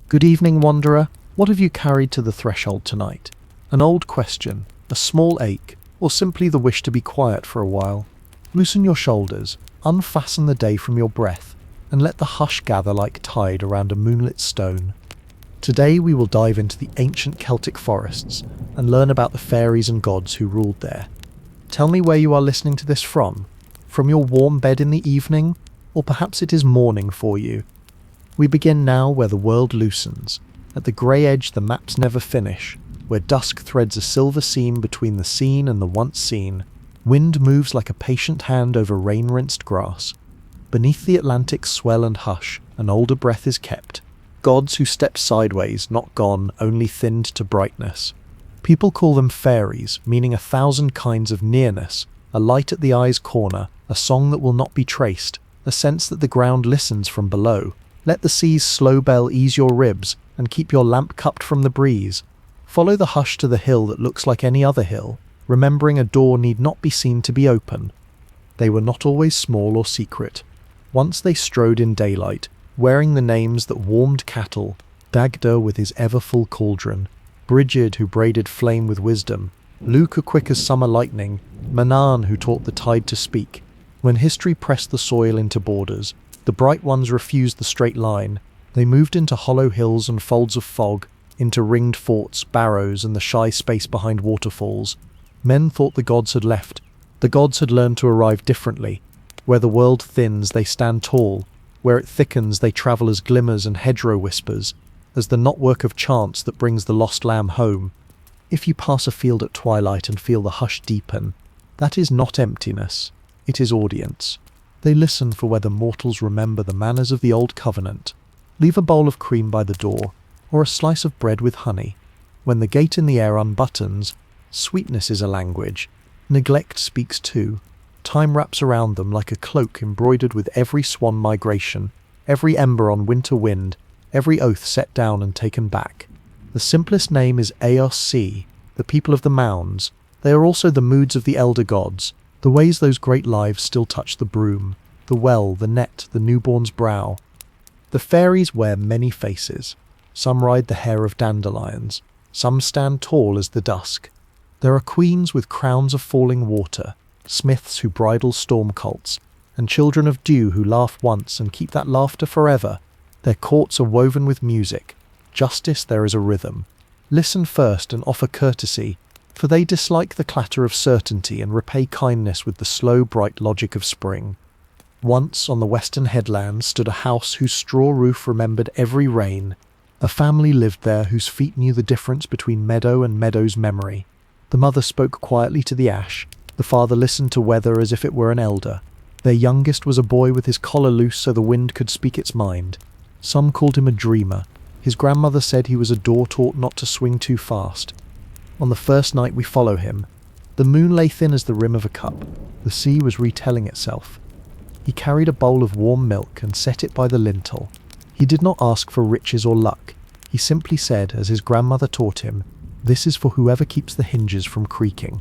Good evening, wanderer. What have you carried to the threshold tonight? An old question, a small ache, or simply the wish to be quiet for a while? Loosen your shoulders, unfasten the day from your breath, and let the hush gather like tide around a moonlit stone. Today we will dive into the ancient Celtic forests and learn about the fairies and gods who ruled there. Tell me where you are listening to this from your warm bed in the evening, or perhaps it is morning for you. We begin now where the world loosens, at the grey edge the maps never finish, where dusk threads a silver seam between the seen and the once seen. Wind moves like a patient hand over rain-rinsed grass. Beneath the Atlantic's swell and hush, an older breath is kept. Gods who stepped sideways, not gone, only thinned to brightness. People call them fairies, meaning 1,000 kinds of nearness, a light at the eye's corner, a song that will not be traced, a sense that the ground listens from below. Let the sea's slow bell ease your ribs, and keep your lamp cupped from the breeze. Follow the hush to the hill that looks like any other hill, remembering a door need not be seen to be open. They were not always small or secret. Once they strode in daylight, wearing the names that warmed cattle, Dagda with his ever-full cauldron, Brigid who braided flame with wisdom, Luke quick as summer lightning, Manan who taught the tide to speak. When history pressed the soil into borders, the bright ones refused the straight line. They moved into hollow hills and folds of fog, into ringed forts, barrows, and the shy space behind waterfalls. Men thought the gods had left. The gods had learned to arrive differently. Where the world thins, they stand tall. Where it thickens, they travel as glimmers and hedgerow whispers, as the knotwork of chance that brings the lost lamb home. If you pass a field at twilight and feel the hush deepen, that is not emptiness, it is audience. They listen for whether mortals remember the manners of the old covenant. Leave a bowl of cream by the door, or a slice of bread with honey. When the gate in the air unbuttons, sweetness is a language. Neglect speaks too. Time wraps around them like a cloak embroidered with every swan migration, every ember on winter wind, every oath set down and taken back. The simplest name is Eos Sea, the people of the mounds. They are also the moods of the elder gods, the ways those great lives still touch the broom, the well, the net, the newborn's brow. The fairies wear many faces. Some ride the hair of dandelions. Some stand tall as the dusk. There are queens with crowns of falling water, smiths who bridle storm cults, and children of dew who laugh once and keep that laughter forever. Their courts are woven with music. Justice there is a rhythm. Listen first and offer courtesy, for they dislike the clatter of certainty and repay kindness with the slow, bright logic of spring. Once on the western headlands stood a house whose straw roof remembered every rain. A family lived there whose feet knew the difference between meadow and meadow's memory. The mother spoke quietly to the ash. The father listened to weather as if it were an elder. Their youngest was a boy with his collar loose so the wind could speak its mind. Some called him a dreamer. His grandmother said he was a door taught not to swing too fast. On the first night we follow him. The moon lay thin as the rim of a cup. The sea was retelling itself. He carried a bowl of warm milk and set it by the lintel. He did not ask for riches or luck. He simply said, as his grandmother taught him, "This is for whoever keeps the hinges from creaking."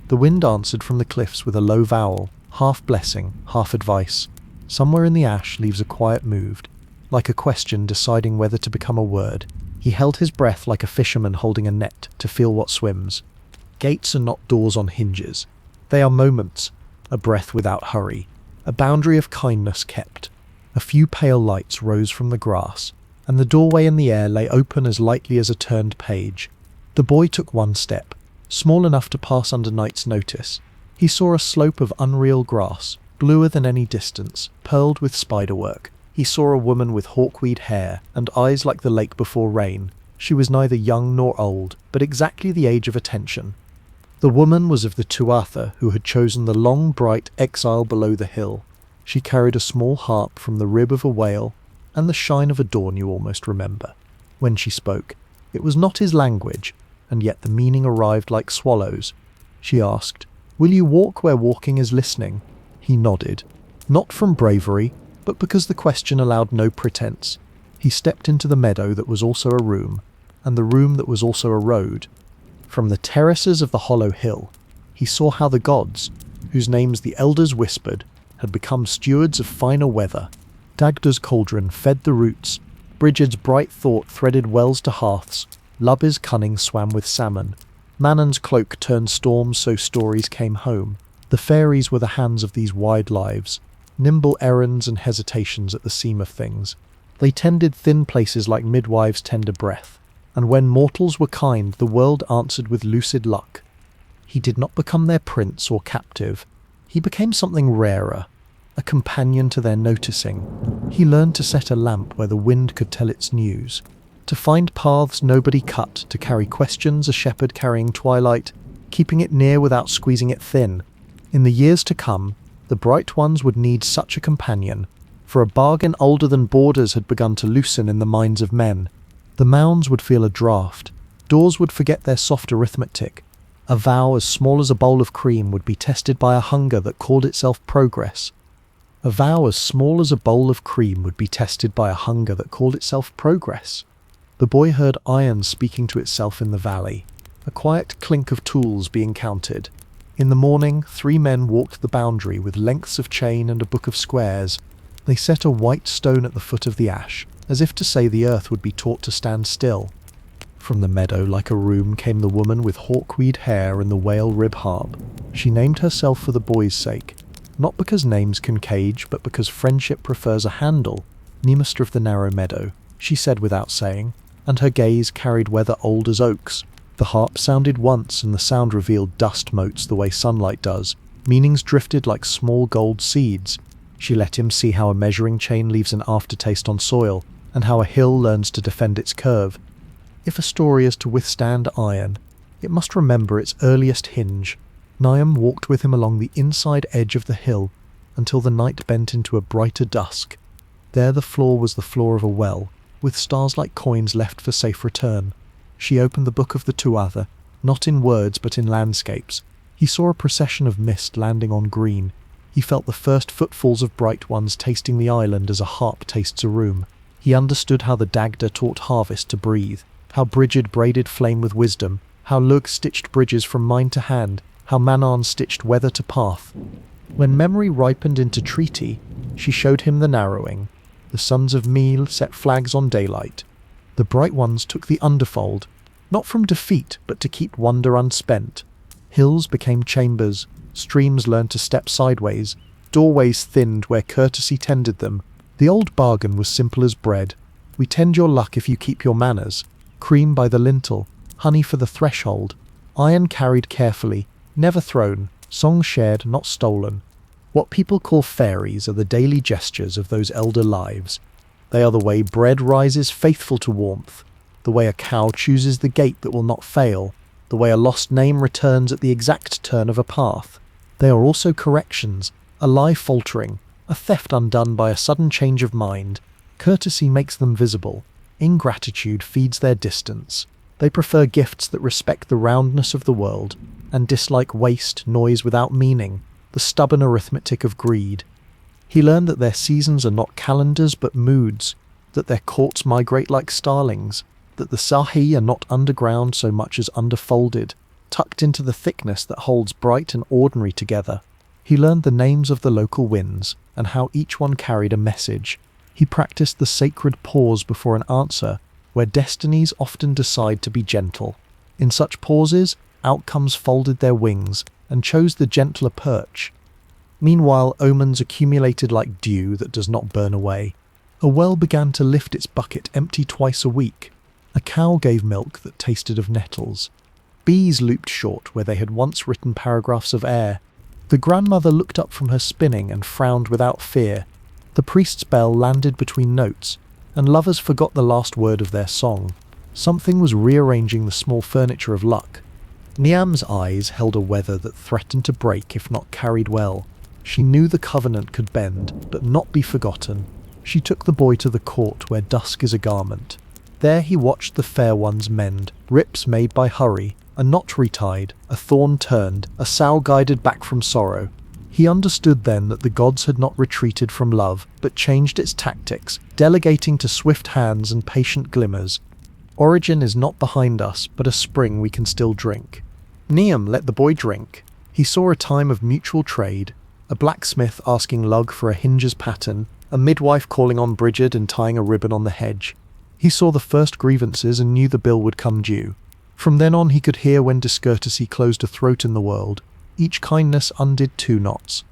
The wind answered from the cliffs with a low vowel, half blessing, half advice. Somewhere in the ash leaves a quiet moved, like a question deciding whether to become a word. He held his breath like a fisherman holding a net to feel what swims. Gates are not doors on hinges. They are moments, a breath without hurry, a boundary of kindness kept. A few pale lights rose from the grass, and the doorway in the air lay open as lightly as a turned page. The boy took one step, small enough to pass under night's notice. He saw a slope of unreal grass, bluer than any distance, pearled with spiderwork. He saw a woman with hawkweed hair and eyes like the lake before rain. She was neither young nor old, but exactly the age of attention. The woman was of the Tuatha who had chosen the long, bright exile below the hill. She carried a small harp from the rib of a whale, and the shine of a dawn you almost remember. When she spoke, it was not his language, and yet the meaning arrived like swallows. She asked, "Will you walk where walking is listening?" He nodded, not from bravery, but because the question allowed no pretense. He stepped into the meadow that was also a room, and the room that was also a road. From the terraces of the hollow hill, he saw how the gods, whose names the elders whispered, had become stewards of finer weather. Dagda's cauldron fed the roots, Bridget's bright thought threaded wells to hearths, Lubby's cunning swam with salmon. Manon's cloak turned storms so stories came home. The fairies were the hands of these wide lives, nimble errands and hesitations at the seam of things. They tended thin places like midwives tend a breath, and when mortals were kind, the world answered with lucid luck. He did not become their prince or captive. He became something rarer, a companion to their noticing. He learned to set a lamp where the wind could tell its news, to find paths nobody cut, to carry questions a shepherd carrying twilight, keeping it near without squeezing it thin. In the years to come, the bright ones would need such a companion, for a bargain older than borders had begun to loosen in the minds of men. The mounds would feel a draught, doors would forget their soft arithmetic. A vow as small as a bowl of cream would be tested by a hunger that called itself progress. A vow as small as a bowl of cream would be tested by a hunger that called itself progress. The boy heard iron speaking to itself in the valley, a quiet clink of tools being counted. In the morning, 3 men walked the boundary with lengths of chain and a book of squares. They set a white stone at the foot of the ash, as if to say the earth would be taught to stand still. From the meadow like a room came the woman with hawkweed hair and the whale rib harp. She named herself for the boy's sake, not because names can cage, but because friendship prefers a handle. Nemaster of the narrow meadow, she said without saying, and her gaze carried weather old as oaks. The harp sounded once, and the sound revealed dust motes the way sunlight does. Meanings drifted like small gold seeds. She let him see how a measuring chain leaves an aftertaste on soil, and how a hill learns to defend its curve. If a story is to withstand iron, it must remember its earliest hinge. Niam walked with him along the inside edge of the hill, until the night bent into a brighter dusk. There the floor was the floor of a well, with stars like coins left for safe return. She opened the book of the Tuatha, not in words but in landscapes. He saw a procession of mist landing on green. He felt the first footfalls of bright ones tasting the island as a harp tastes a room. He understood how the Dagda taught harvest to breathe, how Brigid braided flame with wisdom, how Lug stitched bridges from mind to hand, how Manon stitched weather to path. When memory ripened into treaty, she showed him the narrowing. The sons of Meal set flags on daylight. The bright ones took the underfold, not from defeat, but to keep wonder unspent. Hills became chambers, streams learned to step sideways, doorways thinned where courtesy tended them. The old bargain was simple as bread. We tend your luck if you keep your manners. Cream by the lintel, honey for the threshold. Iron carried carefully, never thrown, song shared, not stolen. What people call fairies are the daily gestures of those elder lives. They are the way bread rises faithful to warmth, the way a cow chooses the gate that will not fail, the way a lost name returns at the exact turn of a path. They are also corrections, a lie faltering, a theft undone by a sudden change of mind. Courtesy makes them visible. Ingratitude feeds their distance. They prefer gifts that respect the roundness of the world, and dislike waste, noise without meaning, the stubborn arithmetic of greed. He learned that their seasons are not calendars but moods, that their courts migrate like starlings, that the Sahi are not underground so much as underfolded, tucked into the thickness that holds bright and ordinary together. He learned the names of the local winds, and how each one carried a message. He practiced the sacred pause before an answer, where destinies often decide to be gentle. In such pauses, outcomes folded their wings and chose the gentler perch. Meanwhile, omens accumulated like dew that does not burn away. A well began to lift its bucket empty twice a week. A cow gave milk that tasted of nettles. Bees looped short where they had once written paragraphs of air. The grandmother looked up from her spinning and frowned without fear. The priest's bell landed between notes, and lovers forgot the last word of their song. Something was rearranging the small furniture of luck. Niam's eyes held a weather that threatened to break if not carried well. She knew the covenant could bend, but not be forgotten. She took the boy to the court where dusk is a garment. There he watched the fair ones mend, rips made by hurry, a knot retied, a thorn turned, a sow guided back from sorrow. He understood then that the gods had not retreated from love, but changed its tactics, delegating to swift hands and patient glimmers. Origin is not behind us, but a spring we can still drink. Niam let the boy drink. He saw a time of mutual trade, a blacksmith asking Lug for a hinge's pattern, a midwife calling on Brigid and tying a ribbon on the hedge. He saw the first grievances and knew the bill would come due. From then on he could hear when discourtesy closed a throat in the world, each kindness undid 2 knots.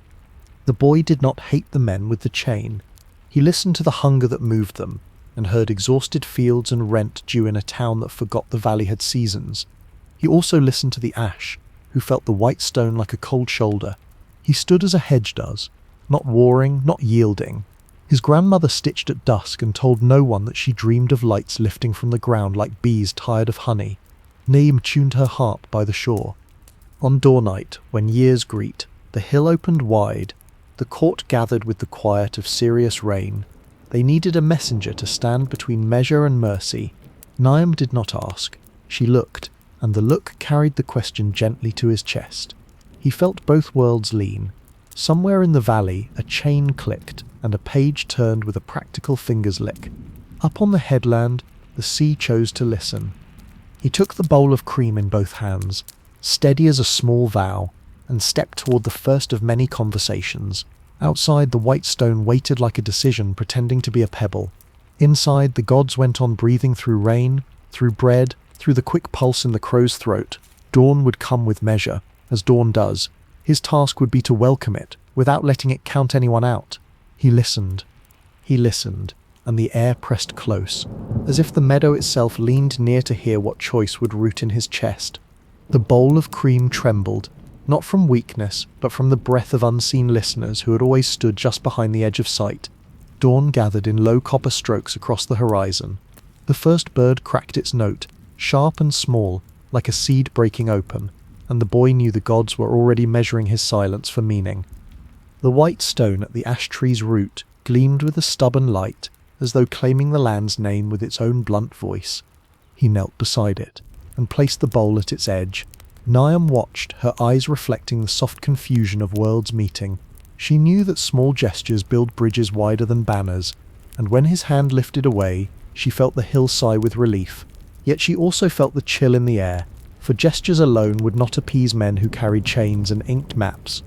The boy did not hate the men with the chain. He listened to the hunger that moved them, and heard exhausted fields and rent due in a town that forgot the valley had seasons. He also listened to the ash, who felt the white stone like a cold shoulder. He stood as a hedge does, not warring, not yielding. His grandmother stitched at dusk and told no one that she dreamed of lights lifting from the ground like bees tired of honey. Naim tuned her harp by the shore. On dawn night, when years greet, the hill opened wide. The court gathered with the quiet of serious rain. They needed a messenger to stand between measure and mercy. Naim did not ask. She looked, and the look carried the question gently to his chest. He felt both worlds lean. Somewhere in the valley, a chain clicked, and a page turned with a practical finger's lick. Up on the headland, the sea chose to listen. He took the bowl of cream in both hands, steady as a small vow, and stepped toward the first of many conversations. Outside, the white stone waited like a decision, pretending to be a pebble. Inside, the gods went on breathing through rain, through bread, through the quick pulse in the crow's throat. Dawn would come with measure, as dawn does. His task would be to welcome it, without letting it count anyone out. He listened, and the air pressed close, as if the meadow itself leaned near to hear what choice would root in his chest. The bowl of cream trembled, not from weakness, but from the breath of unseen listeners who had always stood just behind the edge of sight. Dawn gathered in low copper strokes across the horizon. The first bird cracked its note, sharp and small, like a seed breaking open, and the boy knew the gods were already measuring his silence for meaning. The white stone at the ash tree's root gleamed with a stubborn light, as though claiming the land's name with its own blunt voice. He knelt beside it, and placed the bowl at its edge. Niam watched, her eyes reflecting the soft confusion of worlds meeting. She knew that small gestures build bridges wider than banners, and when his hand lifted away, she felt the hill sigh with relief. Yet she also felt the chill in the air, for gestures alone would not appease men who carried chains and inked maps.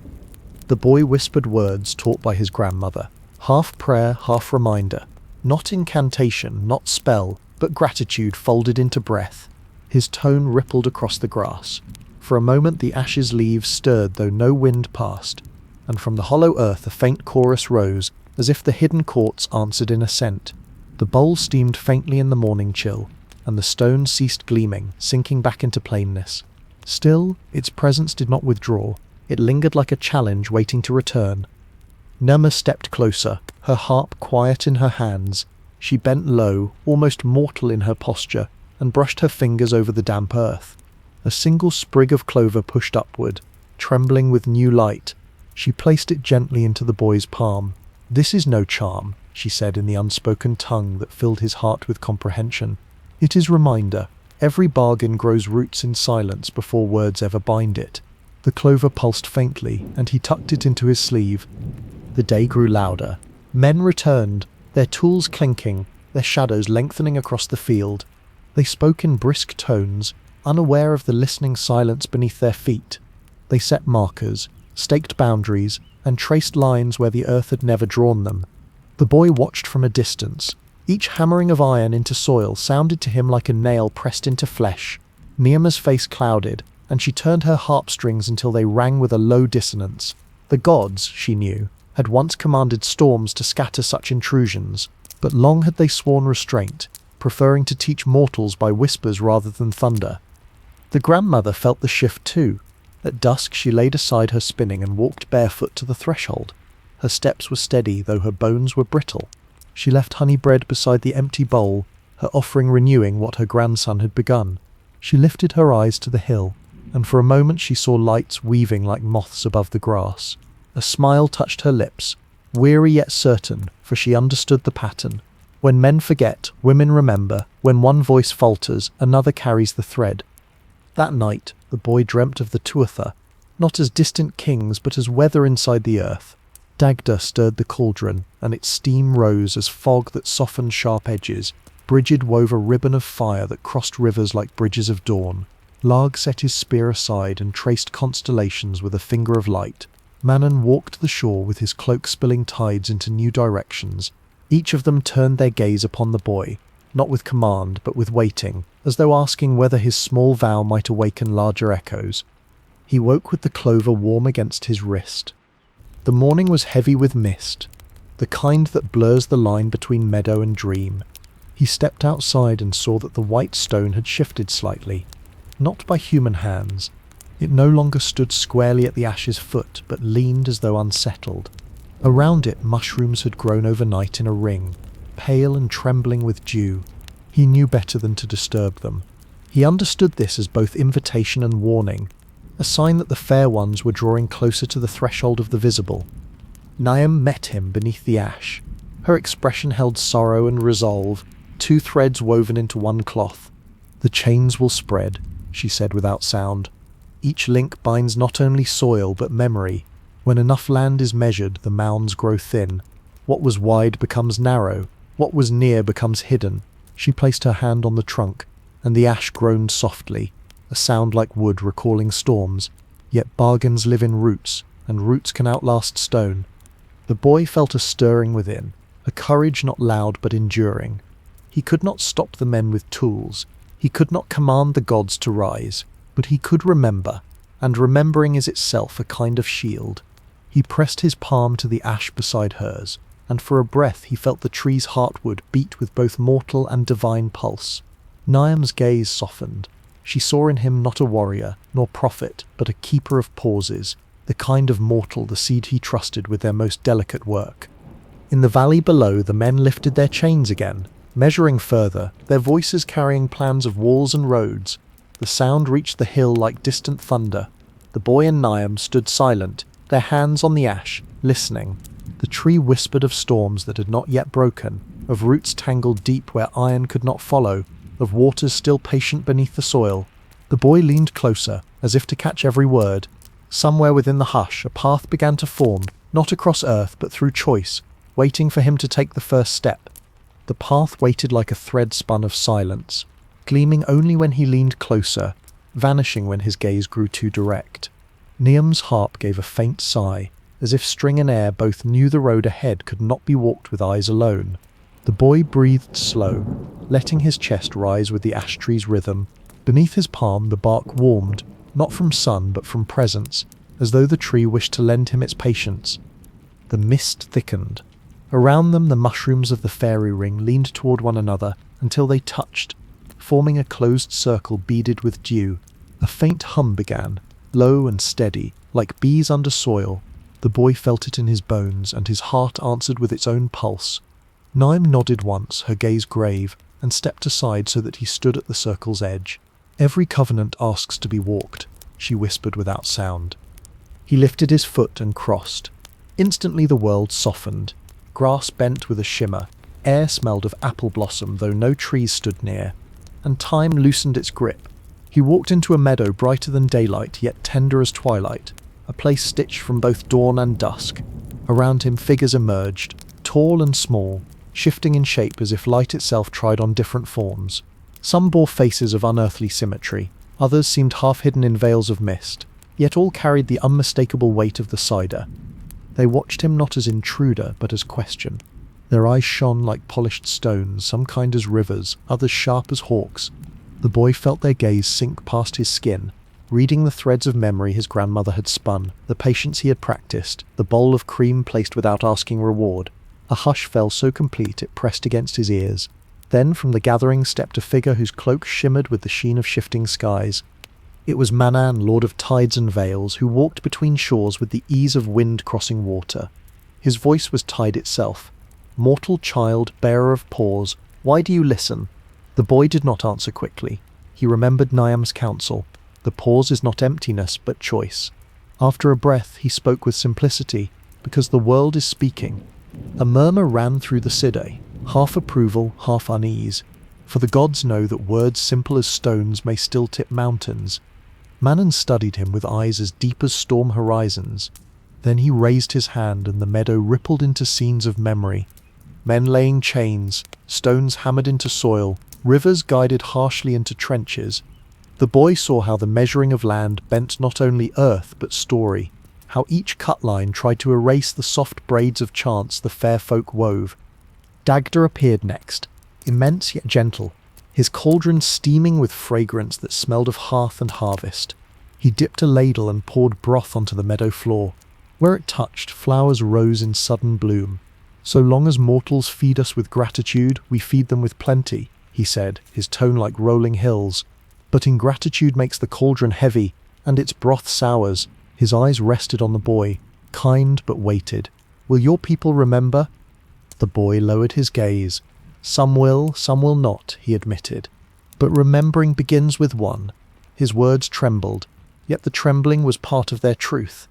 The boy whispered words taught by his grandmother, half prayer, half reminder. Not incantation, not spell, but gratitude folded into breath. His tone rippled across the grass. For a moment the ashes leaves stirred though no wind passed, and from the hollow earth a faint chorus rose, as if the hidden courts answered in assent. The bowl steamed faintly in the morning chill, and the stone ceased gleaming, sinking back into plainness. Still, its presence did not withdraw. It lingered like a challenge waiting to return. Nema stepped closer, her harp quiet in her hands. She bent low, almost mortal in her posture, and brushed her fingers over the damp earth. A single sprig of clover pushed upward, trembling with new light. She placed it gently into the boy's palm. "This is no charm," she said in the unspoken tongue that filled his heart with comprehension. "It is reminder. Every bargain grows roots in silence before words ever bind it." The clover pulsed faintly, and he tucked it into his sleeve. The day grew louder. Men returned, their tools clinking, their shadows lengthening across the field. They spoke in brisk tones, unaware of the listening silence beneath their feet. They set markers, staked boundaries, and traced lines where the earth had never drawn them. The boy watched from a distance. Each hammering of iron into soil sounded to him like a nail pressed into flesh. Niama's face clouded, and she turned her harp strings until they rang with a low dissonance. The gods, she knew, had once commanded storms to scatter such intrusions, but long had they sworn restraint, preferring to teach mortals by whispers rather than thunder. The grandmother felt the shift too. At dusk she laid aside her spinning and walked barefoot to the threshold. Her steps were steady, though her bones were brittle. She left honey bread beside the empty bowl, her offering renewing what her grandson had begun. She lifted her eyes to the hill, and for a moment she saw lights weaving like moths above the grass. A smile touched her lips, weary yet certain, for she understood the pattern. When men forget, women remember. When one voice falters, another carries the thread. That night, the boy dreamt of the Tuatha, not as distant kings, but as weather inside the earth. Dagda stirred the cauldron, and its steam rose as fog that softened sharp edges. Brigid wove a ribbon of fire that crossed rivers like bridges of dawn. Larg set his spear aside and traced constellations with a finger of light. Manon walked the shore with his cloak spilling tides into new directions. Each of them turned their gaze upon the boy. not with command, but with waiting, as though asking whether his small vow might awaken larger echoes. He woke with the clover warm against his wrist. The morning was heavy with mist, the kind that blurs the line between meadow and dream. He stepped outside and saw that the white stone had shifted slightly, not by human hands. It no longer stood squarely at the ash's foot, but leaned as though unsettled. Around it, mushrooms had grown overnight in a ring, pale and trembling with dew. He knew better than to disturb them. He understood this as both invitation and warning, a sign that the fair ones were drawing closer to the threshold of the visible. Niamh met him beneath the ash. Her expression held sorrow and resolve, two threads woven into one cloth. "The chains will spread," she said without sound. "Each link binds not only soil but memory. When enough land is measured, the mounds grow thin. What was wide becomes narrow. What was near becomes hidden." She placed her hand on the trunk, and the ash groaned softly, a sound like wood recalling storms. Yet bargains live in roots, and roots can outlast stone. The boy felt a stirring within, a courage not loud but enduring. He could not stop the men with tools. He could not command the gods to rise, but he could remember, and remembering is itself a kind of shield. He pressed his palm to the ash beside hers, and for a breath he felt the tree's heartwood beat with both mortal and divine pulse. Niamh's gaze softened. She saw in him not a warrior, nor prophet, but a keeper of pauses, the kind of mortal the seed he trusted with their most delicate work. In the valley below, the men lifted their chains again, measuring further, their voices carrying plans of walls and roads. The sound reached the hill like distant thunder. The boy and Niamh stood silent, their hands on the ash, listening. The tree whispered of storms that had not yet broken, of roots tangled deep where iron could not follow, of waters still patient beneath the soil. The boy leaned closer, as if to catch every word. Somewhere within the hush, a path began to form, not across earth, but through choice, waiting for him to take the first step. The path waited like a thread spun of silence, gleaming only when he leaned closer, vanishing when his gaze grew too direct. Niamh's harp gave a faint sigh, as if string and air both knew the road ahead could not be walked with eyes alone. The boy breathed slow, letting his chest rise with the ash tree's rhythm. Beneath his palm the bark warmed, not from sun but from presence, as though the tree wished to lend him its patience. The mist thickened. Around them the mushrooms of the fairy ring leaned toward one another until they touched, forming a closed circle beaded with dew. A faint hum began, low and steady, like bees under soil. The boy felt it in his bones, and his heart answered with its own pulse. Niamh nodded once, her gaze grave, and stepped aside so that he stood at the circle's edge. "Every covenant asks to be walked," she whispered without sound. He lifted his foot and crossed. Instantly the world softened. Grass bent with a shimmer. Air smelled of apple blossom, though no trees stood near. And time loosened its grip. He walked into a meadow brighter than daylight, yet tender as twilight, a place stitched from both dawn and dusk. Around him figures emerged, tall and small, shifting in shape as if light itself tried on different forms. Some bore faces of unearthly symmetry, others seemed half-hidden in veils of mist, yet all carried the unmistakable weight of the cider. They watched him not as intruder, but as question. Their eyes shone like polished stones, some kind as rivers, others sharp as hawks. The boy felt their gaze sink past his skin, reading the threads of memory his grandmother had spun, the patience he had practiced, the bowl of cream placed without asking reward. A hush fell so complete it pressed against his ears. Then from the gathering stepped a figure whose cloak shimmered with the sheen of shifting skies. It was Manan, lord of tides and vales, who walked between shores with the ease of wind crossing water. His voice was tide itself. "Mortal child, bearer of paws, why do you listen?" The boy did not answer quickly. He remembered Niamh's counsel. The pause is not emptiness, but choice. After a breath, he spoke with simplicity, because the world is speaking. A murmur ran through the Sidhe, half approval, half unease, for the gods know that words simple as stones may still tip mountains. Manan studied him with eyes as deep as storm horizons. Then he raised his hand and the meadow rippled into scenes of memory. Men laying chains, stones hammered into soil, rivers guided harshly into trenches. The boy saw how the measuring of land bent not only earth but story, how each cut line tried to erase the soft braids of chance the fair folk wove. Dagda appeared next, immense yet gentle, his cauldron steaming with fragrance that smelled of hearth and harvest. He dipped a ladle and poured broth onto the meadow floor. Where it touched, flowers rose in sudden bloom. "So long as mortals feed us with gratitude, we feed them with plenty," he said, his tone like rolling hills. "But ingratitude makes the cauldron heavy, and its broth sours." His eyes rested on the boy, kind but weighted. "Will your people remember?" The boy lowered his gaze. Some will not," he admitted. "But remembering begins with one." His words trembled, yet the trembling was part of their truth.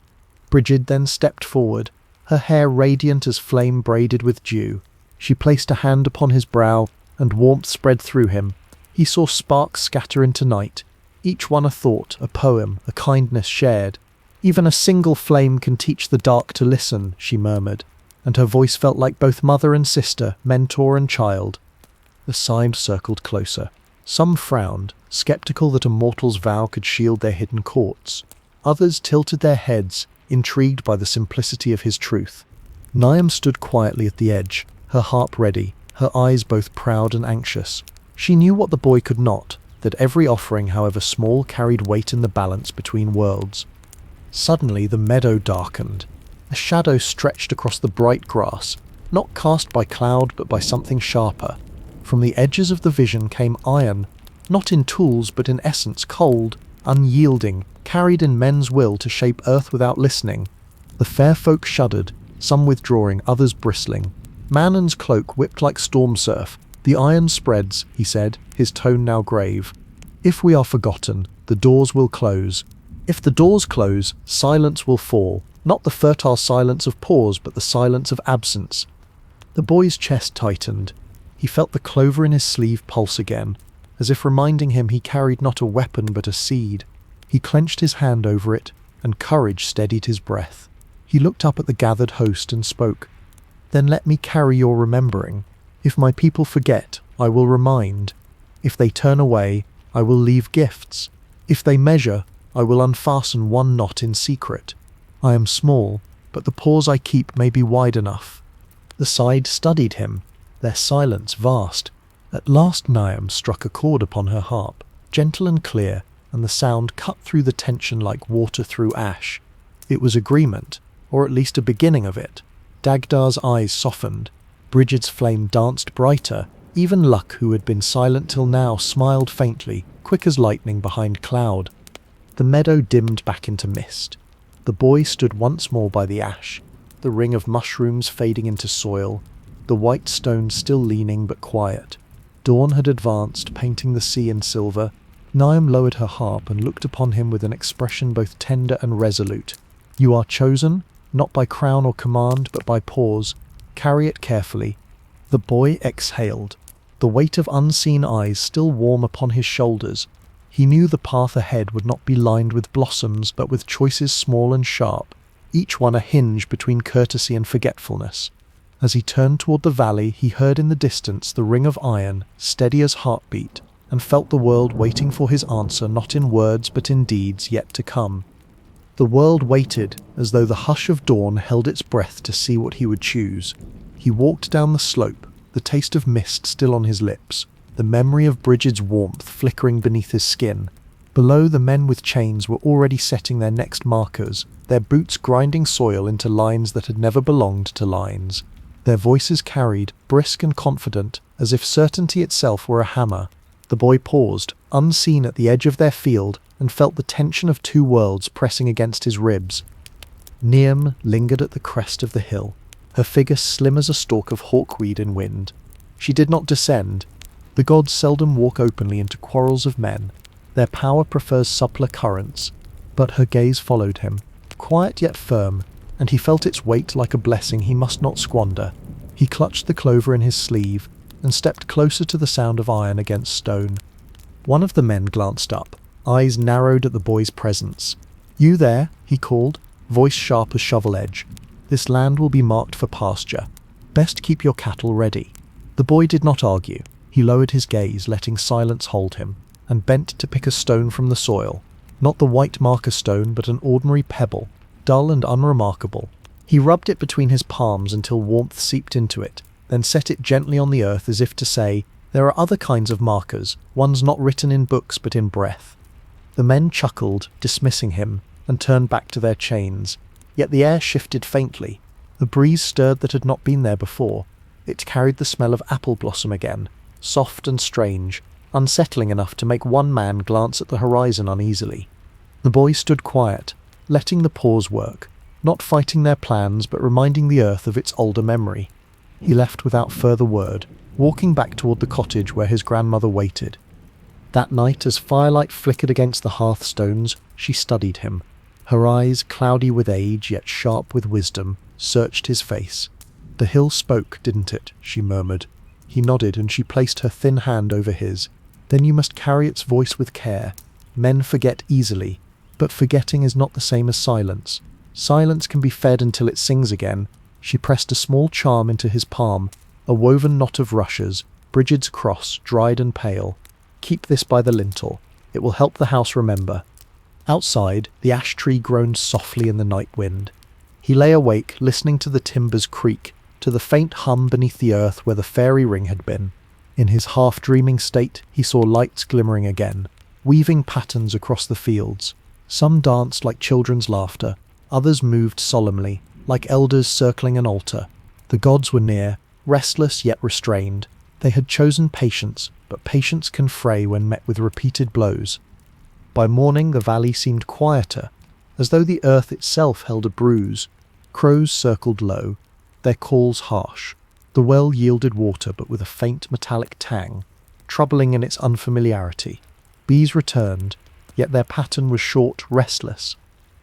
Brigid then stepped forward, her hair radiant as flame braided with dew. She placed a hand upon his brow, and warmth spread through him. He saw sparks scatter into night, each one a thought, a poem, a kindness shared. "Even a single flame can teach the dark to listen," she murmured, and her voice felt like both mother and sister, mentor and child. The side circled closer. Some frowned, skeptical that a mortal's vow could shield their hidden courts. Others tilted their heads, intrigued by the simplicity of his truth. Niamh stood quietly at the edge, her harp ready, her eyes both proud and anxious. She knew what the boy could not, that every offering, however small, carried weight in the balance between worlds. Suddenly the meadow darkened. A shadow stretched across the bright grass, not cast by cloud but by something sharper. From the edges of the vision came iron, not in tools but in essence, cold, unyielding, carried in men's will to shape earth without listening. The fair folk shuddered, some withdrawing, others bristling. Manon's cloak whipped like storm surf. "The iron spreads," he said, his tone now grave. "If we are forgotten, the doors will close. If the doors close, silence will fall. Not the fertile silence of pause, but the silence of absence." The boy's chest tightened. He felt the clover in his sleeve pulse again, as if reminding him he carried not a weapon but a seed. He clenched his hand over it, and courage steadied his breath. He looked up at the gathered host and spoke. "Then let me carry your remembering. If my people forget, I will remind. If they turn away, I will leave gifts. If they measure, I will unfasten one knot in secret. I am small, but the pause I keep may be wide enough." The side studied him, their silence vast. At last Niamh struck a chord upon her harp, gentle and clear, and the sound cut through the tension like water through ash. It was agreement, or at least a beginning of it. Dagdar's eyes softened. Brigid's flame danced brighter. Even Luck, who had been silent till now, smiled faintly, quick as lightning behind cloud. The meadow dimmed back into mist. The boy stood once more by the ash, the ring of mushrooms fading into soil, the white stones still leaning but quiet. Dawn had advanced, painting the sea in silver. Niamh lowered her harp and looked upon him with an expression both tender and resolute. "You are chosen, not by crown or command, but by pause. Carry it carefully." The boy exhaled, the weight of unseen eyes still warm upon his shoulders. He knew the path ahead would not be lined with blossoms, but with choices small and sharp, each one a hinge between courtesy and forgetfulness. As he turned toward the valley, he heard in the distance the ring of iron, steady as heartbeat, and felt the world waiting for his answer, not in words but in deeds yet to come. The world waited, as though the hush of dawn held its breath to see what he would choose. He walked down the slope, the taste of mist still on his lips, the memory of Brigid's warmth flickering beneath his skin. Below, the men with chains were already setting their next markers, their boots grinding soil into lines that had never belonged to lines. Their voices carried, brisk and confident, as if certainty itself were a hammer. The boy paused, unseen at the edge of their field, and felt the tension of two worlds pressing against his ribs. Niamh lingered at the crest of the hill, her figure slim as a stalk of hawkweed in wind. She did not descend. The gods seldom walk openly into quarrels of men. Their power prefers suppler currents. But her gaze followed him, quiet yet firm, and he felt its weight like a blessing he must not squander. He clutched the clover in his sleeve and stepped closer to the sound of iron against stone. One of the men glanced up, eyes narrowed at the boy's presence. "You there?" he called, voice sharp as shovel edge. "This land will be marked for pasture. Best keep your cattle ready." The boy did not argue. He lowered his gaze, letting silence hold him, and bent to pick a stone from the soil. Not the white marker stone, but an ordinary pebble, dull and unremarkable. He rubbed it between his palms until warmth seeped into it, then set it gently on the earth as if to say, There are other kinds of markers, ones not written in books but in breath. The men chuckled, dismissing him, and turned back to their chains. Yet the air shifted faintly. The breeze stirred that had not been there before. It carried the smell of apple blossom again, soft and strange, unsettling enough to make one man glance at the horizon uneasily. The boy stood quiet, letting the pause work, not fighting their plans but reminding the earth of its older memory. He left without further word, walking back toward the cottage where his grandmother waited. That night, as firelight flickered against the hearthstones, she studied him. Her eyes, cloudy with age yet sharp with wisdom, searched his face. "The hill spoke, didn't it?" she murmured. He nodded, and she placed her thin hand over his. "Then you must carry its voice with care. Men forget easily, but forgetting is not the same as silence. Silence can be fed until it sings again." She pressed a small charm into his palm, a woven knot of rushes, Brigid's cross, dried and pale. "Keep this by the lintel. It will help the house remember." Outside, the ash tree groaned softly in the night wind. He lay awake, listening to the timbers creak, to the faint hum beneath the earth where the fairy ring had been. In his half-dreaming state, he saw lights glimmering again, weaving patterns across the fields. Some danced like children's laughter, others moved solemnly, like elders circling an altar. The gods were near, restless yet restrained. They had chosen patience, but patience can fray when met with repeated blows. By morning the valley seemed quieter, as though the earth itself held a bruise. Crows circled low, their calls harsh. The well yielded water but with a faint metallic tang, troubling in its unfamiliarity. Bees returned, yet their pattern was short, restless.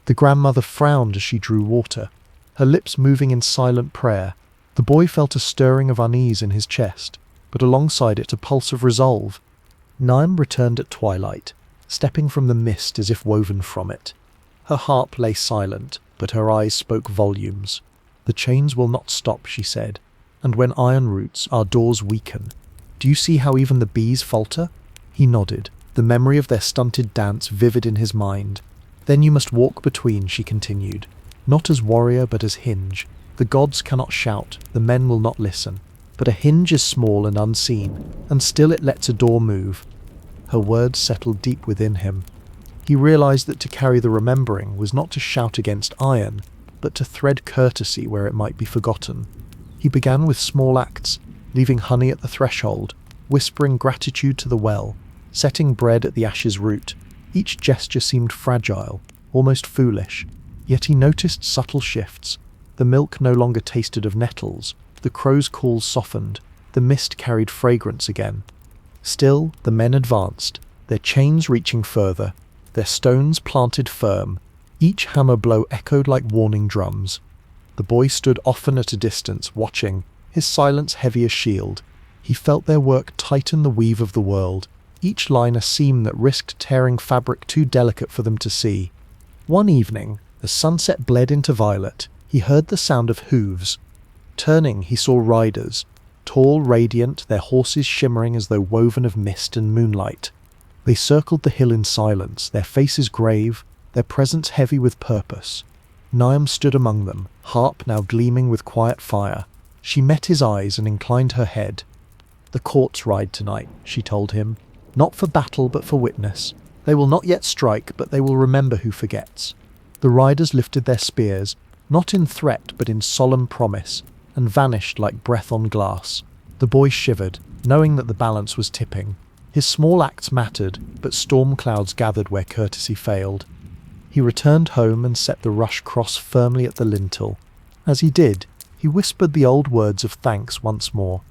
The grandmother frowned as she drew water, her lips moving in silent prayer. The boy felt a stirring of unease in his chest, but alongside it a pulse of resolve. Naim returned at twilight, stepping from the mist as if woven from it. Her harp lay silent, but her eyes spoke volumes. "The chains will not stop," she said, "and when iron roots, our doors weaken. Do you see how even the bees falter?" He nodded, the memory of their stunted dance vivid in his mind. "Then you must walk between," she continued, "not as warrior but as hinge. The gods cannot shout, the men will not listen. But a hinge is small and unseen, and still it lets a door move." Her words settled deep within him. He realized that to carry the remembering was not to shout against iron, but to thread courtesy where it might be forgotten. He began with small acts, leaving honey at the threshold, whispering gratitude to the well, setting bread at the ash's root. Each gesture seemed fragile, almost foolish, yet he noticed subtle shifts. The milk no longer tasted of nettles, the crow's calls softened, the mist carried fragrance again. Still, the men advanced, their chains reaching further, their stones planted firm. Each hammer blow echoed like warning drums. The boy stood often at a distance, watching, his silence heavy as shield. He felt their work tighten the weave of the world, each line a seam that risked tearing fabric too delicate for them to see. One evening, as sunset bled into violet, he heard the sound of hooves. Turning, he saw riders, tall, radiant, their horses shimmering as though woven of mist and moonlight. They circled the hill in silence, their faces grave, their presence heavy with purpose. Naim stood among them, harp now gleaming with quiet fire. She met his eyes and inclined her head. "The courts ride tonight," she told him. "Not for battle but for witness. They will not yet strike, but they will remember who forgets." The riders lifted their spears, not in threat but in solemn promise, and vanished like breath on glass. The boy shivered, knowing that the balance was tipping. His small acts mattered, but storm clouds gathered where courtesy failed. He returned home and set the rush cross firmly at the lintel. As he did, he whispered the old words of thanks once more.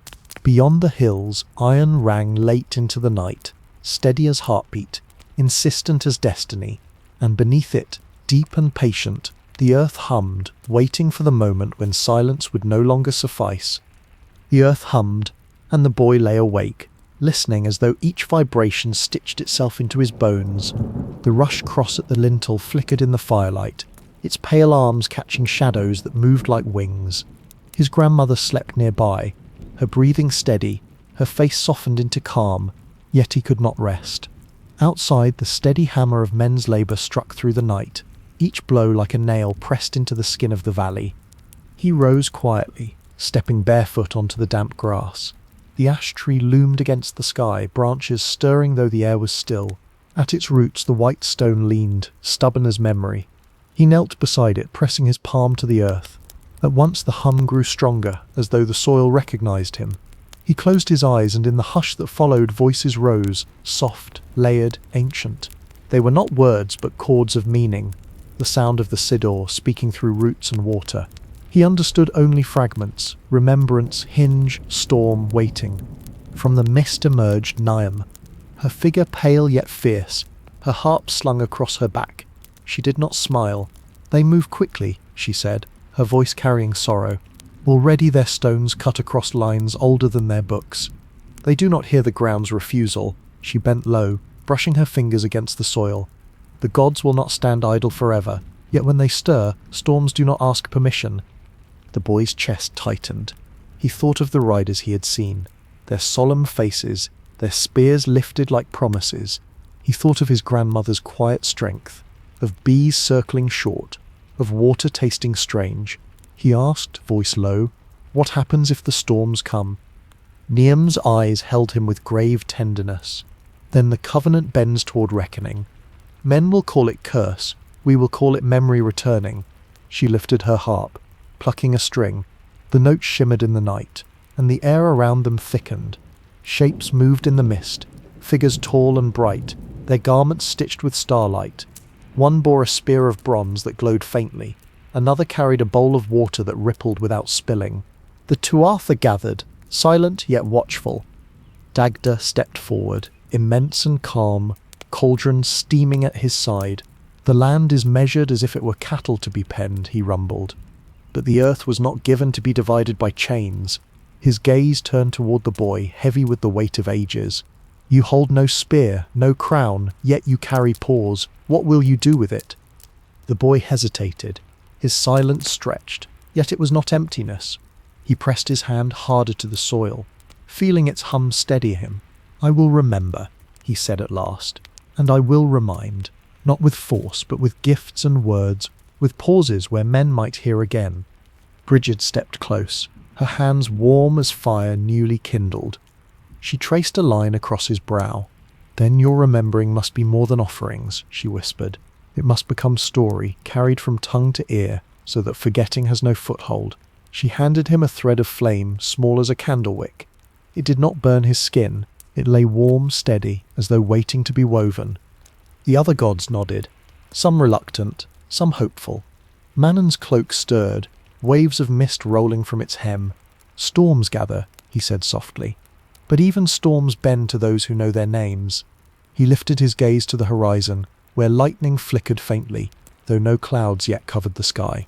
Beyond the hills, iron rang late into the night, steady as heartbeat, insistent as destiny, and beneath it, deep and patient, the earth hummed, waiting for the moment when silence would no longer suffice. The earth hummed, and the boy lay awake, listening as though each vibration stitched itself into his bones. The rush cross at the lintel flickered in the firelight, its pale arms catching shadows that moved like wings. His grandmother slept nearby, her breathing steady, her face softened into calm, yet he could not rest. Outside, the steady hammer of men's labour struck through the night, each blow like a nail pressed into the skin of the valley. He rose quietly, stepping barefoot onto the damp grass. The ash tree loomed against the sky, branches stirring though the air was still. At its roots the white stone leaned, stubborn as memory. He knelt beside it, pressing his palm to the earth. At once the hum grew stronger, as though the soil recognized him. He closed his eyes, and in the hush that followed voices rose, soft, layered, ancient. They were not words, but chords of meaning, the sound of the Sidor speaking through roots and water. He understood only fragments: remembrance, hinge, storm, waiting. From the mist emerged Niamh, her figure pale yet fierce, her harp slung across her back. She did not smile. "They move quickly," she said, her voice carrying sorrow. "Already their stones cut across lines older than their books. They do not hear the ground's refusal." She bent low, brushing her fingers against the soil. "The gods will not stand idle forever, yet when they stir, storms do not ask permission." The boy's chest tightened. He thought of the riders he had seen, their solemn faces, their spears lifted like promises. He thought of his grandmother's quiet strength, of bees circling short, of water tasting strange. He asked, voice low, "What happens if the storms come?" Niamh's eyes held him with grave tenderness. "Then the covenant bends toward reckoning. Men will call it curse, we will call it memory returning." She lifted her harp, plucking a string. The notes shimmered in the night, and the air around them thickened. Shapes moved in the mist, figures tall and bright, their garments stitched with starlight. One bore a spear of bronze that glowed faintly, another carried a bowl of water that rippled without spilling. The Tuatha gathered, silent yet watchful. Dagda stepped forward, immense and calm, cauldron steaming at his side. "The land is measured as if it were cattle to be penned," he rumbled. But the earth was not given to be divided by chains. His gaze turned toward the boy, heavy with the weight of ages. "You hold no spear, no crown, yet you carry paws. What will you do with it?" The boy hesitated. His silence stretched, yet it was not emptiness. He pressed his hand harder to the soil, feeling its hum steady him. "I will remember," he said at last, "and I will remind, not with force, but with gifts and words, with pauses where men might hear again." Bridget stepped close, her hands warm as fire newly kindled. She traced a line across his brow. "Then your remembering must be more than offerings," she whispered. "It must become story, carried from tongue to ear, so that forgetting has no foothold." She handed him a thread of flame, small as a candle wick. It did not burn his skin. It lay warm, steady, as though waiting to be woven. The other gods nodded, some reluctant, some hopeful. Manon's cloak stirred, waves of mist rolling from its hem. "Storms gather," he said softly. "But even storms bend to those who know their names." He lifted his gaze to the horizon, where lightning flickered faintly, though no clouds yet covered the sky.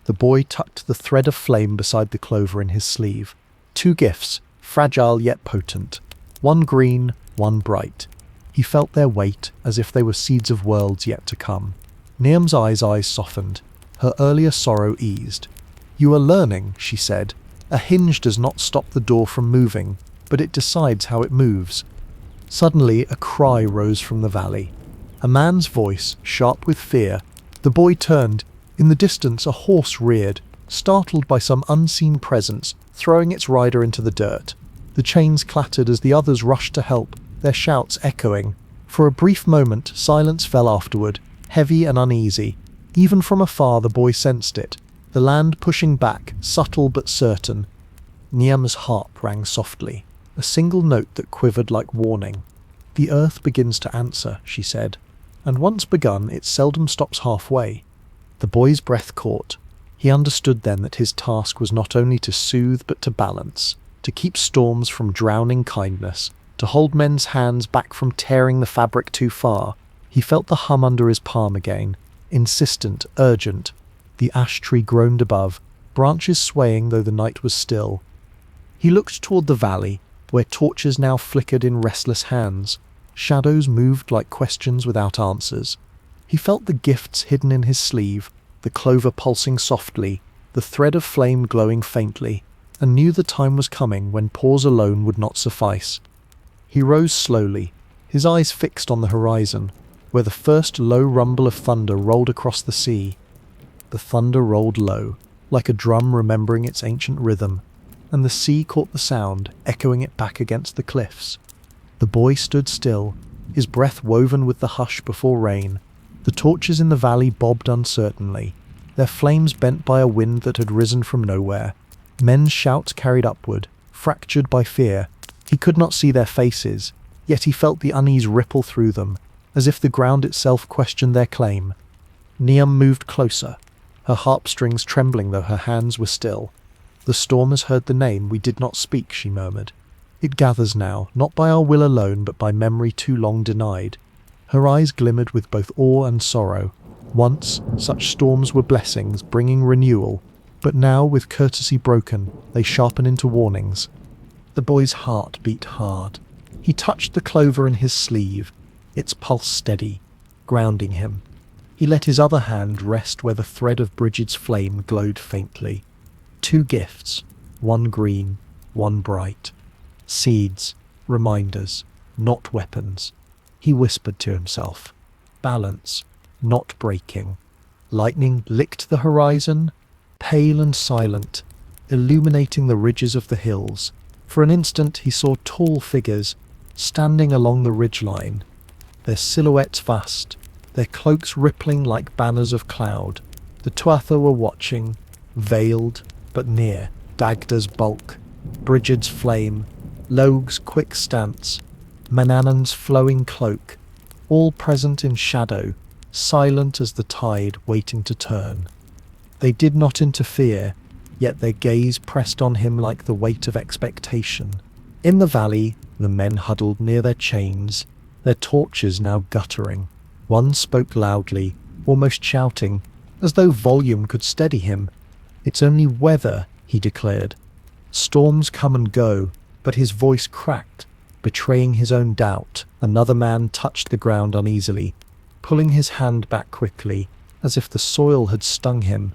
The boy tucked the thread of flame beside the clover in his sleeve. Two gifts, fragile yet potent. One green, one bright. He felt their weight, as if they were seeds of worlds yet to come. Niamh's eyes softened. Her earlier sorrow eased. "You are learning," she said. "A hinge does not stop the door from moving, but it decides how it moves." Suddenly a cry rose from the valley. A man's voice, sharp with fear. The boy turned. In the distance a horse reared, startled by some unseen presence, throwing its rider into the dirt. The chains clattered as the others rushed to help, their shouts echoing. For a brief moment silence fell afterward, heavy and uneasy. Even from afar the boy sensed it, the land pushing back, subtle but certain. Niamh's harp rang softly, a single note that quivered like warning. "The earth begins to answer," she said, "and once begun it seldom stops halfway." The boy's breath caught. He understood then that his task was not only to soothe but to balance, to keep storms from drowning kindness, to hold men's hands back from tearing the fabric too far. He felt the hum under his palm again, insistent, urgent. The ash tree groaned above, branches swaying though the night was still. He looked toward the valley, where torches now flickered in restless hands. Shadows moved like questions without answers. He felt the gifts hidden in his sleeve, the clover pulsing softly, the thread of flame glowing faintly, and knew the time was coming when pause alone would not suffice. He rose slowly, his eyes fixed on the horizon, where the first low rumble of thunder rolled across the sea. The thunder rolled low, like a drum remembering its ancient rhythm. and the sea caught the sound, echoing it back against the cliffs. The boy stood still, his breath woven with the hush before rain. The torches in the valley bobbed uncertainly, their flames bent by a wind that had risen from nowhere. Men's shouts carried upward, fractured by fear. He could not see their faces, yet he felt the unease ripple through them, as if the ground itself questioned their claim. Niamh moved closer, her harp-strings trembling though her hands were still. "The storm has heard the name we did not speak," she murmured. "It gathers now, not by our will alone, but by memory too long denied." Her eyes glimmered with both awe and sorrow. Once, such storms were blessings, bringing renewal, but now, with courtesy broken, they sharpen into warnings. The boy's heart beat hard. He touched the clover in his sleeve, its pulse steady, grounding him. He let his other hand rest where the thread of Brigid's flame glowed faintly. 2 gifts, one green, one bright. Seeds, reminders, not weapons. He whispered to himself. Balance, not breaking. Lightning licked the horizon, pale and silent, illuminating the ridges of the hills. For an instant he saw tall figures standing along the ridgeline, their silhouettes vast, their cloaks rippling like banners of cloud. The Tuatha were watching, veiled but near. Dagda's bulk, Brigid's flame, Logue's quick stance, Manannan's flowing cloak, all present in shadow, silent as the tide waiting to turn. They did not interfere, yet their gaze pressed on him like the weight of expectation. In the valley, the men huddled near their chains, their torches now guttering. One spoke loudly, almost shouting, as though volume could steady him. "It's only weather," he declared. "Storms come and go," but his voice cracked, betraying his own doubt. Another man touched the ground uneasily, pulling his hand back quickly, as if the soil had stung him.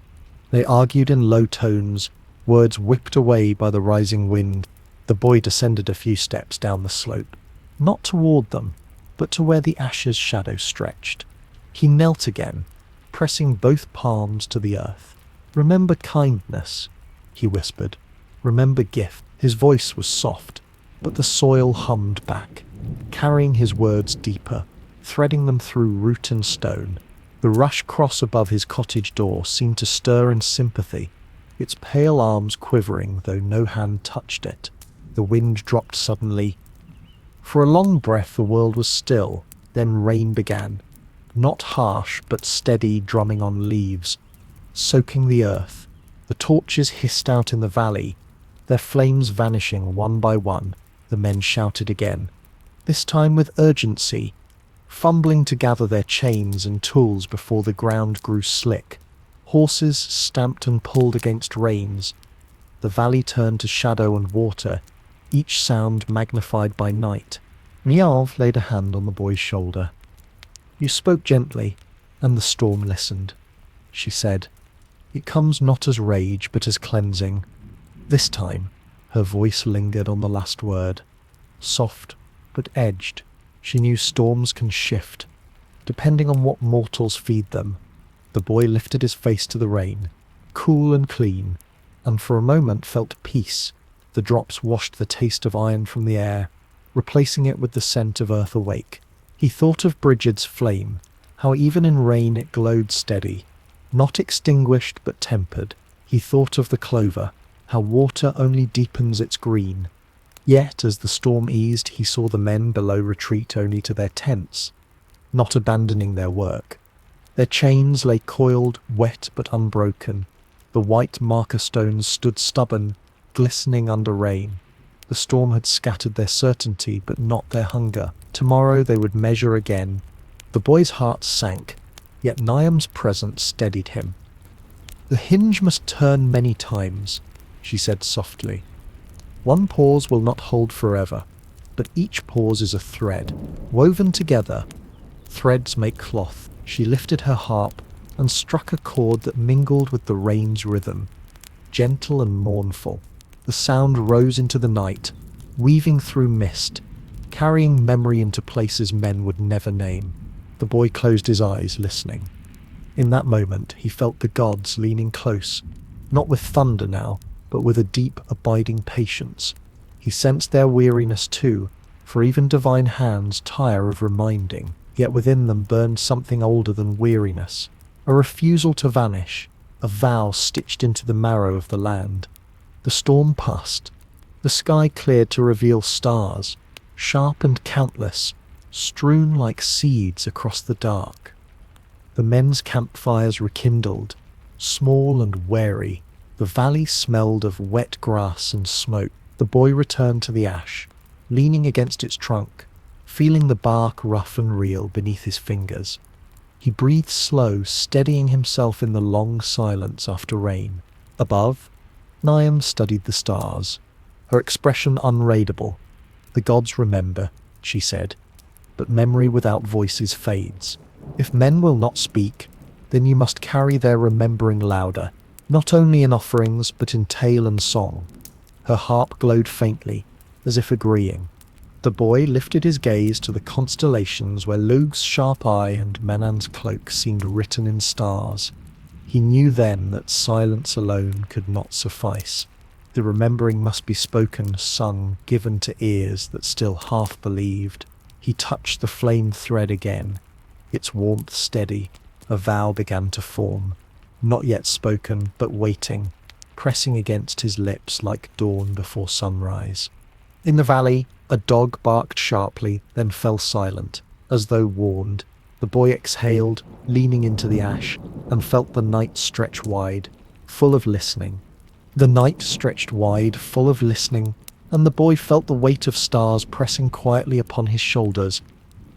They argued in low tones, words whipped away by the rising wind. The boy descended a few steps down the slope, not toward them, but to where the ashes' shadow stretched. He knelt again, pressing both palms to the earth. "Remember kindness," he whispered. "Remember gift." His voice was soft, but the soil hummed back, carrying his words deeper, threading them through root and stone. The rush cross above his cottage door seemed to stir in sympathy, its pale arms quivering though no hand touched it. The wind dropped suddenly. For a long breath the world was still, then rain began, not harsh but steady, drumming on leaves, soaking the earth. The torches hissed out in the valley, their flames vanishing one by one. The men shouted again, this time with urgency, fumbling to gather their chains and tools before the ground grew slick. Horses stamped and pulled against reins. The valley turned to shadow and water, each sound magnified by night. Niamh laid a hand on the boy's shoulder. "You spoke gently, and the storm listened," she said. "It comes not as rage, but as cleansing." This time, her voice lingered on the last word. Soft, but edged. She knew storms can shift, depending on what mortals feed them. The boy lifted his face to the rain, cool and clean, and for a moment felt peace. The drops washed the taste of iron from the air, replacing it with the scent of earth awake. He thought of Brigid's flame, how even in rain it glowed steady, not extinguished but tempered. He thought of the clover, how water only deepens its green. Yet, as the storm eased, he saw the men below retreat only to their tents, not abandoning their work. Their chains lay coiled, wet but unbroken. The white marker stones stood stubborn, glistening under rain. The storm had scattered their certainty, but not their hunger. Tomorrow they would measure again. The boy's heart sank, yet Niamh's presence steadied him. "The hinge must turn many times," she said softly. "One pause will not hold forever, but each pause is a thread, woven together. Threads make cloth." She lifted her harp and struck a chord that mingled with the rain's rhythm, gentle and mournful. The sound rose into the night, weaving through mist, carrying memory into places men would never name. The boy closed his eyes, listening. In that moment, he felt the gods leaning close, not with thunder now, but with a deep, abiding patience. He sensed their weariness too, for even divine hands tire of reminding, yet within them burned something older than weariness, a refusal to vanish, a vow stitched into the marrow of the land. The storm passed. The sky cleared to reveal stars, sharp and countless, strewn like seeds across the dark. The men's campfires rekindled, small and wary. The valley smelled of wet grass and smoke. The boy returned to the ash, leaning against its trunk, feeling the bark rough and real beneath his fingers. He breathed slow, steadying himself in the long silence after rain. Above, Niamh studied the stars, her expression unreadable. "The gods remember," she said, "but memory without voices fades. If men will not speak, then you must carry their remembering louder, not only in offerings but in tale and song." Her harp glowed faintly, as if agreeing. The boy lifted his gaze to the constellations where Lug's sharp eye and Manan's cloak seemed written in stars. He knew then that silence alone could not suffice. The remembering must be spoken, sung, given to ears that still half believed. He touched the flame thread again, its warmth steady. A vow began to form, not yet spoken, but waiting, pressing against his lips like dawn before sunrise. In the valley, a dog barked sharply, then fell silent, as though warned. The boy exhaled, leaning into the ash, and felt the night stretch wide, full of listening. The night stretched wide, full of listening, and the boy felt the weight of stars pressing quietly upon his shoulders.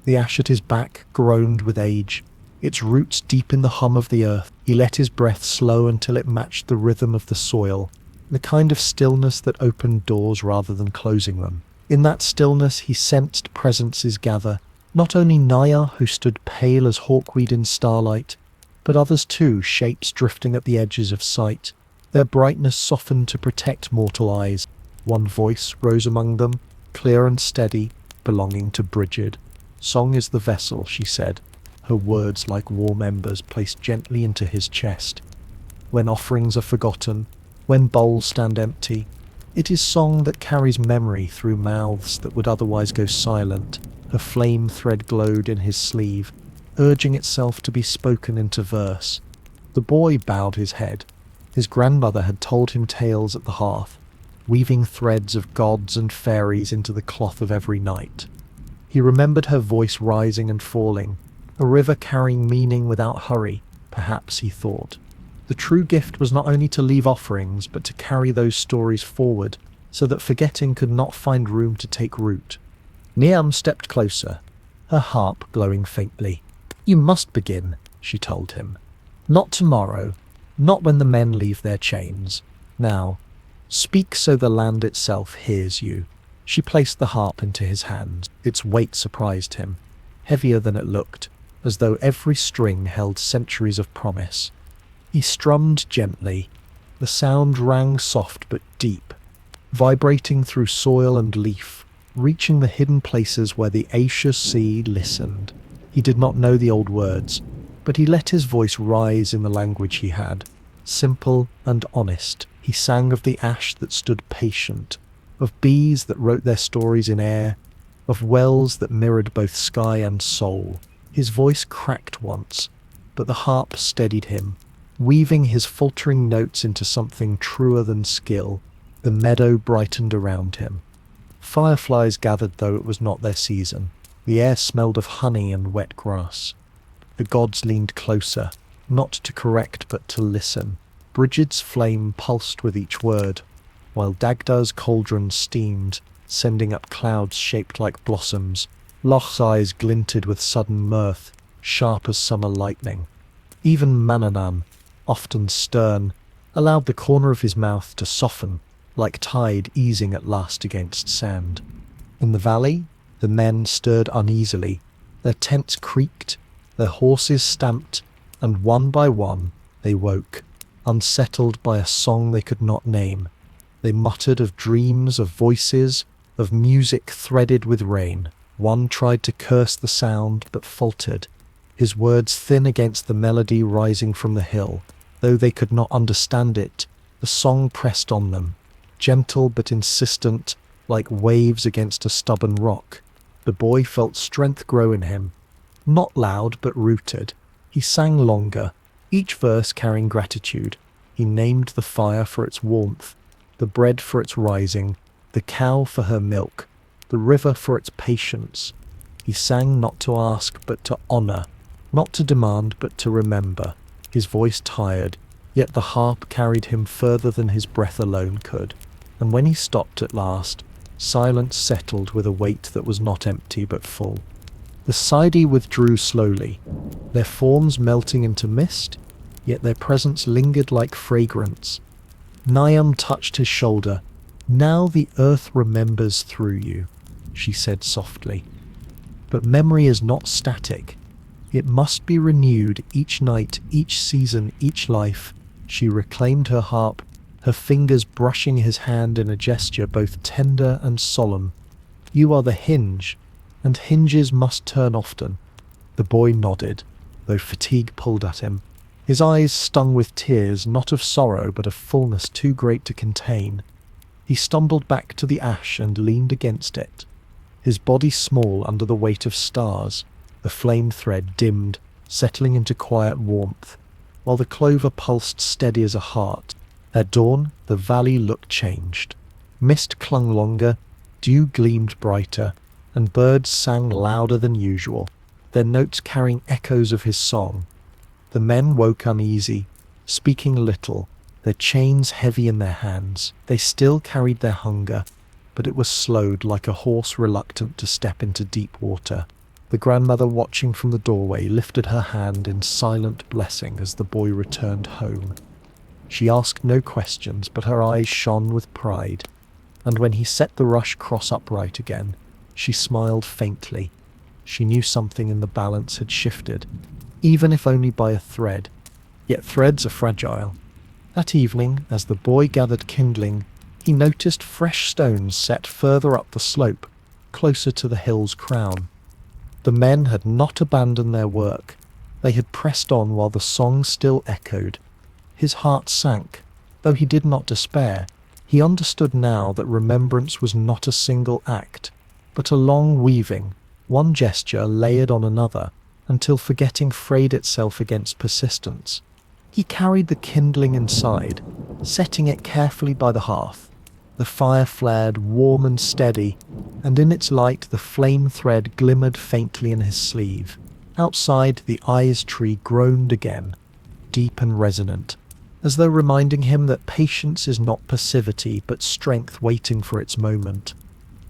The ash at his back groaned with age, its roots deep in the hum of the earth. He let his breath slow until it matched the rhythm of the soil, the kind of stillness that opened doors rather than closing them. In that stillness he sensed presences gather, not only Naya, who stood pale as hawkweed in starlight, but others too, shapes drifting at the edges of sight. Their brightness softened to protect mortal eyes. One voice rose among them, clear and steady, belonging to Brigid. "Song is the vessel," she said, her words like warm embers placed gently into his chest. "When offerings are forgotten, when bowls stand empty, it is song that carries memory through mouths that would otherwise go silent." Her flame thread glowed in his sleeve, urging itself to be spoken into verse. The boy bowed his head. His grandmother had told him tales at the hearth, weaving threads of gods and fairies into the cloth of every night. He remembered her voice rising and falling, a river carrying meaning without hurry. Perhaps, he thought, the true gift was not only to leave offerings, but to carry those stories forward, so that forgetting could not find room to take root. Niamh stepped closer, her harp glowing faintly. "You must begin," she told him. "Not tomorrow, not when the men leave their chains. Now, speak so the land itself hears you." She placed the harp into his hands. Its weight surprised him, heavier than it looked, as though every string held centuries of promise. He strummed gently. The sound rang soft but deep, vibrating through soil and leaf, reaching the hidden places where the Asia Sea listened. He did not know the old words, but he let his voice rise in the language he had. Simple and honest, he sang of the ash that stood patient, of bees that wrote their stories in air, of wells that mirrored both sky and soul. His voice cracked once, but the harp steadied him, weaving his faltering notes into something truer than skill. The meadow brightened around him. Fireflies gathered, though it was not their season. The air smelled of honey and wet grass. The gods leaned closer, not to correct but to listen. Brigid's flame pulsed with each word, while Dagdar's cauldron steamed, sending up clouds shaped like blossoms. Loch's eyes glinted with sudden mirth, sharp as summer lightning. Even Mananan, often stern, allowed the corner of his mouth to soften, like tide easing at last against sand. In the valley, the men stirred uneasily. Their tents creaked, their horses stamped, and one by one they woke, unsettled by a song they could not name. They muttered of dreams, of voices, of music threaded with rain. One tried to curse the sound, but faltered, his words thin against the melody rising from the hill. Though they could not understand it, The song pressed on them, gentle but insistent, like waves against a stubborn rock. The boy felt strength grow in him, not loud but rooted. He sang longer, each verse carrying gratitude. He named the fire for its warmth, the bread for its rising, the cow for her milk, the river for its patience. He sang not to ask but to honor, not to demand but to remember. His voice tired, yet the harp carried him further than his breath alone could. And when he stopped at last, silence settled with a weight that was not empty but full. The Saidi withdrew slowly, their forms melting into mist, yet their presence lingered like fragrance. Niam touched his shoulder. "Now the earth remembers through you," she said softly. "But memory is not static. It must be renewed each night, each season, each life." She reclaimed her harp, her fingers brushing his hand in a gesture both tender and solemn. "You are the hinge, and hinges must turn often." The boy nodded, though fatigue pulled at him. His eyes stung with tears, not of sorrow, but of fullness too great to contain. He stumbled back to the ash and leaned against it, his body small under the weight of stars. The flame thread dimmed, settling into quiet warmth, while the clover pulsed steady as a heart. At dawn, the valley looked changed. Mist clung longer, dew gleamed brighter, and birds sang louder than usual, their notes carrying echoes of his song. The men woke uneasy, speaking little, their chains heavy in their hands. They still carried their hunger, but it was slowed like a horse reluctant to step into deep water. The grandmother, watching from the doorway, lifted her hand in silent blessing as the boy returned home. She asked no questions, but her eyes shone with pride, and when he set the rush cross upright again, she smiled faintly. She knew something in the balance had shifted, even if only by a thread. Yet threads are fragile. That evening, as the boy gathered kindling, he noticed fresh stones set further up the slope, closer to the hill's crown. The men had not abandoned their work. They had pressed on while the song still echoed. His heart sank, though he did not despair. He understood now that remembrance was not a single act, but a long weaving, one gesture layered on another, until forgetting frayed itself against persistence. He carried the kindling inside, setting it carefully by the hearth. The fire flared warm and steady, and in its light the flame thread glimmered faintly in his sleeve. Outside, the eyes tree groaned again, deep and resonant, as though reminding him that patience is not passivity, but strength waiting for its moment.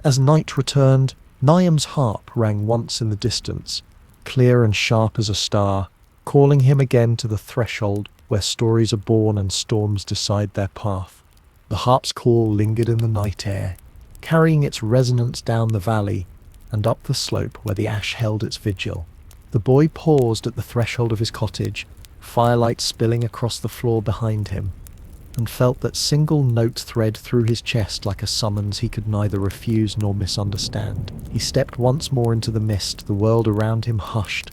As night returned, Niam's harp rang once in the distance, clear and sharp as a star, calling him again to the threshold where stories are born and storms decide their path. The harp's call lingered in the night air, carrying its resonance down the valley and up the slope where the ash held its vigil. The boy paused at the threshold of his cottage, firelight spilling across the floor behind him, and felt that single note thread through his chest like a summons he could neither refuse nor misunderstand. He stepped once more into the mist, the world around him hushed,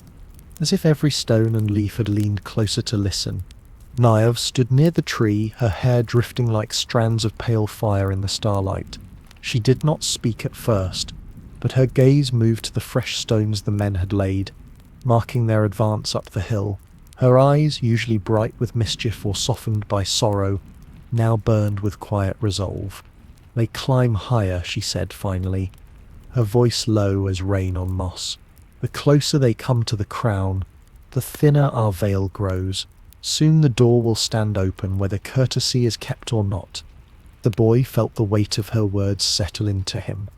as if every stone and leaf had leaned closer to listen. Niamh stood near the tree, her hair drifting like strands of pale fire in the starlight. She did not speak at first, but her gaze moved to the fresh stones the men had laid, marking their advance up the hill. Her eyes, usually bright with mischief or softened by sorrow, now burned with quiet resolve. "They climb higher," she said finally, her voice low as rain on moss. "The closer they come to the crown, the thinner our veil grows. Soon the door will stand open, whether courtesy is kept or not." The boy felt the weight of her words settle into him.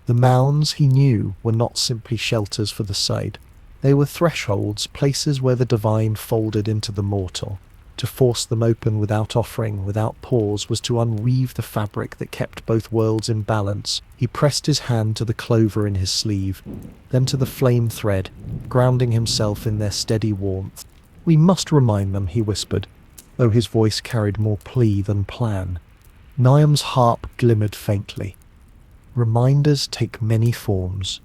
The mounds, he knew, were not simply shelters for the Said. They were thresholds, places where the divine folded into the mortal. To force them open without offering, without pause, was to unweave the fabric that kept both worlds in balance. He pressed his hand to the clover in his sleeve, then to the flame thread, grounding himself in their steady warmth. "We must remind them," he whispered, though his voice carried more plea than plan. Niamh's harp glimmered faintly. "Reminders take many forms,"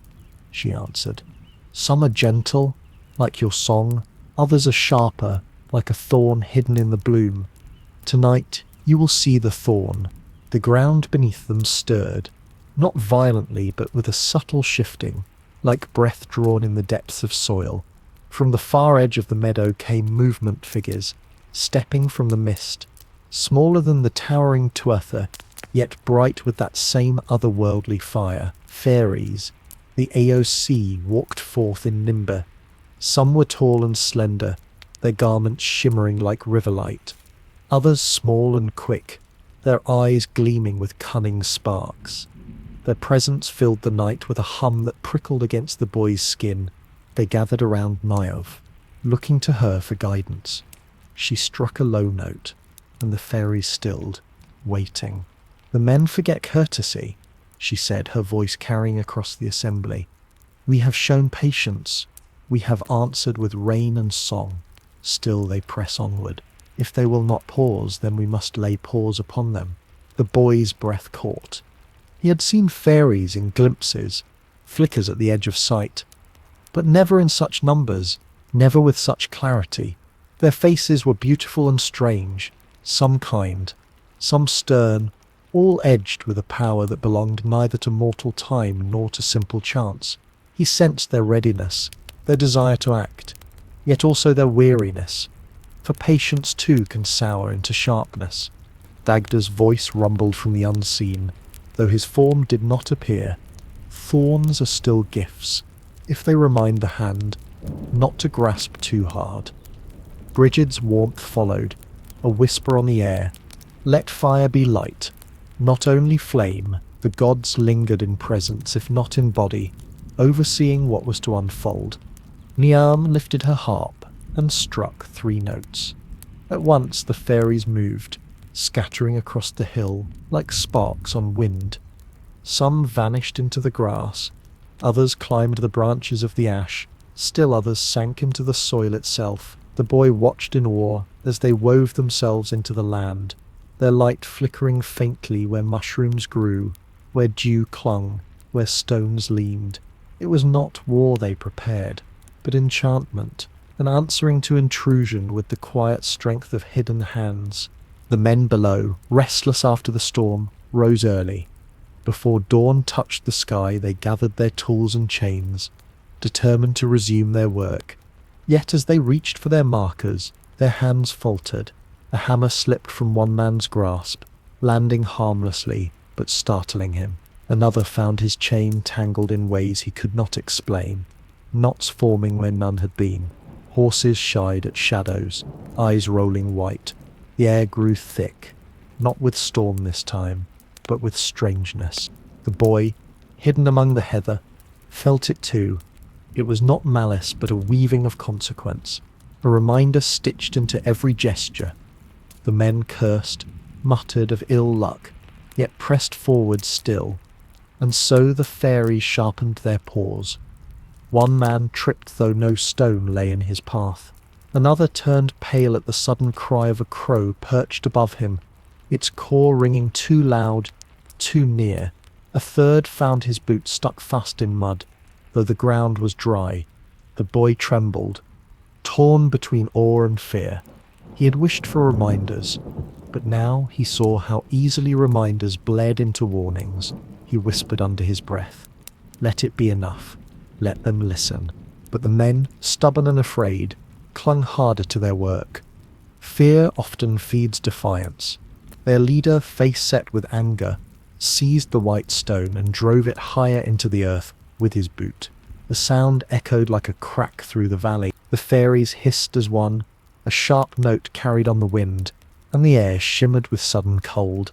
she answered. "Some are gentle, like your song. Others are sharper, like a thorn hidden in the bloom. Tonight, You will see the thorn. The ground beneath them stirred, not violently but with a subtle shifting, like breath drawn in the depths of soil. From the far edge of the meadow came movement figures, stepping from the mist, smaller than the towering Tuatha, yet bright with that same otherworldly fire. Fairies, the AOC, walked forth in nimber. Some were tall and slender, their garments shimmering like river light. Others small and quick, their eyes gleaming with cunning sparks. Their presence filled the night with a hum that prickled against the boy's skin. They gathered around Niamh, looking to her for guidance. She struck a low note, and the fairies stilled, waiting. "The men forget courtesy," she said, her voice carrying across the assembly. "We have shown patience. We have answered with rain and song. Still they press onward. If they will not pause, then we must lay pause upon them." The boy's breath caught. He had seen fairies in glimpses, flickers at the edge of sight, but never in such numbers, never with such clarity. Their faces were beautiful and strange, some kind, some stern, all edged with a power that belonged neither to mortal time nor to simple chance. He sensed their readiness, their desire to act, yet also their weariness, for patience too can sour into sharpness. Dagda's voice rumbled from the unseen, though his form did not appear. "Thorns are still gifts, if they remind the hand not to grasp too hard." Brigid's warmth followed, a whisper on the air. "Let fire be light, not only flame." The gods lingered in presence, if not in body, overseeing what was to unfold. Niamh lifted her harp and struck 3 notes. At once the fairies moved, scattering across the hill like sparks on wind. Some vanished into the grass, others climbed the branches of the ash, still others sank into the soil itself. The boy watched in awe as they wove themselves into the land, their light flickering faintly where mushrooms grew, where dew clung, where stones leaned. It was not war they prepared, but enchantment, and answering to intrusion with the quiet strength of hidden hands. The men below, restless after the storm, rose early. Before dawn touched the sky, they gathered their tools and chains, determined to resume their work. Yet as they reached for their markers, their hands faltered. A hammer slipped from one man's grasp, landing harmlessly, but startling him. Another found his chain tangled in ways he could not explain, knots forming where none had been. Horses shied at shadows, eyes rolling white. The air grew thick, not with storm this time, but with strangeness. The boy, hidden among the heather, felt it too. It was not malice, but a weaving of consequence, a reminder stitched into every gesture. The men cursed, muttered of ill luck, yet pressed forward still, and so the fairies sharpened their paws. One man tripped though no stone lay in his path. Another turned pale at the sudden cry of a crow perched above him, its call ringing too loud, too near. A third found his boot stuck fast in mud, though the ground was dry. The boy trembled, torn between awe and fear. He had wished for reminders, but now he saw how easily reminders bled into warnings. He whispered under his breath, "Let it be enough. Let them listen." But the men, stubborn and afraid, clung harder to their work. Fear often feeds defiance. Their leader, face set with anger, seized the white stone and drove it higher into the earth with his boot. The sound echoed like a crack through the valley. The fairies hissed as one, a sharp note carried on the wind, and the air shimmered with sudden cold.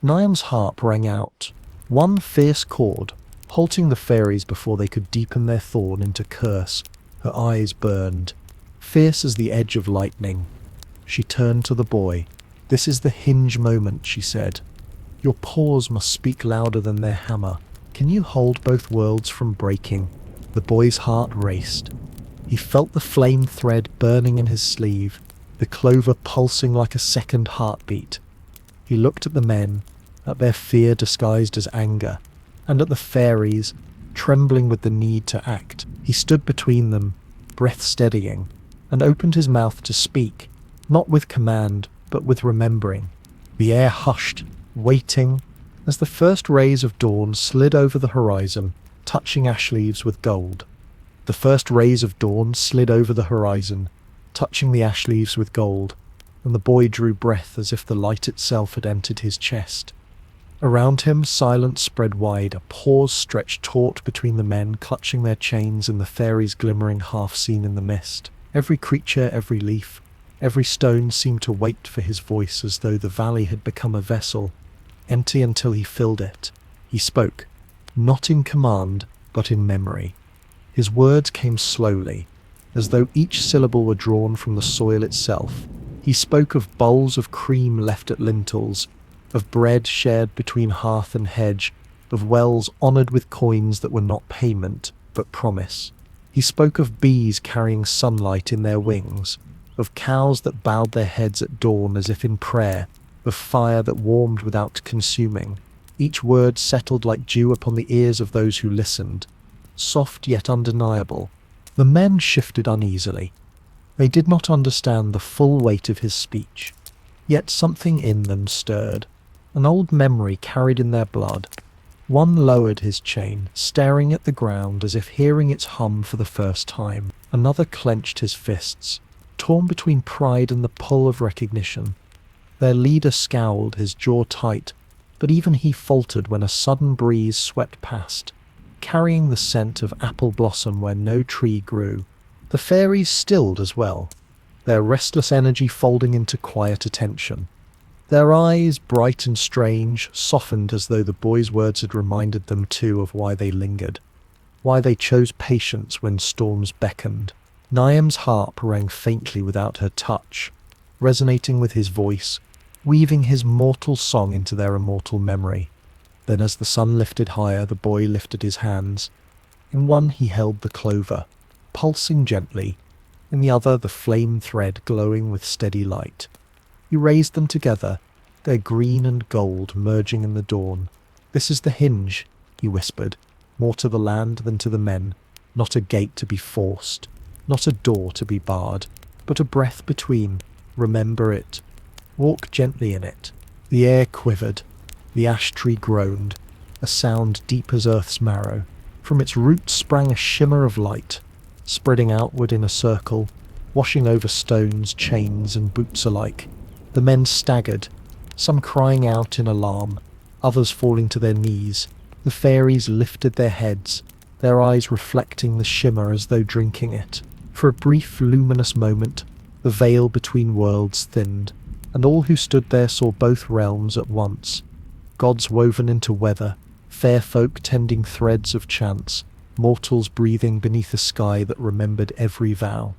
Niamh's harp rang out, one fierce chord, halting the fairies before they could deepen their thorn into curse. Her eyes burned, fierce as the edge of lightning. She turned to the boy. "This is the hinge moment," she said. "Your paws must speak louder than their hammer. Can you hold both worlds from breaking?" The boy's heart raced. He felt the flame thread burning in his sleeve, the clover pulsing like a second heartbeat. He looked at the men, at their fear disguised as anger, and at the fairies, trembling with the need to act. He stood between them, breath steadying, and opened his mouth to speak, not with command, but with remembering. The air hushed, waiting, as the first rays of dawn slid over the horizon, touching ash leaves with gold. The first rays of dawn slid over the horizon, touching the ash leaves with gold, and the boy drew breath as if the light itself had entered his chest. Around him, silence spread wide, a pause stretched taut between the men clutching their chains and the fairies glimmering half-seen in the mist. Every creature, every leaf, every stone seemed to wait for his voice as though the valley had become a vessel, empty until he filled it. He spoke, not in command, but in memory. His words came slowly, as though each syllable were drawn from the soil itself. He spoke of bowls of cream left at lintels, of bread shared between hearth and hedge, of wells honoured with coins that were not payment, but promise. He spoke of bees carrying sunlight in their wings, of cows that bowed their heads at dawn as if in prayer, of fire that warmed without consuming. Each word settled like dew upon the ears of those who listened, soft yet undeniable. The men shifted uneasily. They did not understand the full weight of his speech, yet something in them stirred. An old memory carried in their blood. One lowered his chain, staring at the ground as if hearing its hum for the first time. Another clenched his fists, torn between pride and the pull of recognition. Their leader scowled, his jaw tight, but even he faltered when a sudden breeze swept past, carrying the scent of apple blossom where no tree grew. The fairies stilled as well, their restless energy folding into quiet attention. Their eyes, bright and strange, softened as though the boy's words had reminded them too of why they lingered, why they chose patience when storms beckoned. Niam's harp rang faintly without her touch, resonating with his voice, weaving his mortal song into their immortal memory. Then as the sun lifted higher, the boy lifted his hands. In one he held the clover, pulsing gently, in the other the flame thread glowing with steady light. He raised them together, their green and gold merging in the dawn. "This is the hinge," he whispered, more to the land than to the men, not a gate to be forced, not a door to be barred, but a breath between. Remember it. Walk gently in it. The air quivered, the ash tree groaned, a sound deep as earth's marrow. From its roots sprang a shimmer of light, spreading outward in a circle, washing over stones, chains, and boots alike. The men staggered, some crying out in alarm, others falling to their knees. The fairies lifted their heads, their eyes reflecting the shimmer as though drinking it. For a brief, luminous moment, the veil between worlds thinned, and all who stood there saw both realms at once. Gods woven into weather, fair folk tending threads of chance, mortals breathing beneath a sky that remembered every vow.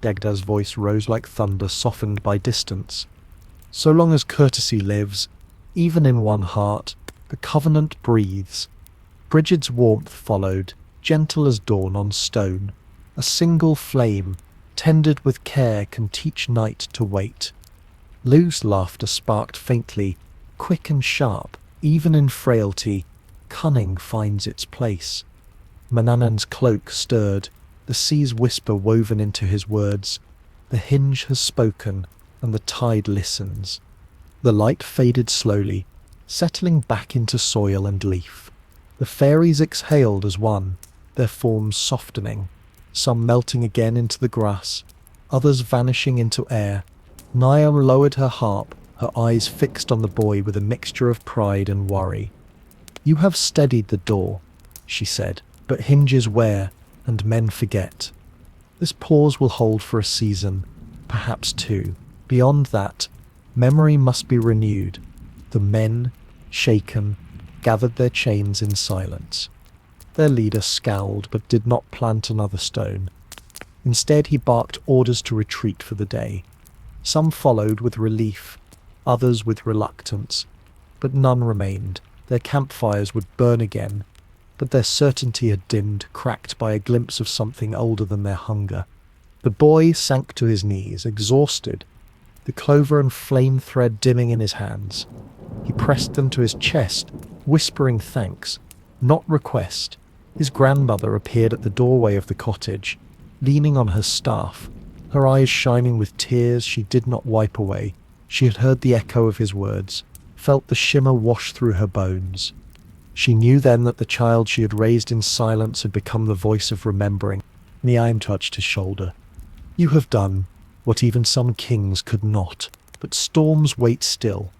Dagda's voice rose like thunder softened by distance. So long as courtesy lives, even in one heart, the covenant breathes. Brigid's warmth followed, gentle as dawn on stone. A single flame, tended with care, can teach night to wait. Lou's laughter sparked faintly, quick and sharp. Even in frailty, cunning finds its place. Manannan's cloak stirred, the sea's whisper woven into his words. The hinge has spoken, and the tide listens. The light faded slowly, settling back into soil and leaf. The fairies exhaled as one, their forms softening, some melting again into the grass, others vanishing into air. Niam lowered her harp, her eyes fixed on the boy with a mixture of pride and worry. "You have steadied the door," she said, "but hinges wear, and men forget. This pause will hold for a season, perhaps two. Beyond that, memory must be renewed." The men, shaken, gathered their chains in silence. Their leader scowled but did not plant another stone. Instead he barked orders to retreat for the day. Some followed with relief, others with reluctance, but none remained. Their campfires would burn again, but their certainty had dimmed, cracked by a glimpse of something older than their hunger. The boy sank to his knees, exhausted, the clover and flame thread dimming in his hands. He pressed them to his chest, whispering thanks, not request. His grandmother appeared at the doorway of the cottage, leaning on her staff, her eyes shining with tears she did not wipe away. She had heard the echo of his words, felt the shimmer wash through her bones. She knew then that the child she had raised in silence had become the voice of remembering. Niamh touched his shoulder. You have done what even some kings could not, but storms wait still.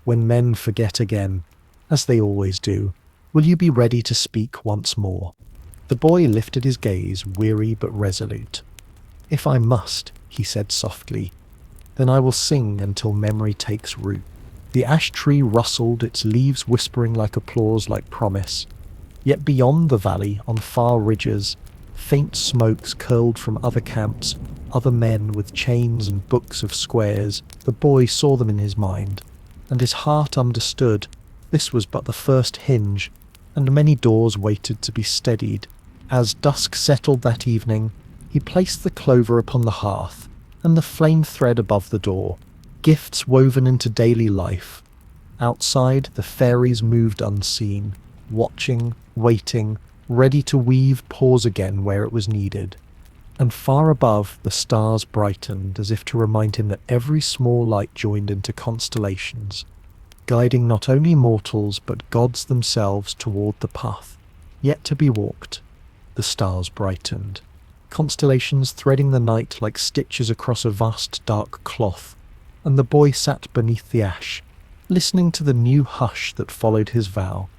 When men forget again, as they always do, will you be ready to speak once more? The boy lifted his gaze, weary but resolute. If I must, he said softly, then I will sing until memory takes root. The ash tree rustled, its leaves whispering like applause, like promise. Yet beyond the valley, on far ridges, faint smokes curled from other camps, other men with chains and books of squares. The boy saw them in his mind, and his heart understood this was but the first hinge, and many doors waited to be steadied. As dusk settled that evening, he placed the clover upon the hearth, and the flame thread above the door, gifts woven into daily life. Outside, the fairies moved unseen, watching, waiting, ready to weave pause again where it was needed. And far above, the stars brightened, as if to remind him that every small light joined into constellations, guiding not only mortals but gods themselves toward the path yet to be walked. The stars brightened, constellations threading the night like stitches across a vast dark cloth, and the boy sat beneath the ash, listening to the new hush that followed his vow.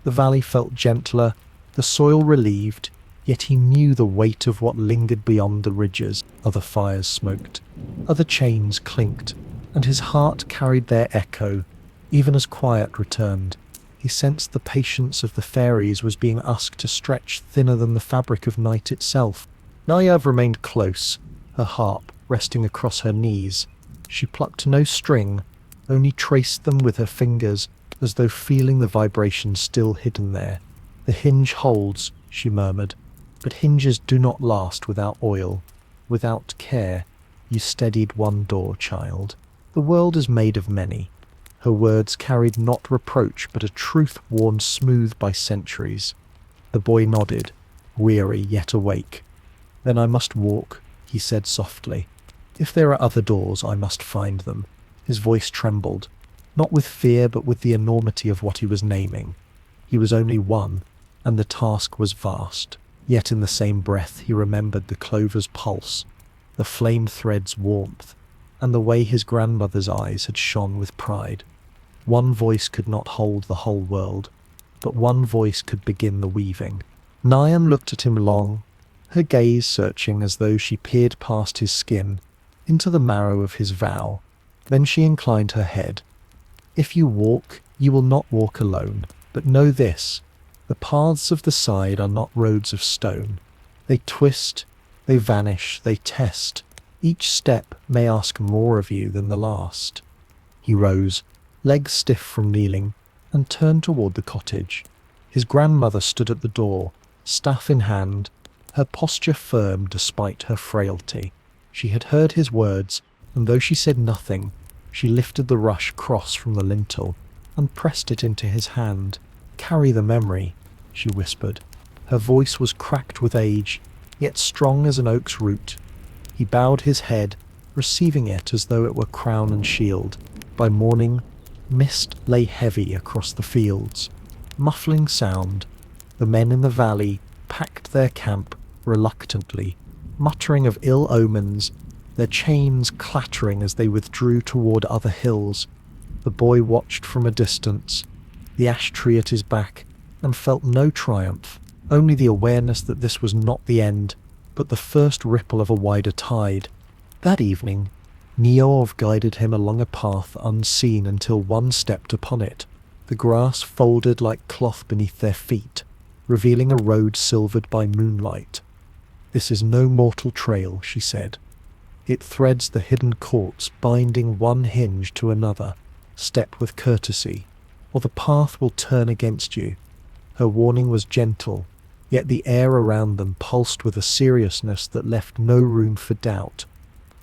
The valley felt gentler, the soil relieved, yet he knew the weight of what lingered beyond the ridges. Other fires smoked, other chains clinked, and his heart carried their echo, even as quiet returned. He sensed the patience of the fairies was being asked to stretch thinner than the fabric of night itself. Niamh remained close, her harp resting across her knees. She plucked no string, only traced them with her fingers, as though feeling the vibration still hidden there. The hinge holds, she murmured, but hinges do not last without oil, without care. You steadied one door, child. The world is made of many. Her words carried not reproach, but a truth worn smooth by centuries. The boy nodded, weary yet awake. Then I must walk, he said softly. If there are other doors, I must find them. His voice trembled, not with fear, but with the enormity of what he was naming. He was only one, and the task was vast. Yet in the same breath he remembered the clover's pulse, the flame thread's warmth, and the way his grandmother's eyes had shone with pride. One voice could not hold the whole world, but one voice could begin the weaving. Niamh looked at him long, her gaze searching as though she peered past his skin, into the marrow of his vow. Then she inclined her head. If you walk, you will not walk alone, but know this, the paths of the side are not roads of stone. They twist, they vanish, they test. Each step may ask more of you than the last. He rose, legs stiff from kneeling, and turned toward the cottage. His grandmother stood at the door, staff in hand, her posture firm despite her frailty. She had heard his words, and though she said nothing, she lifted the rush cross from the lintel and pressed it into his hand. Carry the memory, she whispered. Her voice was cracked with age, yet strong as an oak's root. He bowed his head, receiving it as though it were crown and shield. By morning, mist lay heavy across the fields. Muffling sound, the men in the valley packed their camp reluctantly, muttering of ill omens, their chains clattering as they withdrew toward other hills. The boy watched from a distance, the ash tree at his back, and felt no triumph, only the awareness that this was not the end, but the first ripple of a wider tide. That evening, Niamh guided him along a path unseen until one stepped upon it. The grass folded like cloth beneath their feet, revealing a road silvered by moonlight. This is no mortal trail, she said. It threads the hidden courts, binding one hinge to another. Step with courtesy, or the path will turn against you. Her warning was gentle, yet the air around them pulsed with a seriousness that left no room for doubt.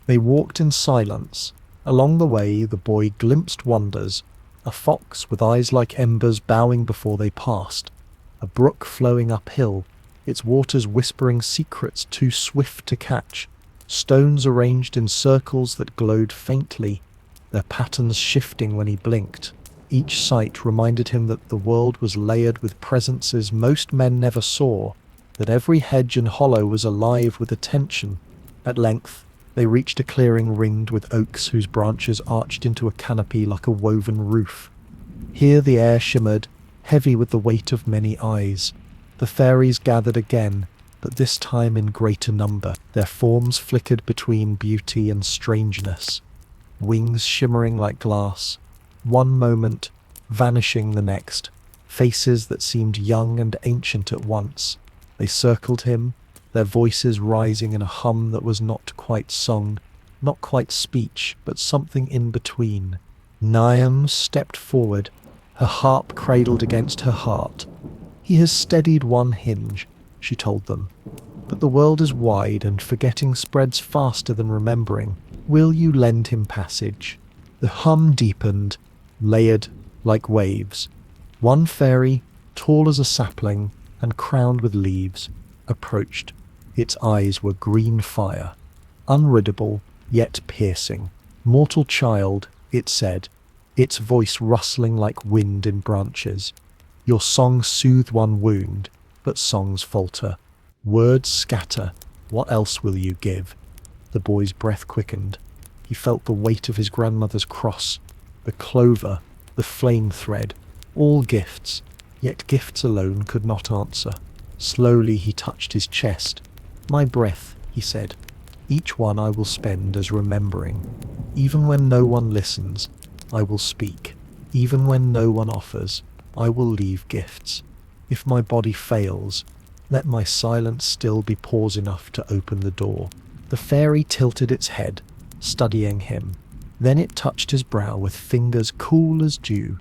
They walked in silence. Along the way, the boy glimpsed wonders, a fox with eyes like embers bowing before they passed, a brook flowing uphill, its waters whispering secrets too swift to catch, stones arranged in circles that glowed faintly, their patterns shifting when he blinked. Each sight reminded him that the world was layered with presences most men never saw, that every hedge and hollow was alive with attention. At length, they reached a clearing ringed with oaks whose branches arched into a canopy like a woven roof. Here the air shimmered, heavy with the weight of many eyes. The fairies gathered again, but this time in greater number. Their forms flickered between beauty and strangeness, wings shimmering like glass, one moment, vanishing the next, faces that seemed young and ancient at once. They circled him, their voices rising in a hum that was not quite song, not quite speech, but something in between. Niamh stepped forward, her harp cradled against her heart. "He has steadied one hinge," she told them. "But the world is wide and forgetting spreads faster than remembering. Will you lend him passage?" The hum deepened, layered like waves. One fairy, tall as a sapling and crowned with leaves, approached. Its eyes were green fire, unreadable yet piercing. "Mortal child," it said, its voice rustling like wind in branches. "Your songs soothe one wound, but songs falter. Words scatter. What else will you give?" The boy's breath quickened. He felt the weight of his grandmother's cross, the clover, the flame thread, all gifts, yet gifts alone could not answer. Slowly he touched his chest. "My breath," he said. "Each one I will spend as remembering. Even when no one listens, I will speak. Even when no one offers, I will leave gifts. If my body fails, let my silence still be pause enough to open the door." The fairy tilted its head, studying him. Then it touched his brow with fingers cool as dew.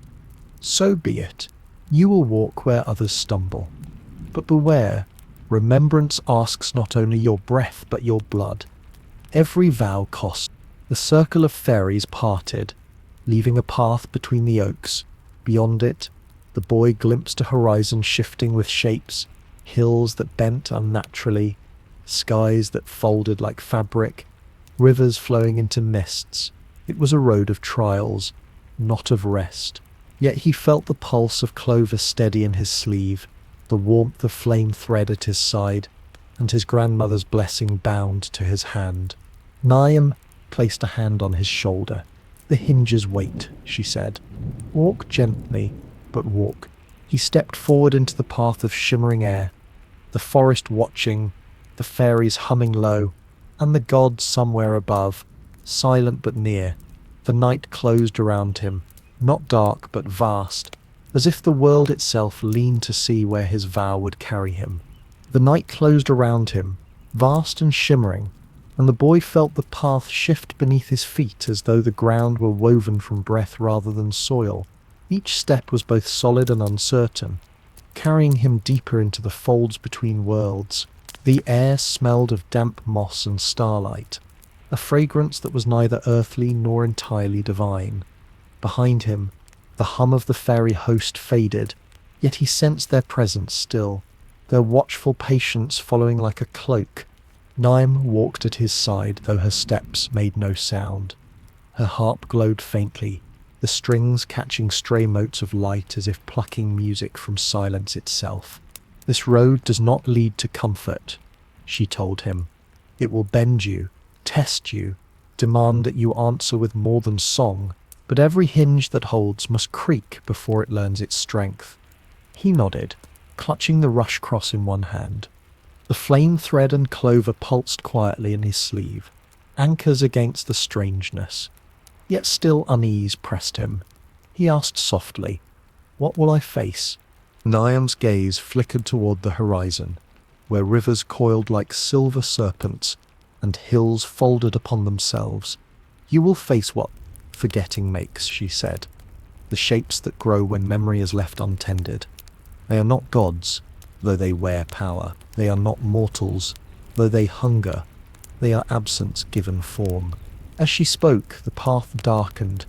"So be it. You will walk where others stumble. But beware, remembrance asks not only your breath but your blood." Every vow cost. The circle of fairies parted, leaving a path between the oaks. Beyond it, the boy glimpsed a horizon shifting with shapes, hills that bent unnaturally, skies that folded like fabric, rivers flowing into mists. It was a road of trials, not of rest. Yet he felt the pulse of clover steady in his sleeve, the warmth of flame thread at his side, and his grandmother's blessing bound to his hand. Niamh placed a hand on his shoulder. "The hinges wait," she said. "Walk gently, but walk." He stepped forward into the path of shimmering air, the forest watching, the fairies humming low, and the gods somewhere above, silent but near. The night closed around him, not dark but vast, as if the world itself leaned to see where his vow would carry him. The night closed around him, vast and shimmering, and the boy felt the path shift beneath his feet as though the ground were woven from breath rather than soil. Each step was both solid and uncertain, carrying him deeper into the folds between worlds. The air smelled of damp moss and starlight, a fragrance that was neither earthly nor entirely divine. Behind him, the hum of the fairy host faded, yet he sensed their presence still, their watchful patience following like a cloak. Niamh walked at his side, though her steps made no sound. Her harp glowed faintly, the strings catching stray motes of light as if plucking music from silence itself. "This road does not lead to comfort," she told him. "It will bend you, test you, demand that you answer with more than song, but every hinge that holds must creak before it learns its strength." He nodded, clutching the rush cross in one hand. The flame thread and clover pulsed quietly in his sleeve, anchors against the strangeness. Yet still unease pressed him. He asked softly, "What will I face?" Niamh's gaze flickered toward the horizon, where rivers coiled like silver serpents and hills folded upon themselves. "You will face what forgetting makes," she said. "The shapes that grow when memory is left untended. They are not gods, though they wear power. They are not mortals, though they hunger. They are absence given form." As she spoke, the path darkened,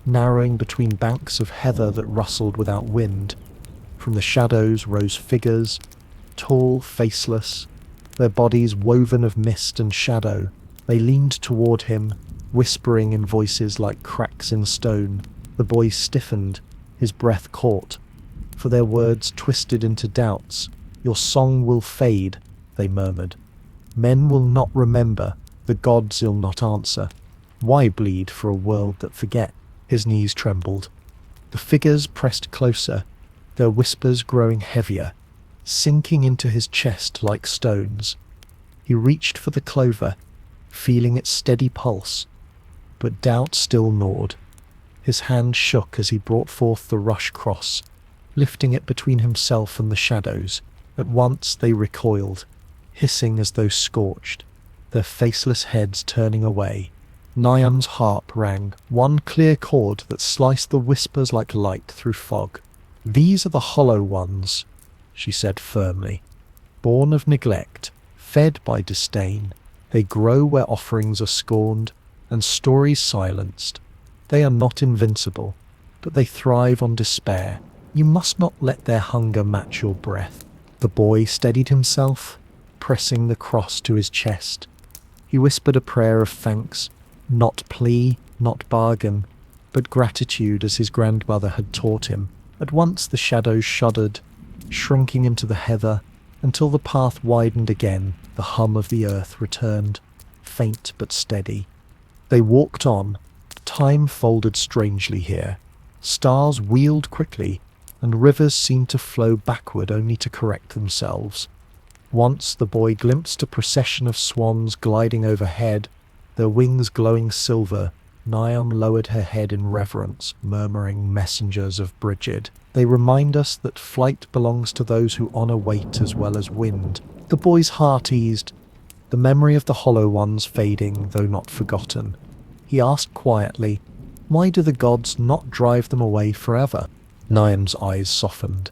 narrowing between banks of heather that rustled without wind. From the shadows rose figures, tall, faceless, their bodies woven of mist and shadow. They leaned toward him, whispering in voices like cracks in stone. The boy stiffened, his breath caught, for their words twisted into doubts. "Your song will fade," they murmured. "Men will not remember, the gods will not answer. Why bleed for a world that forget?" His knees trembled. The figures pressed closer, their whispers growing heavier, sinking into his chest like stones. He reached for the clover, feeling its steady pulse, but doubt still gnawed. His hand shook as he brought forth the rush cross, lifting it between himself and the shadows. At once they recoiled, hissing as though scorched, their faceless heads turning away. Niam's harp rang, one clear chord that sliced the whispers like light through fog. "These are the hollow ones," she said firmly. "Born of neglect, fed by disdain, they grow where offerings are scorned and stories silenced. They are not invincible, but they thrive on despair. You must not let their hunger match your breath." The boy steadied himself, pressing the cross to his chest. He whispered a prayer of thanks, not plea, not bargain, but gratitude as his grandmother had taught him. At once the shadows shuddered, shrinking into the heather, until the path widened again. The hum of the earth returned, faint but steady. They walked on. Time folded strangely here. Stars wheeled quickly, and rivers seemed to flow backward only to correct themselves. Once the boy glimpsed a procession of swans gliding overhead, their wings glowing silver. Niam lowered her head in reverence, murmuring, "Messengers of Brigid. They remind us that flight belongs to those who honor weight as well as wind." The boy's heart eased, the memory of the hollow ones fading, though not forgotten. He asked quietly, "Why do the gods not drive them away forever?" Niam's eyes softened.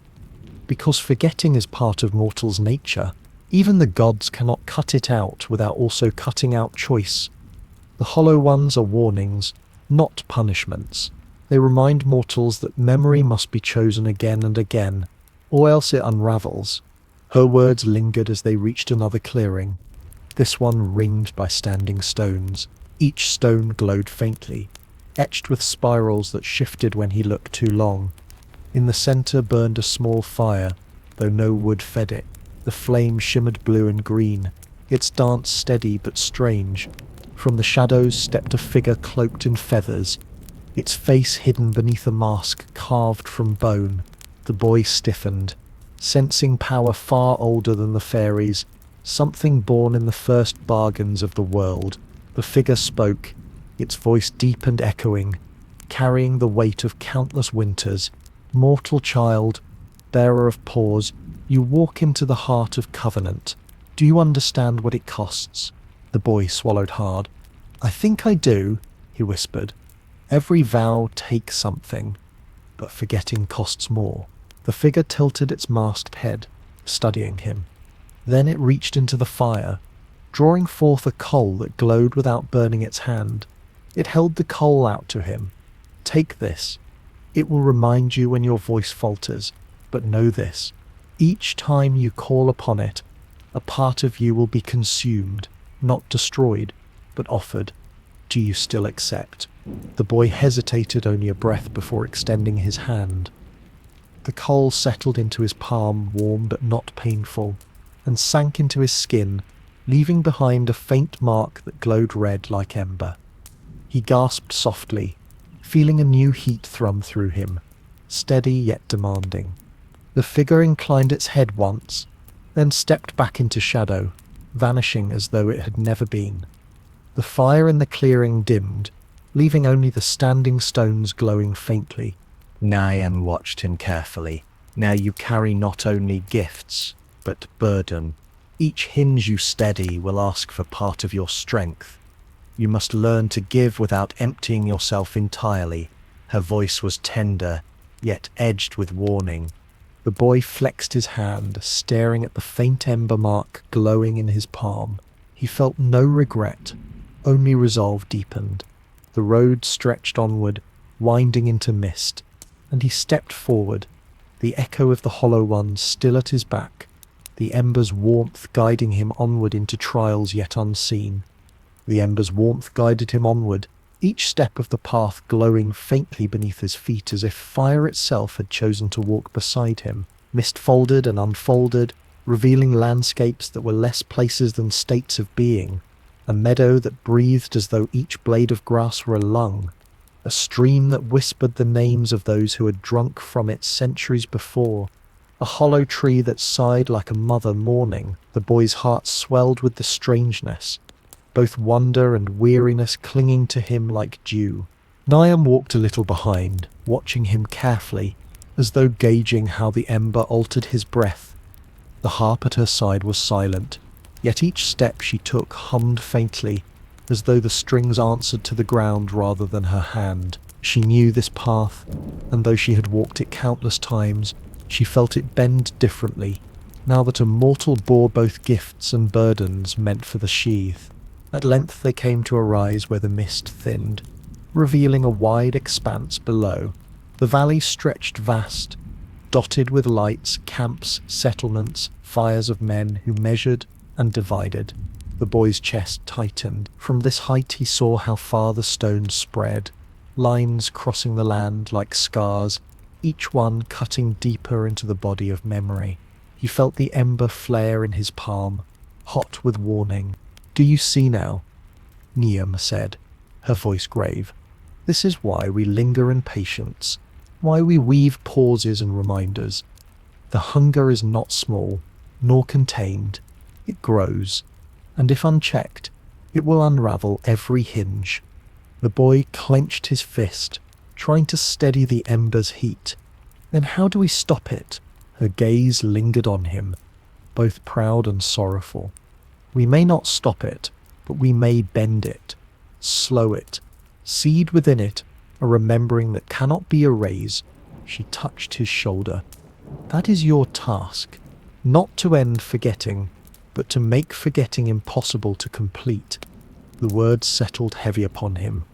"Because forgetting is part of mortal's nature. Even the gods cannot cut it out without also cutting out choice. The hollow ones are warnings, not punishments. They remind mortals that memory must be chosen again and again, or else it unravels." Her words lingered as they reached another clearing, this one ringed by standing stones. Each stone glowed faintly, etched with spirals that shifted when he looked too long. In the center burned a small fire, though no wood fed it. The flame shimmered blue and green, its dance steady but strange. From the shadows stepped a figure cloaked in feathers, its face hidden beneath a mask carved from bone. The boy stiffened, sensing power far older than the fairies, something born in the first bargains of the world. The figure spoke, its voice deep and echoing, carrying the weight of countless winters. "Mortal child, bearer of paws, you walk into the heart of covenant. Do you understand what it costs?" The boy swallowed hard. "I think I do," he whispered. "Every vow takes something, but forgetting costs more." The figure tilted its masked head, studying him. Then it reached into the fire, drawing forth a coal that glowed without burning its hand. It held the coal out to him. "Take this. It will remind you when your voice falters. But know this, each time you call upon it, a part of you will be consumed, not destroyed, but offered. Do you still accept?" The boy hesitated only a breath before extending his hand. The coal settled into his palm, warm but not painful, and sank into his skin, leaving behind a faint mark that glowed red like ember. He gasped softly, feeling a new heat thrum through him, steady yet demanding. The figure inclined its head once, then stepped back into shadow, vanishing as though it had never been. The fire in the clearing dimmed, leaving only the standing stones glowing faintly. Niam watched him carefully. "Now you carry not only gifts, but burden. Each hinge you steady will ask for part of your strength. You must learn to give without emptying yourself entirely." Her voice was tender, yet edged with warning. The boy flexed his hand, staring at the faint ember mark glowing in his palm. He felt no regret, only resolve deepened. The road stretched onward, winding into mist, and he stepped forward, the echo of the hollow ones still at his back, the ember's warmth guiding him onward into trials yet unseen. The ember's warmth guided him onward, each step of the path glowing faintly beneath his feet as if fire itself had chosen to walk beside him. Mist folded and unfolded, revealing landscapes that were less places than states of being. A meadow that breathed as though each blade of grass were a lung. A stream that whispered the names of those who had drunk from it centuries before. A hollow tree that sighed like a mother mourning. The boy's heart swelled with the strangeness, both wonder and weariness clinging to him like dew. Niam walked a little behind, watching him carefully, as though gauging how the ember altered his breath. The harp at her side was silent, yet each step she took hummed faintly, as though the strings answered to the ground rather than her hand. She knew this path, and though she had walked it countless times, she felt it bend differently, now that a mortal bore both gifts and burdens meant for the sheath. At length they came to a rise where the mist thinned, revealing a wide expanse below. The valley stretched vast, dotted with lights, camps, settlements, fires of men who measured and divided. The boy's chest tightened. From this height he saw how far the stones spread, lines crossing the land like scars, each one cutting deeper into the body of memory. He felt the ember flare in his palm, hot with warning. "Do you see now?" Niam said, her voice grave. "This is why we linger in patience, why we weave pauses and reminders. The hunger is not small, nor contained. It grows, and if unchecked, it will unravel every hinge." The boy clenched his fist, trying to steady the ember's heat. "Then how do we stop it?" Her gaze lingered on him, both proud and sorrowful. "We may not stop it, but we may bend it, slow it, seed within it a remembering that cannot be erased." She touched his shoulder. "That is your task, not to end forgetting, but to make forgetting impossible to complete." The words settled heavy upon him.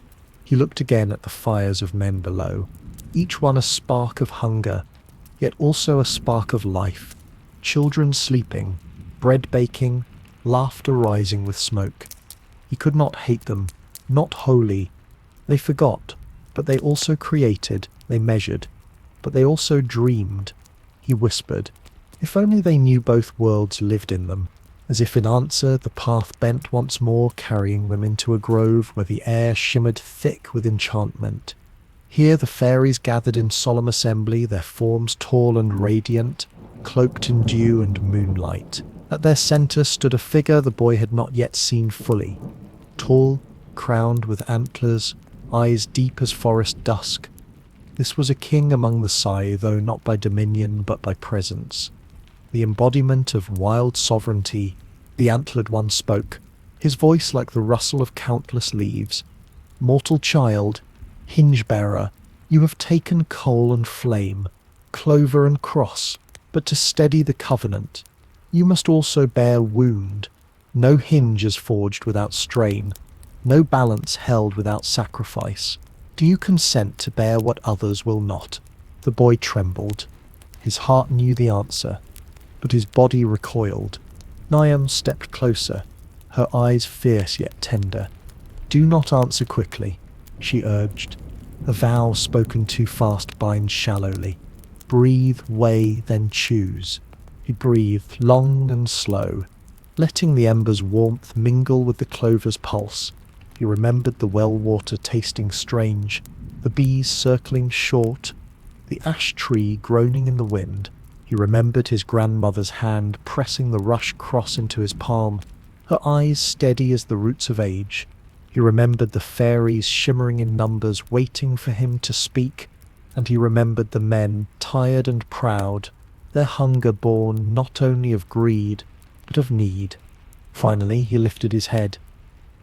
He looked again at the fires of men below, each one a spark of hunger, yet also a spark of life. Children sleeping, bread baking, laughter rising with smoke. He could not hate them, not wholly. They forgot, but they also created, they measured, but they also dreamed. He whispered, if only they knew both worlds lived in them. As if in answer, the path bent once more, carrying them into a grove where the air shimmered thick with enchantment. Here the fairies gathered in solemn assembly, their forms tall and radiant, cloaked in dew and moonlight. At their centre stood a figure the boy had not yet seen fully. Tall, crowned with antlers, eyes deep as forest dusk. This was a king among the Sai, though not by dominion but by presence. The embodiment of wild sovereignty. The antlered one spoke, his voice like the rustle of countless leaves. "Mortal child, hinge-bearer, you have taken coal and flame, clover and cross, but to steady the covenant, you must also bear wound. No hinge is forged without strain, no balance held without sacrifice. Do you consent to bear what others will not?" The boy trembled. His heart knew the answer, but his body recoiled. Niam stepped closer, her eyes fierce yet tender. "Do not answer quickly," she urged. "A vow spoken too fast binds shallowly. Breathe, weigh, then choose." He breathed long and slow, letting the ember's warmth mingle with the clover's pulse. He remembered the well water tasting strange, the bees circling short, the ash tree groaning in the wind. He remembered his grandmother's hand pressing the rush cross into his palm, her eyes steady as the roots of age. He remembered the fairies shimmering in numbers waiting for him to speak, and he remembered the men, tired and proud, their hunger born not only of greed, but of need. Finally he lifted his head.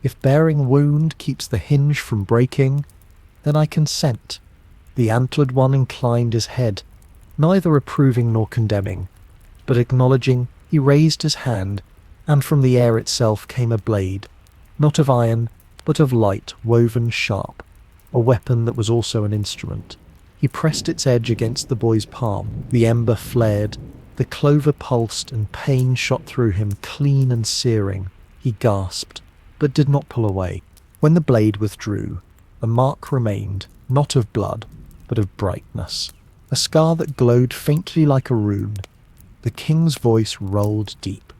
"If bearing wound keeps the hinge from breaking, then I consent." The antlered one inclined his head, neither approving nor condemning, but acknowledging. He raised his hand, and from the air itself came a blade, not of iron, but of light woven sharp, a weapon that was also an instrument. He pressed its edge against the boy's palm. The ember flared, the clover pulsed, and pain shot through him clean and searing. He gasped. but did not pull away. When the blade withdrew, a mark remained, not of blood, but of brightness, a scar that glowed faintly like a rune. The king's voice rolled deep.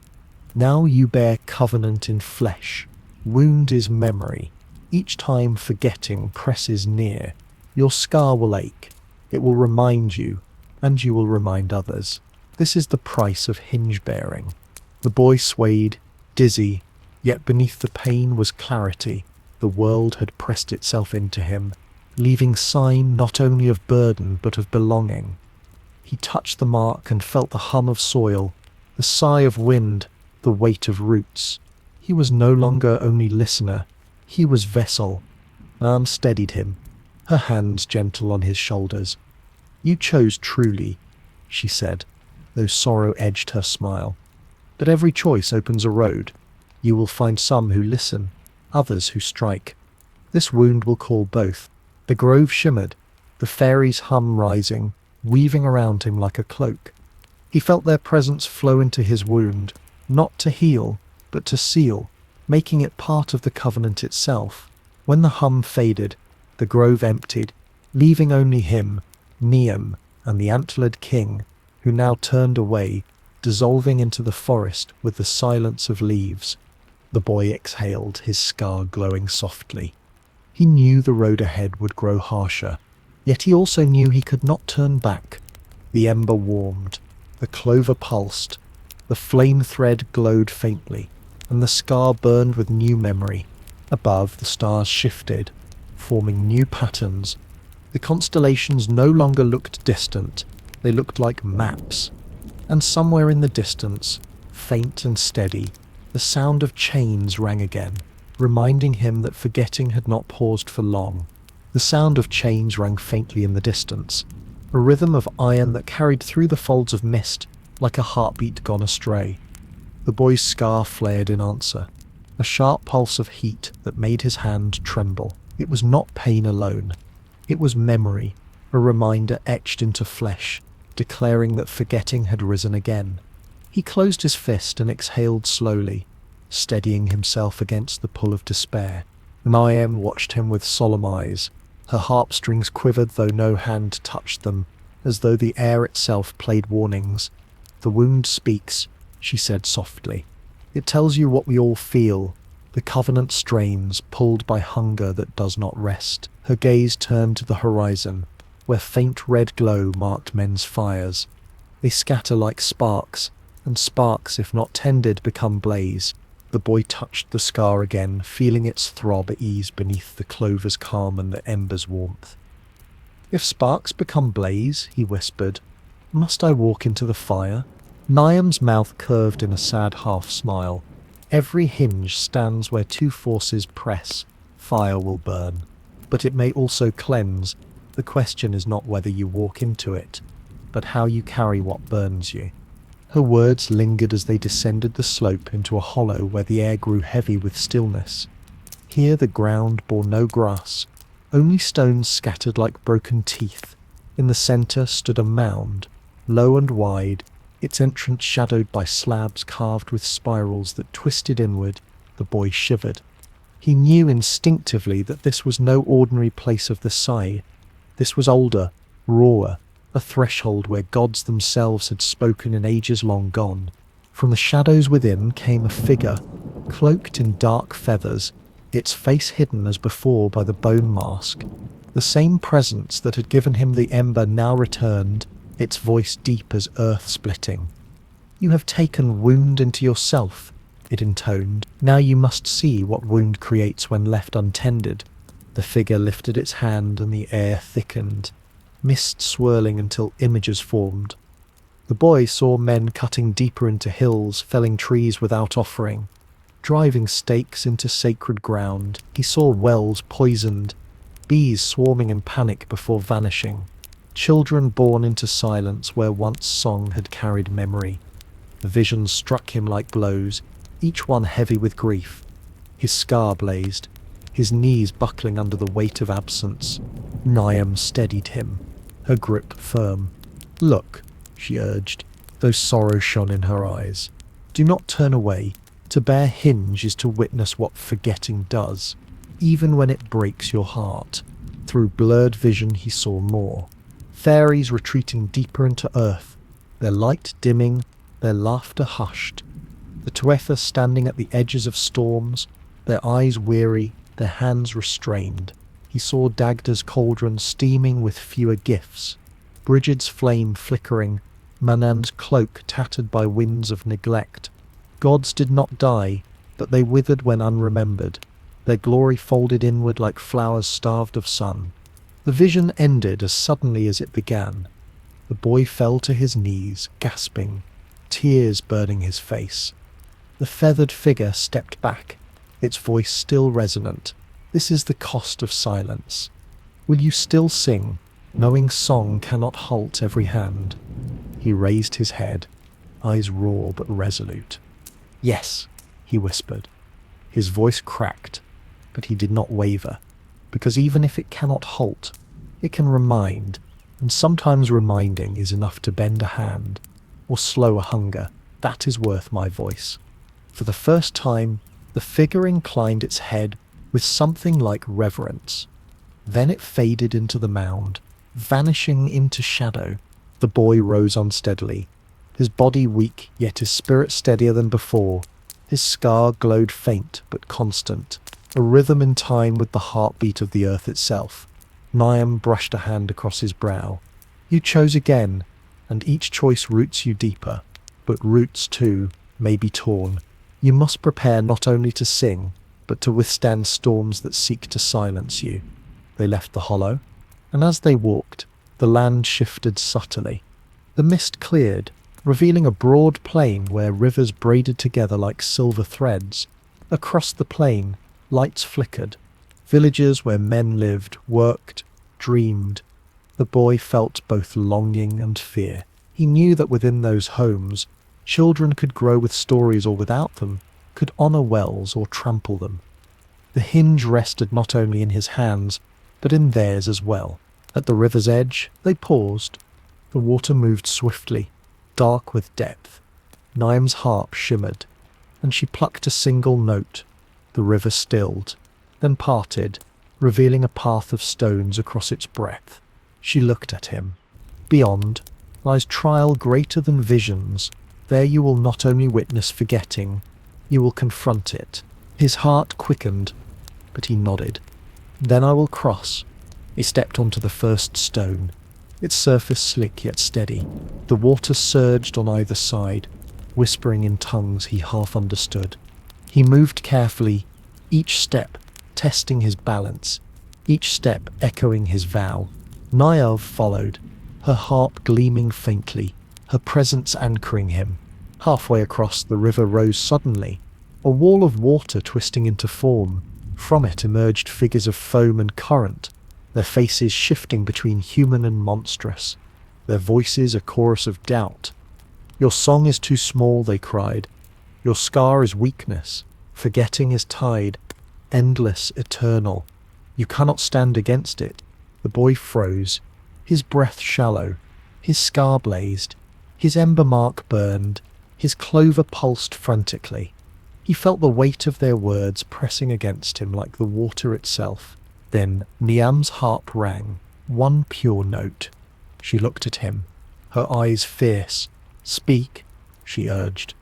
Now you bear covenant in flesh. Wound is memory. Each time forgetting presses near, your scar will ache. It will remind you, and you will remind others. This is the price of hinge bearing. The boy swayed, dizzy, yet beneath the pain was clarity. The world had pressed itself into him, leaving sign not only of burden but of belonging. He touched the mark and felt the hum of soil, the sigh of wind, the weight of roots. He was no longer only listener, he was vessel. Anne steadied him, her hands gentle on his shoulders. "You chose truly," she said, though sorrow edged her smile. "But every choice opens a road. You will find some who listen, others who strike. This wound will call both." The grove shimmered, the fairies' hum rising, weaving around him like a cloak. He felt their presence flow into his wound, not to heal, but to seal, making it part of the covenant itself. When the hum faded, the grove emptied, leaving only him, Niam, and the antlered king, who now turned away, dissolving into the forest with the silence of leaves. The boy exhaled, his scar glowing softly. He knew the road ahead would grow harsher, yet he also knew he could not turn back. The ember warmed, the clover pulsed, the flame thread glowed faintly, and the scar burned with new memory. Above, the stars shifted, forming new patterns. The constellations no longer looked distant, they looked like maps. And somewhere in the distance, faint and steady, the sound of chains rang again, reminding him that forgetting had not paused for long. The sound of chains rang faintly in the distance, a rhythm of iron that carried through the folds of mist like a heartbeat gone astray. The boy's scar flared in answer, a sharp pulse of heat that made his hand tremble. It was not pain alone. It was memory, a reminder etched into flesh, declaring that forgetting had risen again. He closed his fist and exhaled slowly, steadying himself against the pull of despair. Niam watched him with solemn eyes. Her harp-strings quivered though no hand touched them, as though the air itself played warnings. "The wound speaks," she said softly. "It tells you what we all feel. The covenant strains, pulled by hunger that does not rest." Her gaze turned to the horizon, where faint red glow marked men's fires. They scatter like sparks, and sparks, if not tended, become blaze. The boy touched the scar again, feeling its throb ease beneath the clover's calm and the ember's warmth. "If sparks become blaze," he whispered, "must I walk into the fire?" Niam's mouth curved in a sad half-smile. "Every hinge stands where two forces press. Fire will burn, but it may also cleanse. The question is not whether you walk into it, but how you carry what burns you." Her words lingered as they descended the slope into a hollow where the air grew heavy with stillness. Here the ground bore no grass, only stones scattered like broken teeth. In the centre stood a mound, low and wide, its entrance shadowed by slabs carved with spirals that twisted inward. The boy shivered. He knew instinctively that this was no ordinary place of the side. This was older, rawer, a threshold where gods themselves had spoken in ages long gone. From the shadows within came a figure, cloaked in dark feathers, its face hidden as before by the bone mask. The same presence that had given him the ember now returned, its voice deep as earth-splitting. "You have taken wound into yourself," it intoned. "Now you must see what wound creates when left untended." The figure lifted its hand and the air thickened, mist swirling until images formed. The boy saw men cutting deeper into hills, felling trees without offering, driving stakes into sacred ground. He saw wells poisoned, bees swarming in panic before vanishing, children born into silence where once song had carried memory. The visions struck him like blows, each one heavy with grief. His scar blazed, his knees buckling under the weight of absence. Niam steadied him, her grip firm. "Look," she urged, though sorrow shone in her eyes. "Do not turn away. To bear Hinge is to witness what forgetting does, even when it breaks your heart. Through blurred vision he saw more. Fairies retreating deeper into earth, their light dimming, their laughter hushed. The Tuatha standing at the edges of storms, their eyes weary, their hands restrained. He saw Dagda's cauldron steaming with fewer gifts, Brigid's flame flickering, Manan's cloak tattered by winds of neglect. Gods did not die, but they withered when unremembered, their glory folded inward like flowers starved of sun. The vision ended as suddenly as it began. The boy fell to his knees, gasping, tears burning his face. The feathered figure stepped back, its voice still resonant. This is the cost of silence. Will you still sing, knowing song cannot halt every hand? He raised his head, eyes raw but resolute. Yes, he whispered. His voice cracked, but he did not waver, because even if it cannot halt, it can remind, and sometimes reminding is enough to bend a hand, or slow a hunger. That is worth my voice. For the first time, the figure inclined its head with something like reverence. Then it faded into the mound, vanishing into shadow. The boy rose unsteadily, his body weak, yet his spirit steadier than before. His scar glowed faint but constant, a rhythm in time with the heartbeat of the earth itself. Niam brushed a hand across his brow. You chose again, and each choice roots you deeper, but roots, too, may be torn. You must prepare not only to sing, but to withstand storms that seek to silence you. They left the hollow, and as they walked, the land shifted subtly. The mist cleared, revealing a broad plain where rivers braided together like silver threads. Across the plain, lights flickered. Villages where men lived, worked, dreamed. The boy felt both longing and fear. He knew that within those homes, children could grow with stories or without them, could honour wells or trample them. The hinge rested not only in his hands, but in theirs as well. At the river's edge, they paused. The water moved swiftly, dark with depth. Niam's harp shimmered, and she plucked a single note. The river stilled, then parted, revealing a path of stones across its breadth. She looked at him. Beyond lies trial greater than visions. There you will not only witness forgetting, you will confront it. His heart quickened, but he nodded. Then I will cross. He stepped onto the first stone, its surface slick yet steady. The water surged on either side, whispering in tongues he half understood. He moved carefully, each step testing his balance, each step echoing his vow. Niamh followed, her harp gleaming faintly, her presence anchoring him. Halfway across, the river rose suddenly, a wall of water twisting into form. From it emerged figures of foam and current, their faces shifting between human and monstrous, their voices a chorus of doubt. Your song is too small, they cried. Your scar is weakness. Forgetting is tide, endless, eternal. You cannot stand against it. The boy froze, his breath shallow, his scar blazed, his ember mark burned, his clover pulsed frantically. He felt the weight of their words pressing against him like the water itself. Then Niam's harp rang, one pure note. She looked at him, her eyes fierce. Speak, she urged,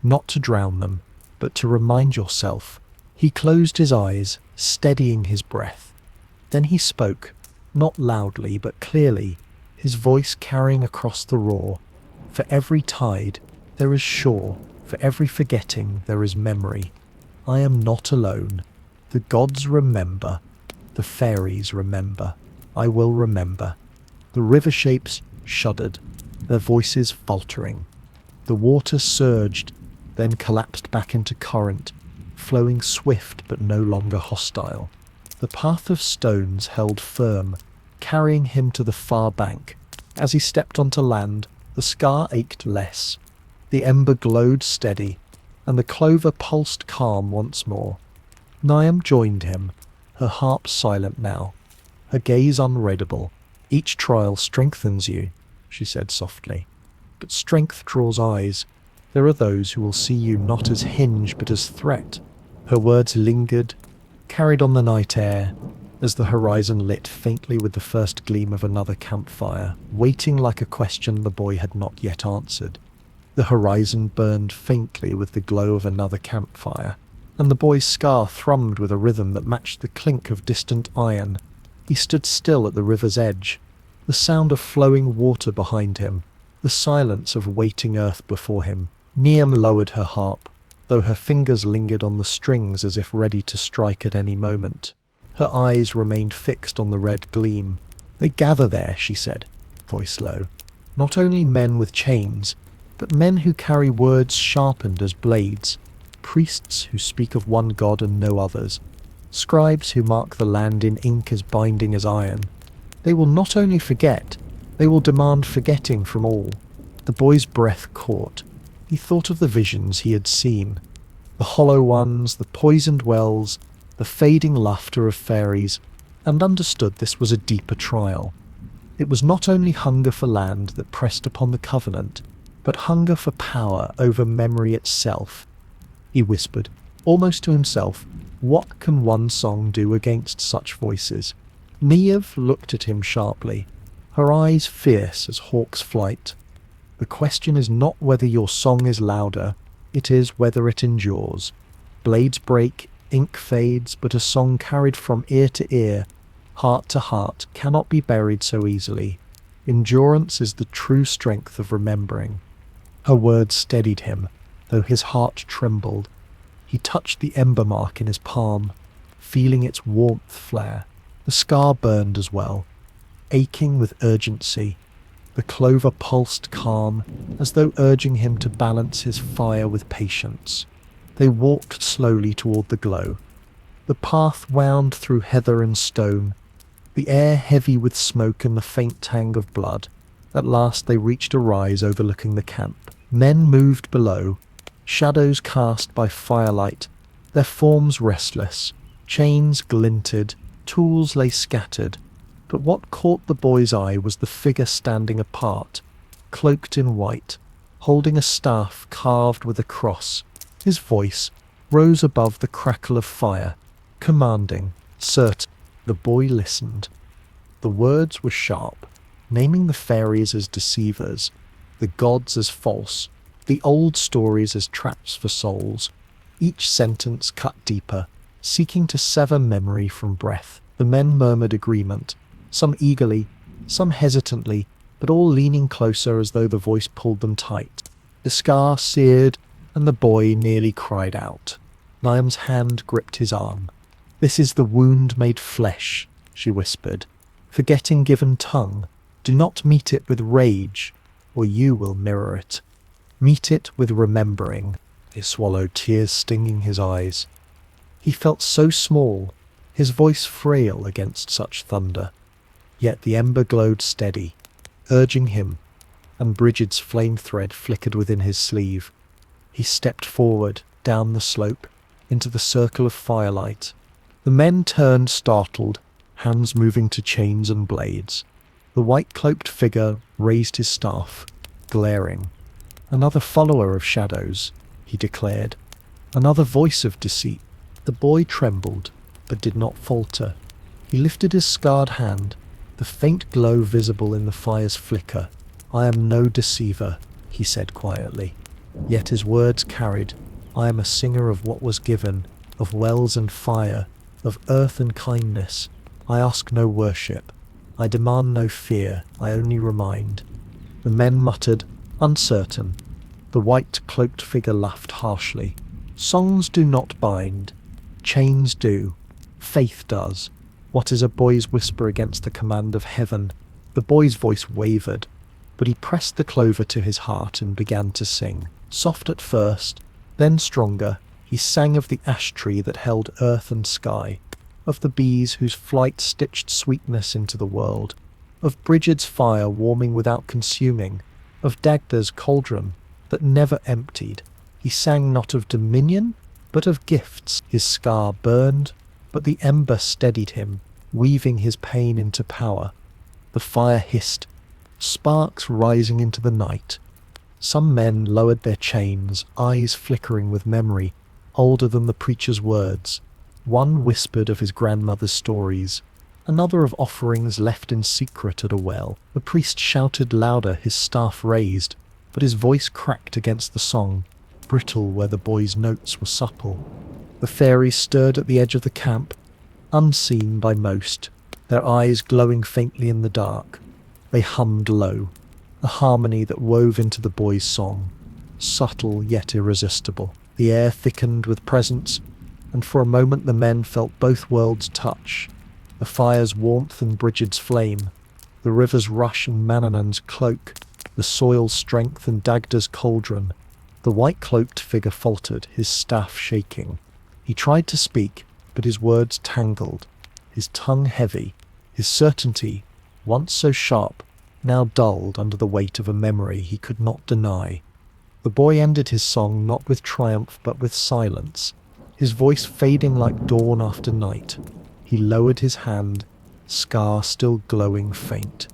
not to drown them, but to remind yourself. He closed his eyes, steadying his breath. Then he spoke, not loudly but clearly, his voice carrying across the roar. For every tide, there is shore. For every forgetting, there is memory. I am not alone. The gods remember. The fairies remember. I will remember. The river shapes shuddered, their voices faltering. The water surged, then collapsed back into current, flowing swift but no longer hostile. The path of stones held firm, carrying him to the far bank. As he stepped onto land, the scar ached less. The ember glowed steady, and the clover pulsed calm once more. Niamh joined him, her harp silent now, her gaze unreadable. Each trial strengthens you, she said softly. But strength draws eyes. There are those who will see you not as hinge but as threat. Her words lingered, carried on the night air, as the horizon lit faintly with the first gleam of another campfire, waiting like a question the boy had not yet answered. The horizon burned faintly with the glow of another campfire, and the boy's scar thrummed with a rhythm that matched the clink of distant iron. He stood still at the river's edge, the sound of flowing water behind him, the silence of waiting earth before him. Niamh lowered her harp, though her fingers lingered on the strings as if ready to strike at any moment. Her eyes remained fixed on the red gleam. "They gather there," she said, voice low. "Not only men with chains, but men who carry words sharpened as blades, priests who speak of one god and no others, scribes who mark the land in ink as binding as iron. They will not only forget, they will demand forgetting from all." The boy's breath caught. He thought of the visions he had seen, the hollow ones, the poisoned wells, the fading laughter of fairies, and understood this was a deeper trial. It was not only hunger for land that pressed upon the covenant, but hunger for power over memory itself. He whispered, almost to himself, "What can one song do against such voices?" Niamh looked at him sharply, her eyes fierce as hawk's flight. "The question is not whether your song is louder, it is whether it endures. Blades break, ink fades, but a song carried from ear to ear, heart to heart, cannot be buried so easily. Endurance is the true strength of remembering." Her words steadied him, though his heart trembled. He touched the ember mark in his palm, feeling its warmth flare. The scar burned as well, aching with urgency. The clover pulsed calm, as though urging him to balance his fire with patience. They walked slowly toward the glow. The path wound through heather and stone, the air heavy with smoke and the faint tang of blood. At last they reached a rise overlooking the camp. Men moved below, shadows cast by firelight, their forms restless. Chains glinted, tools lay scattered, but what caught the boy's eye was the figure standing apart, cloaked in white, holding a staff carved with a cross. His voice rose above the crackle of fire, commanding, certain. The boy listened. The words were sharp, naming the fairies as deceivers, the gods as false, the old stories as traps for souls. Each sentence cut deeper, seeking to sever memory from breath. The men murmured agreement, some eagerly, some hesitantly, but all leaning closer as though the voice pulled them tight. The scar seared, and the boy nearly cried out. Niamh's hand gripped his arm. "This is the wound made flesh," she whispered. "Forgetting given tongue, do not meet it with rage, or you will mirror it. Meet it with remembering." He swallowed, tears stinging his eyes. He felt so small, his voice frail against such thunder. Yet the ember glowed steady, urging him, and Brigid's flame thread flickered within his sleeve. He stepped forward, down the slope, into the circle of firelight. The men turned startled, hands moving to chains and blades. The white-cloaked figure raised his staff, glaring. "Another follower of shadows," he declared. "Another voice of deceit." The boy trembled, but did not falter. He lifted his scarred hand, the faint glow visible in the fire's flicker. "I am no deceiver," he said quietly. Yet his words carried, "I am a singer of what was given, of wells and fire, of earth and kindness. I ask no worship. I demand no fear. I only remind." The men muttered, uncertain. The white-cloaked figure laughed harshly. "Songs do not bind. Chains do. Faith does. What is a boy's whisper against the command of heaven?" The boy's voice wavered, but he pressed the clover to his heart and began to sing. Soft at first, then stronger, he sang of the ash tree that held earth and sky, of the bees whose flight stitched sweetness into the world, of Brigid's fire warming without consuming, of Dagda's cauldron that never emptied. He sang not of dominion, but of gifts. His scar burned, but the ember steadied him, weaving his pain into power. The fire hissed, sparks rising into the night. Some men lowered their chains, eyes flickering with memory, older than the preacher's words. One whispered of his grandmother's stories, another of offerings left in secret at a well. The priest shouted louder, his staff raised, but his voice cracked against the song, brittle where the boy's notes were supple. The fairies stirred at the edge of the camp, unseen by most, their eyes glowing faintly in the dark. They hummed low, a harmony that wove into the boy's song, subtle yet irresistible. The air thickened with presence, and for a moment the men felt both worlds touch, the fire's warmth and Brigid's flame, the river's rush and Manannan's cloak, the soil's strength and Dagda's cauldron. The white-cloaked figure faltered, his staff shaking. He tried to speak, but his words tangled, his tongue heavy, his certainty, once so sharp, now dulled under the weight of a memory he could not deny. The boy ended his song not with triumph but with silence, his voice fading like dawn after night. He lowered his hand, scar still glowing faint.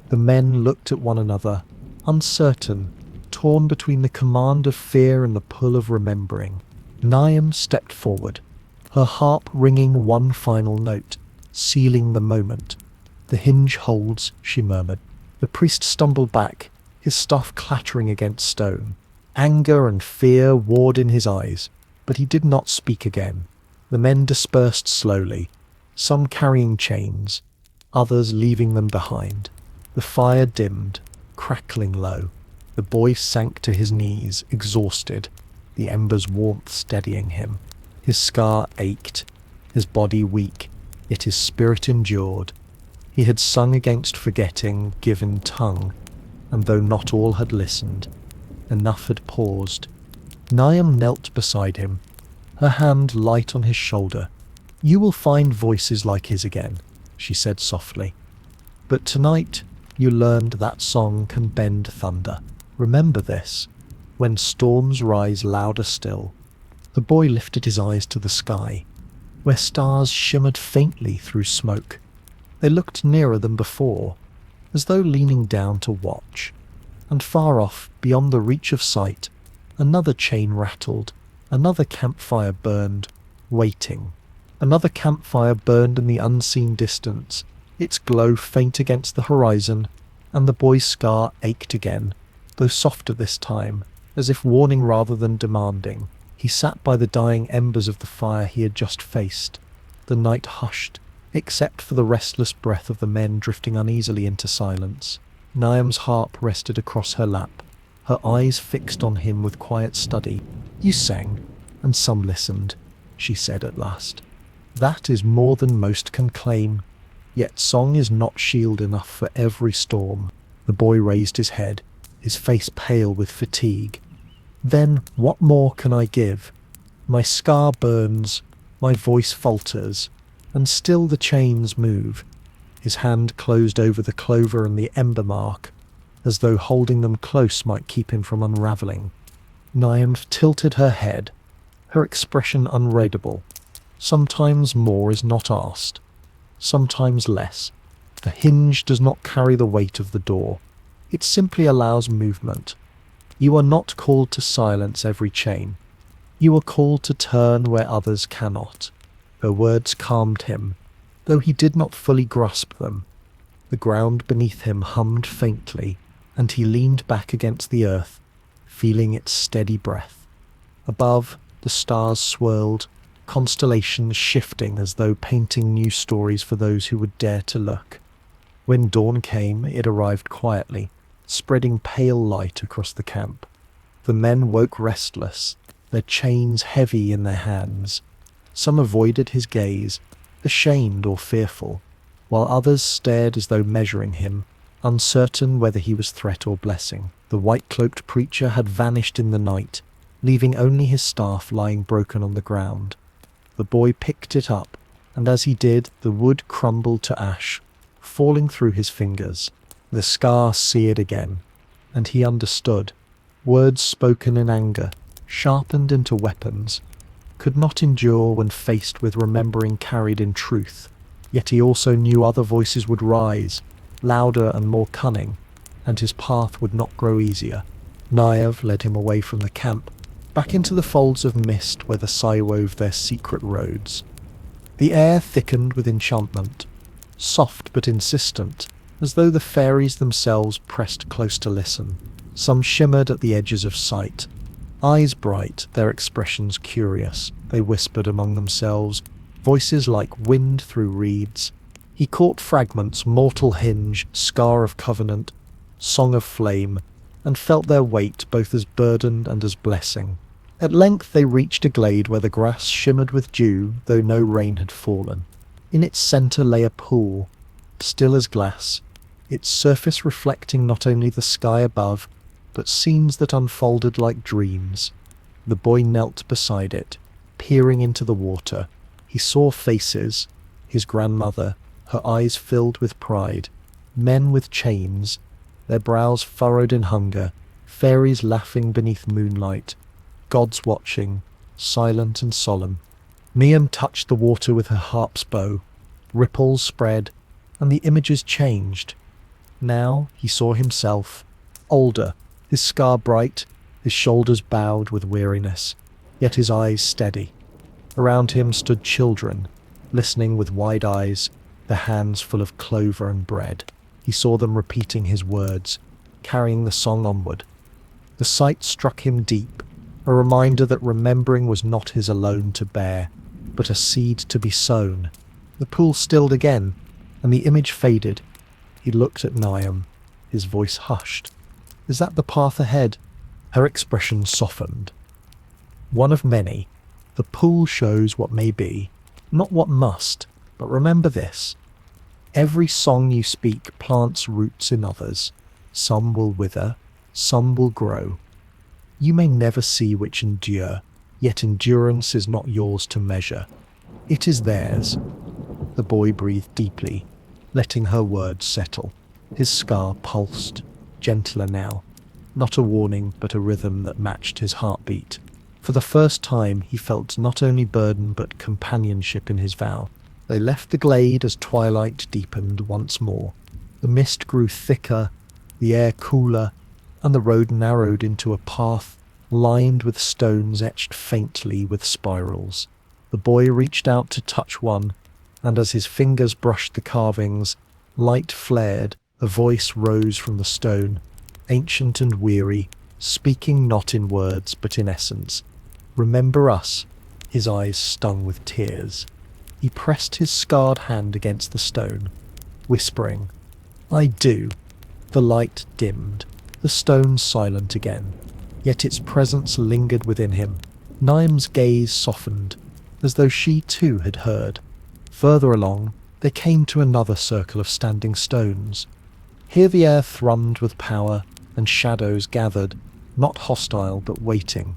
The men looked at one another, uncertain, torn between the command of fear and the pull of remembering. Niamh stepped forward, her harp ringing one final note, sealing the moment. "The hinge holds," she murmured. The priest stumbled back, his staff clattering against stone. Anger and fear warred in his eyes, but he did not speak again. The men dispersed slowly, some carrying chains, others leaving them behind. The fire dimmed, crackling low. The boy sank to his knees, exhausted, the ember's warmth steadying him. His scar ached, his body weak, yet his spirit endured. He had sung against forgetting, given tongue, and though not all had listened, enough had paused. Niamh knelt beside him, her hand light on his shoulder. "You will find voices like his again," she said softly. "But tonight you learned that song can bend thunder. Remember this, when storms rise louder still." The boy lifted his eyes to the sky, where stars shimmered faintly through smoke. They looked nearer than before, as though leaning down to watch. And far off, beyond the reach of sight, another chain rattled, another campfire burned, waiting. Another campfire burned in the unseen distance, its glow faint against the horizon, and the boy's scar ached again, though softer this time, as if warning rather than demanding. He sat by the dying embers of the fire he had just faced. The night hushed, except for the restless breath of the men drifting uneasily into silence. Niamh's harp rested across her lap, her eyes fixed on him with quiet study. "You sang, and some listened," she said at last. "That is more than most can claim. Yet song is not shield enough for every storm." The boy raised his head, his face pale with fatigue. "Then what more can I give? My scar burns, my voice falters, and still the chains move." His hand closed over the clover and the ember mark, as though holding them close might keep him from unravelling. Niamh tilted her head, her expression unreadable. Sometimes more is not asked, sometimes less. The hinge does not carry the weight of the door. It simply allows movement. You are not called to silence every chain. You are called to turn where others cannot. Her words calmed him, though he did not fully grasp them. The ground beneath him hummed faintly, and he leaned back against the earth, feeling its steady breath. Above, the stars swirled, constellations shifting as though painting new stories for those who would dare to look. When dawn came, it arrived quietly, spreading pale light across the camp. The men woke restless, their chains heavy in their hands. Some avoided his gaze, ashamed or fearful, while others stared as though measuring him, uncertain whether he was threat or blessing. The white-cloaked preacher had vanished in the night, leaving only his staff lying broken on the ground. The boy picked it up, and as he did, the wood crumbled to ash, falling through his fingers. The scar seared again, and he understood. Words spoken in anger, sharpened into weapons, could not endure when faced with remembering carried in truth. Yet he also knew other voices would rise, louder and more cunning, and his path would not grow easier. Naive led him away from the camp, back into the folds of mist where the Sai wove their secret roads. The air thickened with enchantment, soft but insistent, as though the fairies themselves pressed close to listen. Some shimmered at the edges of sight, eyes bright, their expressions curious. They whispered among themselves, voices like wind through reeds. He caught fragments, mortal hinge, scar of covenant, song of flame, and felt their weight both as burden and as blessing. At length they reached a glade where the grass shimmered with dew, though no rain had fallen. In its centre lay a pool, still as glass, its surface reflecting not only the sky above, but scenes that unfolded like dreams. The boy knelt beside it, peering into the water. He saw faces, his grandmother, her eyes filled with pride, men with chains, their brows furrowed in hunger, fairies laughing beneath moonlight, gods watching, silent and solemn. Niam touched the water with her harp's bow. Ripples spread, and the images changed. Now he saw himself, older, his scar bright, his shoulders bowed with weariness, yet his eyes steady. Around him stood children, listening with wide eyes, their hands full of clover and bread. He saw them repeating his words, carrying the song onward. The sight struck him deep, a reminder that remembering was not his alone to bear, but a seed to be sown. The pool stilled again, and the image faded. He looked at Niam, his voice hushed. "Is that the path ahead?" Her expression softened. "One of many. The pool shows what may be, not what must, but remember this. Every song you speak plants roots in others. Some will wither, some will grow. You may never see which endure, yet endurance is not yours to measure. It is theirs." The boy breathed deeply, letting her words settle. His scar pulsed, gentler now, not a warning but a rhythm that matched his heartbeat. For the first time he felt not only burden but companionship in his vow. They left the glade as twilight deepened once more. The mist grew thicker, the air cooler, and the road narrowed into a path lined with stones etched faintly with spirals. The boy reached out to touch one, and as his fingers brushed the carvings, light flared, a voice rose from the stone, ancient and weary, speaking not in words but in essence. "Remember us." His eyes stung with tears. He pressed his scarred hand against the stone, whispering, "I do." The light dimmed, the stone silent again, yet its presence lingered within him. Niam's gaze softened, as though she too had heard. Further along, they came to another circle of standing stones. Here the air thrummed with power, and shadows gathered, not hostile but waiting.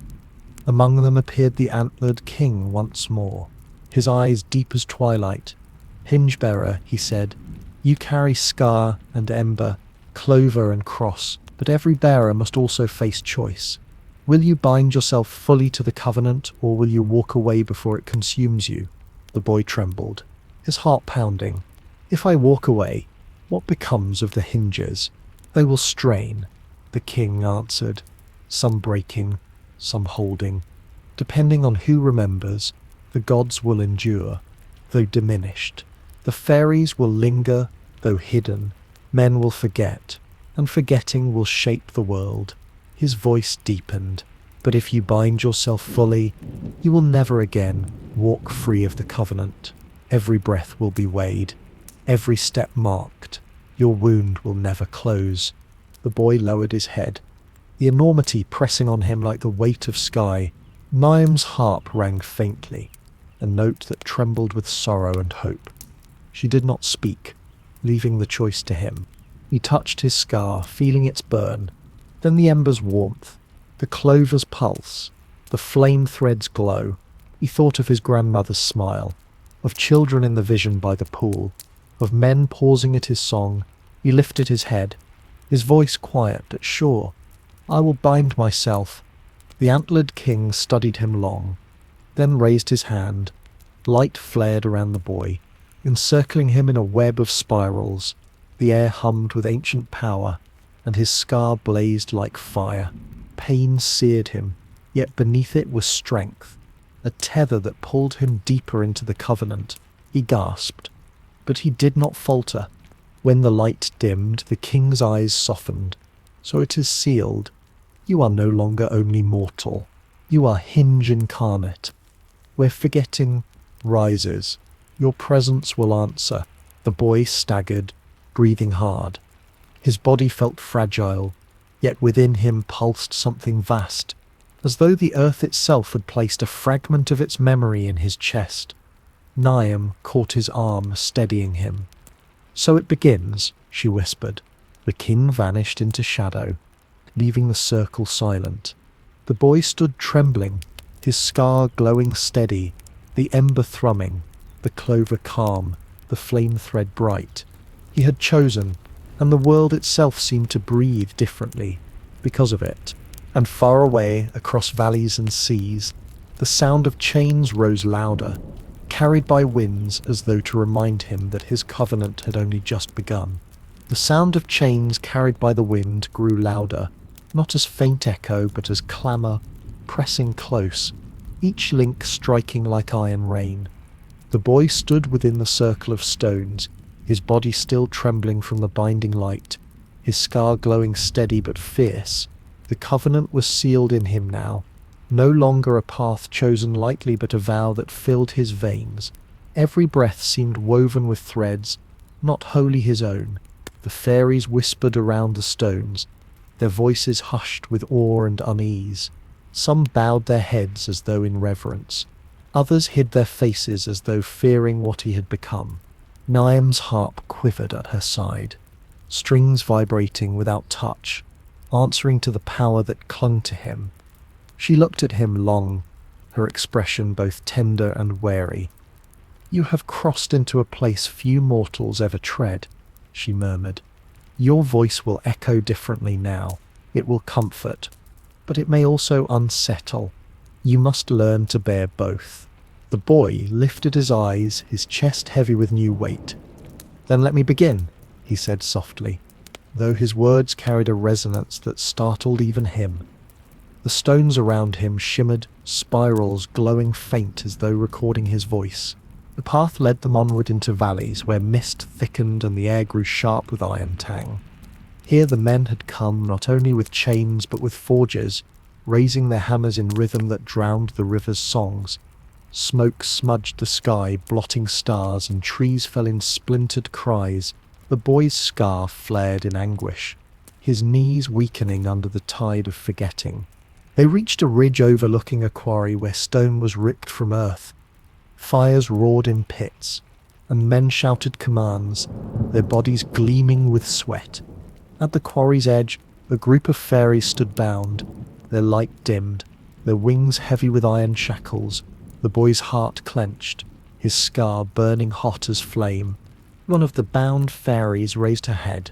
Among them appeared the antlered king once more, his eyes deep as twilight. "Hinge-bearer," he said, "you carry scar and ember, clover and cross, but every bearer must also face choice. Will you bind yourself fully to the covenant, or will you walk away before it consumes you?" The boy trembled, his heart pounding. "If I walk away, what becomes of the hinges?" "They will strain," the king answered, some breaking, some holding. Depending on who remembers, the gods will endure, though diminished. The fairies will linger, though hidden. Men will forget, and forgetting will shape the world. His voice deepened. "But if you bind yourself fully, you will never again walk free of the covenant. Every breath will be weighed, every step marked. Your wound will never close." The boy lowered his head, the enormity pressing on him like the weight of sky. Niam's harp rang faintly, a note that trembled with sorrow and hope. She did not speak, leaving the choice to him. He touched his scar, feeling its burn, then the ember's warmth, the clover's pulse, the flame thread's glow. He thought of his grandmother's smile, of children in the vision by the pool, of men pausing at his song. He lifted his head, his voice quiet but sure. "I will bind myself." The antlered king studied him long, then raised his hand. Light flared around the boy, encircling him in a web of spirals. The air hummed with ancient power, and his scar blazed like fire. Pain seared him, yet beneath it was strength, a tether that pulled him deeper into the covenant. He gasped, but he did not falter. When the light dimmed, the king's eyes softened. So it is sealed. You are no longer only mortal. You are Hinge incarnate. Where forgetting rises, your presence will answer. The boy staggered, breathing hard. His body felt fragile, yet within him pulsed something vast, as though the earth itself had placed a fragment of its memory in his chest. Niamh caught his arm, steadying him. "So it begins," she whispered. The king vanished into shadow, leaving the circle silent. The boy stood trembling, his scar glowing steady, the ember thrumming, the clover calm, the flame thread bright. He had chosen, and the world itself seemed to breathe differently because of it. And far away, across valleys and seas, the sound of chains rose louder, carried by winds as though to remind him that his covenant had only just begun. The sound of chains carried by the wind grew louder, not as faint echo but as clamour, pressing close, each link striking like iron rain. The boy stood within the circle of stones, his body still trembling from the binding light, his scar glowing steady but fierce. The covenant was sealed in him now, no longer a path chosen lightly but a vow that filled his veins. Every breath seemed woven with threads, not wholly his own. The fairies whispered around the stones, their voices hushed with awe and unease. Some bowed their heads as though in reverence. Others hid their faces as though fearing what he had become. Niamh's harp quivered at her side, strings vibrating without touch, answering to the power that clung to him. She looked at him long, her expression both tender and wary. "You have crossed into a place few mortals ever tread," she murmured. "Your voice will echo differently now. It will comfort, but it may also unsettle. You must learn to bear both." The boy lifted his eyes, his chest heavy with new weight. "Then let me begin," he said softly, though his words carried a resonance that startled even him. The stones around him shimmered, spirals glowing faint as though recording his voice. The path led them onward into valleys where mist thickened and the air grew sharp with iron tang. Here the men had come not only with chains but with forges, raising their hammers in rhythm that drowned the river's songs. Smoke smudged the sky, blotting stars, and trees fell in splintered cries. The boy's scar flared in anguish, his knees weakening under the tide of forgetting. They reached a ridge overlooking a quarry where stone was ripped from earth. Fires roared in pits, and men shouted commands, their bodies gleaming with sweat. At the quarry's edge, a group of fairies stood bound, their light dimmed, their wings heavy with iron shackles. The boy's heart clenched, his scar burning hot as flame. One of the bound fairies raised her head,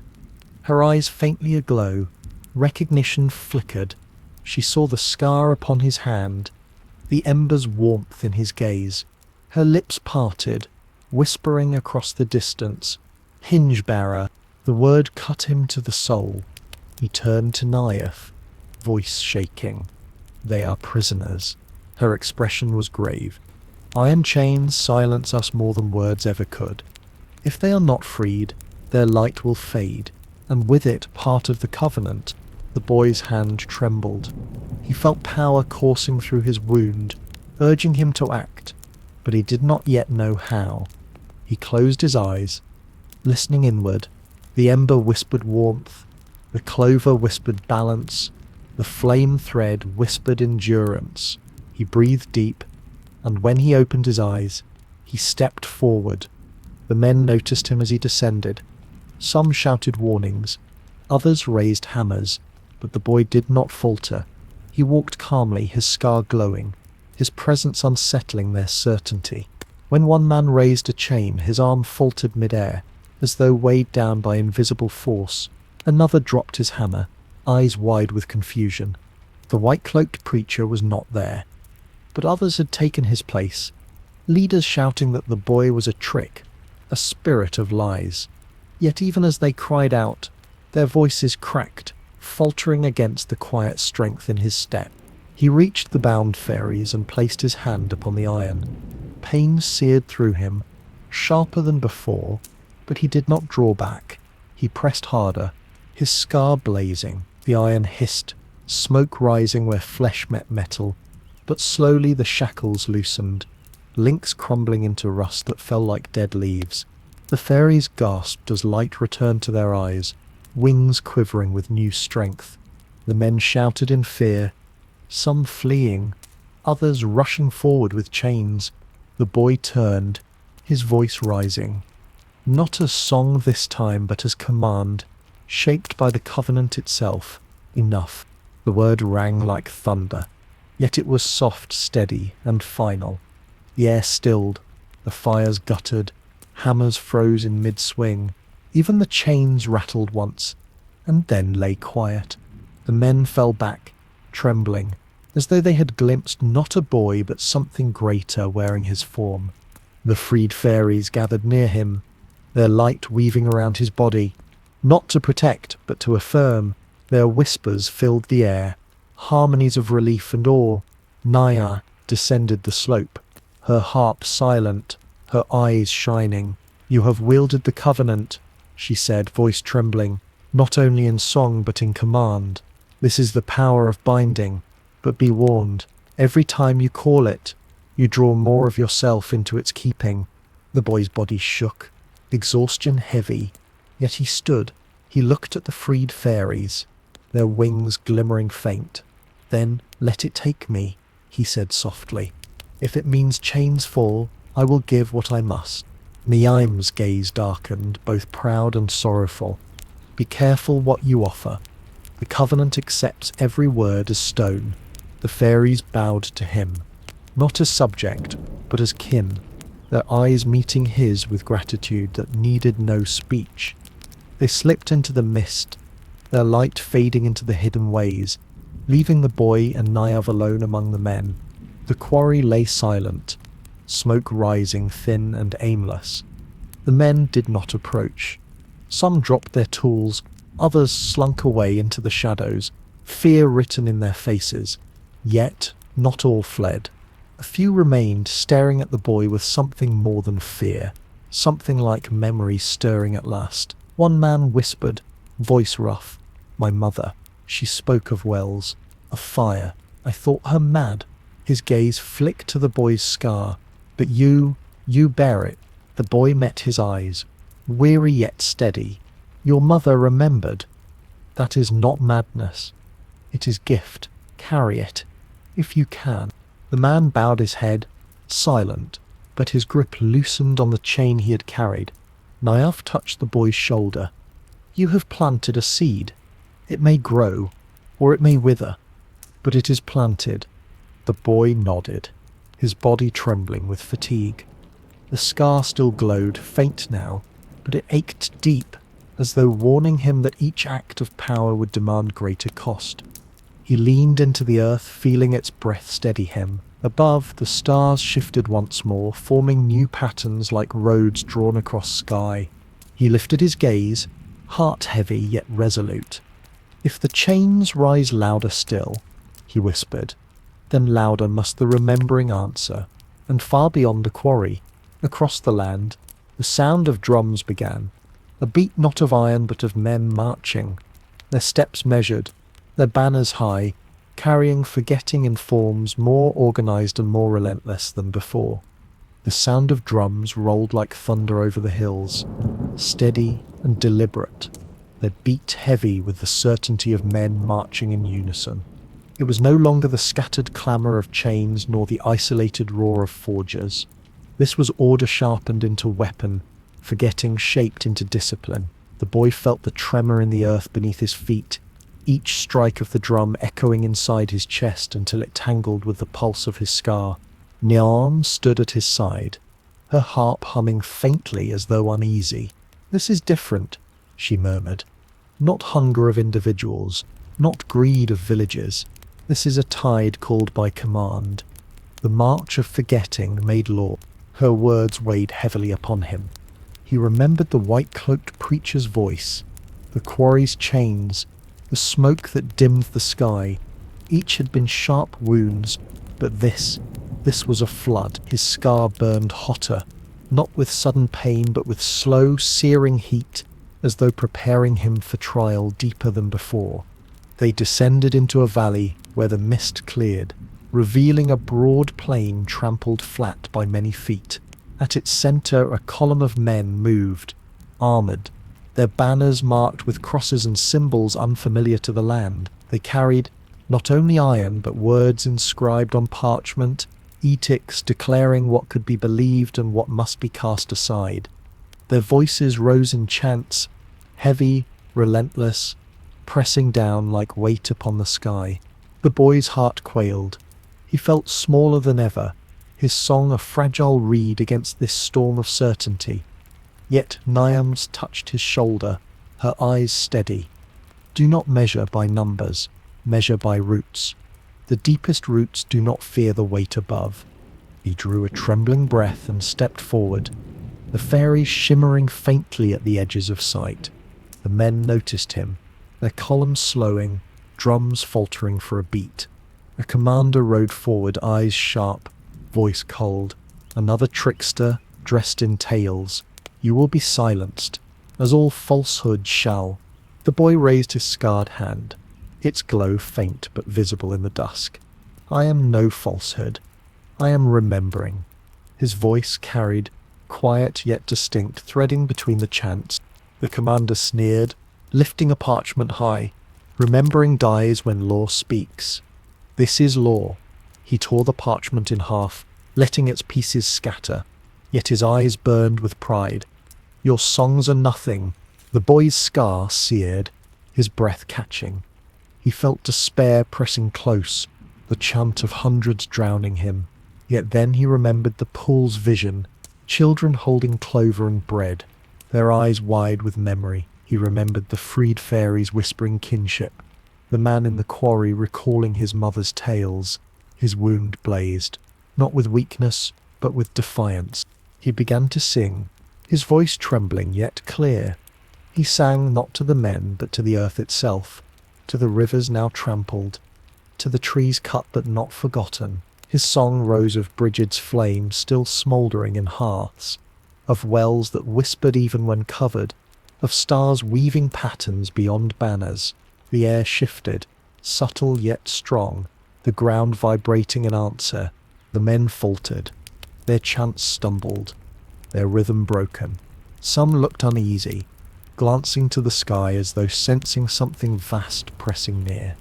her eyes faintly aglow. Recognition flickered. She saw the scar upon his hand, the ember's warmth in his gaze. Her lips parted, whispering across the distance, "Hinge-bearer." The word cut him to the soul. He turned to Niamh, voice shaking. "They are prisoners." Her expression was grave. "Iron chains silence us more than words ever could. If they are not freed, their light will fade, and with it part of the covenant." The boy's hand trembled. He felt power coursing through his wound, urging him to act, but he did not yet know how. He closed his eyes, listening inward. The ember whispered warmth, the clover whispered balance, the flame thread whispered endurance. He breathed deep, and when he opened his eyes, he stepped forward. The men noticed him as he descended. Some shouted warnings, others raised hammers, but the boy did not falter. He walked calmly, his scar glowing, his presence unsettling their certainty. When one man raised a chain, his arm faltered mid-air, as though weighed down by invisible force. Another dropped his hammer, eyes wide with confusion. The white-cloaked preacher was not there, but others had taken his place, leaders shouting that the boy was a trick, a spirit of lies. Yet even as they cried out, their voices cracked, faltering against the quiet strength in his step. He reached the bound fairies and placed his hand upon the iron. Pain seared through him, sharper than before, but he did not draw back. He pressed harder, his scar blazing. The iron hissed, smoke rising where flesh met metal, but slowly the shackles loosened, links crumbling into rust that fell like dead leaves. The fairies gasped as light returned to their eyes, wings quivering with new strength. The men shouted in fear, some fleeing, others rushing forward with chains. The boy turned, his voice rising, not as song this time, but as command, shaped by the covenant itself. Enough. The word rang like thunder, yet it was soft, steady, and final. The air stilled, the fires guttered, hammers froze in mid-swing. Even the chains rattled once, and then lay quiet. The men fell back, trembling, as though they had glimpsed not a boy but something greater wearing his form. The freed fairies gathered near him, their light weaving around his body, not to protect but to affirm. Their whispers filled the air, harmonies of relief and awe. Naya descended the slope, her harp silent, her eyes shining. "You have wielded the covenant," she said, voice trembling, "not only in song but in command. This is the power of binding, but be warned, every time you call it, you draw more of yourself into its keeping." The boy's body shook, exhaustion heavy, yet he stood. He looked at the freed fairies, their wings glimmering faint. "Then let it take me," he said softly. "If it means chains fall, I will give what I must." Niam's gaze darkened, both proud and sorrowful. "Be careful what you offer. The covenant accepts every word as stone." The fairies bowed to him, not as subject, but as kin, their eyes meeting his with gratitude that needed no speech. They slipped into the mist, their light fading into the hidden ways, leaving the boy and Niamh alone among the men. The quarry lay silent, smoke rising thin and aimless. The men did not approach. Some dropped their tools, others slunk away into the shadows, fear written in their faces. Yet not all fled. A few remained, staring at the boy with something more than fear, something like memory stirring at last. One man whispered, voice rough, "My mother. She spoke of wells, of fire. I thought her mad." His gaze flicked to the boy's scar. "But you bear it." The boy met his eyes, weary yet steady. "Your mother remembered." "That is not madness. It is gift. Carry it, if you can." The man bowed his head, silent, but his grip loosened on the chain he had carried. Niamh touched the boy's shoulder. "You have planted a seed. It may grow, or it may wither, but it is planted." The boy nodded, his body trembling with fatigue. The scar still glowed, faint now, but it ached deep, as though warning him that each act of power would demand greater cost. He leaned into the earth, feeling its breath steady him. Above, the stars shifted once more, forming new patterns like roads drawn across sky. He lifted his gaze, heart heavy yet resolute. "If the chains rise louder still," he whispered, "then louder must the remembering answer." And far beyond the quarry, across the land, the sound of drums began, a beat not of iron but of men marching, their steps measured, their banners high, carrying forgetting in forms more organized and more relentless than before. The sound of drums rolled like thunder over the hills, steady and deliberate, their beat heavy with the certainty of men marching in unison. It was no longer the scattered clamour of chains nor the isolated roar of forgers. This was order sharpened into weapon, forgetting shaped into discipline. The boy felt the tremor in the earth beneath his feet, each strike of the drum echoing inside his chest until it tangled with the pulse of his scar. Niamh stood at his side, her harp humming faintly as though uneasy. "This is different," she murmured. "Not hunger of individuals, not greed of villages. This is a tide called by command. The march of forgetting made law." Her words weighed heavily upon him. He remembered the white-cloaked preacher's voice, the quarry's chains, the the smoke that dimmed the sky. Each had been sharp wounds, but this was a flood. His scar burned hotter, not with sudden pain, but with slow, searing heat, as though preparing him for trial deeper than before. They descended into a valley where the mist cleared, revealing a broad plain trampled flat by many feet. At its center, a column of men moved, armored, their banners marked with crosses and symbols unfamiliar to the land. They carried not only iron, but words inscribed on parchment, edicts declaring what could be believed and what must be cast aside. Their voices rose in chants, heavy, relentless, pressing down like weight upon the sky. The boy's heart quailed. He felt smaller than ever, his song a fragile reed against this storm of certainty. Yet Niam's touched his shoulder, her eyes steady. Do not measure by numbers, measure by roots. The deepest roots do not fear the weight above. He drew a trembling breath and stepped forward, the fairies shimmering faintly at the edges of sight. The men noticed him, their columns slowing, drums faltering for a beat. A commander rode forward, eyes sharp, voice cold. Another trickster, dressed in tails. You will be silenced, as all falsehood shall. The boy raised his scarred hand, its glow faint but visible in the dusk. I am no falsehood. I am remembering. His voice carried, quiet yet distinct, threading between the chants. The commander sneered, lifting a parchment high. Remembering dies when law speaks. This is law. He tore the parchment in half, letting its pieces scatter. Yet his eyes burned with pride. Your songs are nothing. The boy's scar seared, his breath catching. He felt despair pressing close, the chant of hundreds drowning him. Yet then he remembered the pool's vision, children holding clover and bread, their eyes wide with memory. He remembered the freed fairies whispering kinship, the man in the quarry recalling his mother's tales. His wound blazed, not with weakness, but with defiance. He began to sing, his voice trembling yet clear. He sang not to the men, but to the earth itself, to the rivers now trampled, to the trees cut but not forgotten. His song rose of Brigid's flame still smouldering in hearths, of wells that whispered even when covered, of stars weaving patterns beyond banners. The air shifted, subtle yet strong, the ground vibrating in answer. The men faltered, their chants stumbled, their rhythm broken. Some looked uneasy, glancing to the sky as though sensing something vast pressing near.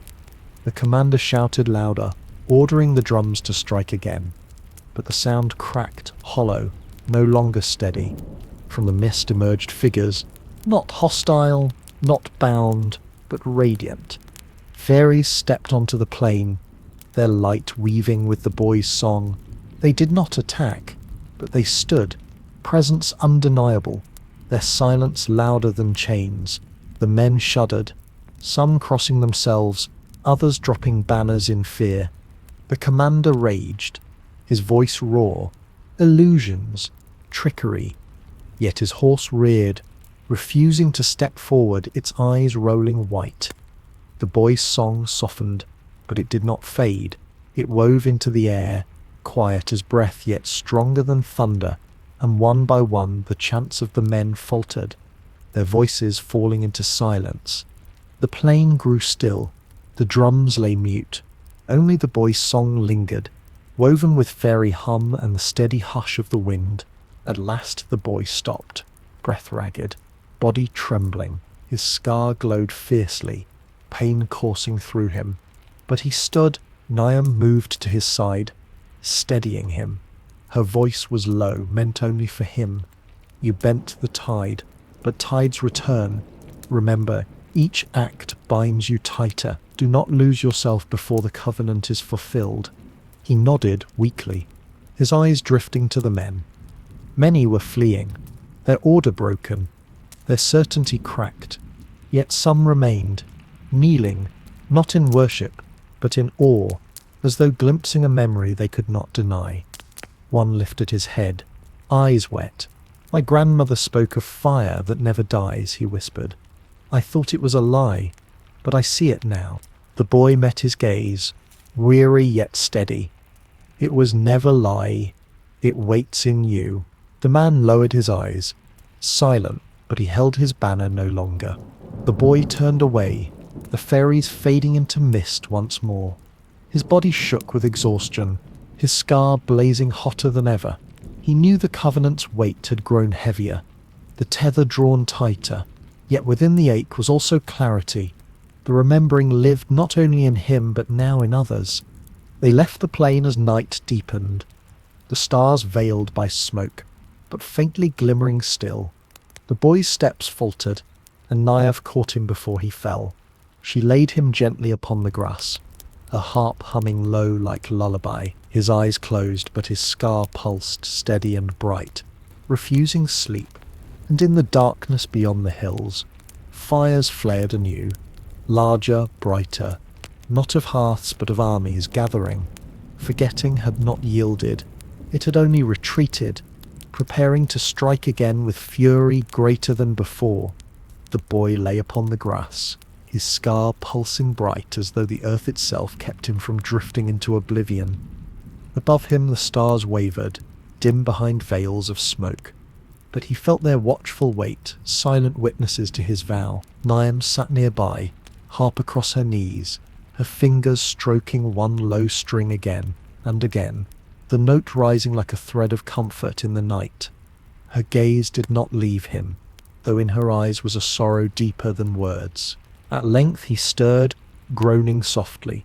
The commander shouted louder, ordering the drums to strike again. But the sound cracked, hollow, no longer steady. From the mist emerged figures, not hostile, not bound, but radiant. Fairies stepped onto the plain, their light weaving with the boy's song. They did not attack, but they stood, presence undeniable, their silence louder than chains. The men shuddered, some crossing themselves, others dropping banners in fear. The commander raged, his voice raw. Illusions, trickery. Yet his horse reared, refusing to step forward, its eyes rolling white. The boy's song softened, but it did not fade. It wove into the air, quiet as breath yet stronger than thunder, and one by one the chants of the men faltered, their voices falling into silence. The plain grew still, the drums lay mute. Only the boy's song lingered, woven with fairy hum and the steady hush of the wind. At last the boy stopped, breath ragged, body trembling. His scar glowed fiercely, pain coursing through him. But he stood. Niam moved to his side, steadying him. Her voice was low, meant only for him. You bent the tide, but tides return. Remember, each act binds you tighter. Do not lose yourself before the covenant is fulfilled. He nodded weakly, his eyes drifting to the men. Many were fleeing, their order broken, their certainty cracked. Yet some remained, kneeling, not in worship, but in awe, as though glimpsing a memory they could not deny. One lifted his head, eyes wet. My grandmother spoke of fire that never dies, he whispered. I thought it was a lie. but I see it now. The boy met his gaze, weary yet steady. It was never lie. It waits in you. The man lowered his eyes, silent, but he held his banner no longer. The boy turned away, the fairies fading into mist once more. His body shook with exhaustion, his scar blazing hotter than ever. He knew the Covenant's weight had grown heavier, the tether drawn tighter, yet within the ache was also clarity. The remembering lived not only in him but now in others. They left the plain as night deepened, the stars veiled by smoke, but faintly glimmering still. The boy's steps faltered, and Nyah caught him before he fell. She laid him gently upon the grass, her harp humming low like lullaby. His eyes closed, but his scar pulsed steady and bright, refusing sleep. And in the darkness beyond the hills, fires flared anew, larger, brighter, not of hearths but of armies gathering. Forgetting had not yielded, it had only retreated, preparing to strike again with fury greater than before. The boy lay upon the grass, his scar pulsing bright as though the earth itself kept him from drifting into oblivion. Above him the stars wavered, dim behind veils of smoke, but he felt their watchful weight, silent witnesses to his vow. Nyah sat nearby, harp across her knees, her fingers stroking one low string again and again, the note rising like a thread of comfort in the night. Her gaze did not leave him, though in her eyes was a sorrow deeper than words. At length he stirred, groaning softly.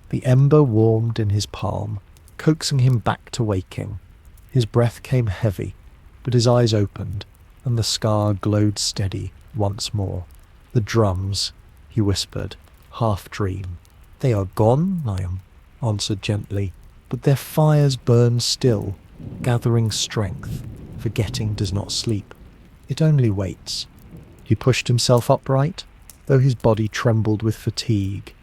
The ember warmed in his palm, coaxing him back to waking. His breath came heavy, but his eyes opened, and the scar glowed steady once more. "The drums," he whispered, half dream. "They are gone," Nyah answered gently, "but their fires burn still, gathering strength. Forgetting does not sleep. It only waits." He pushed himself upright, though his body trembled with fatigue.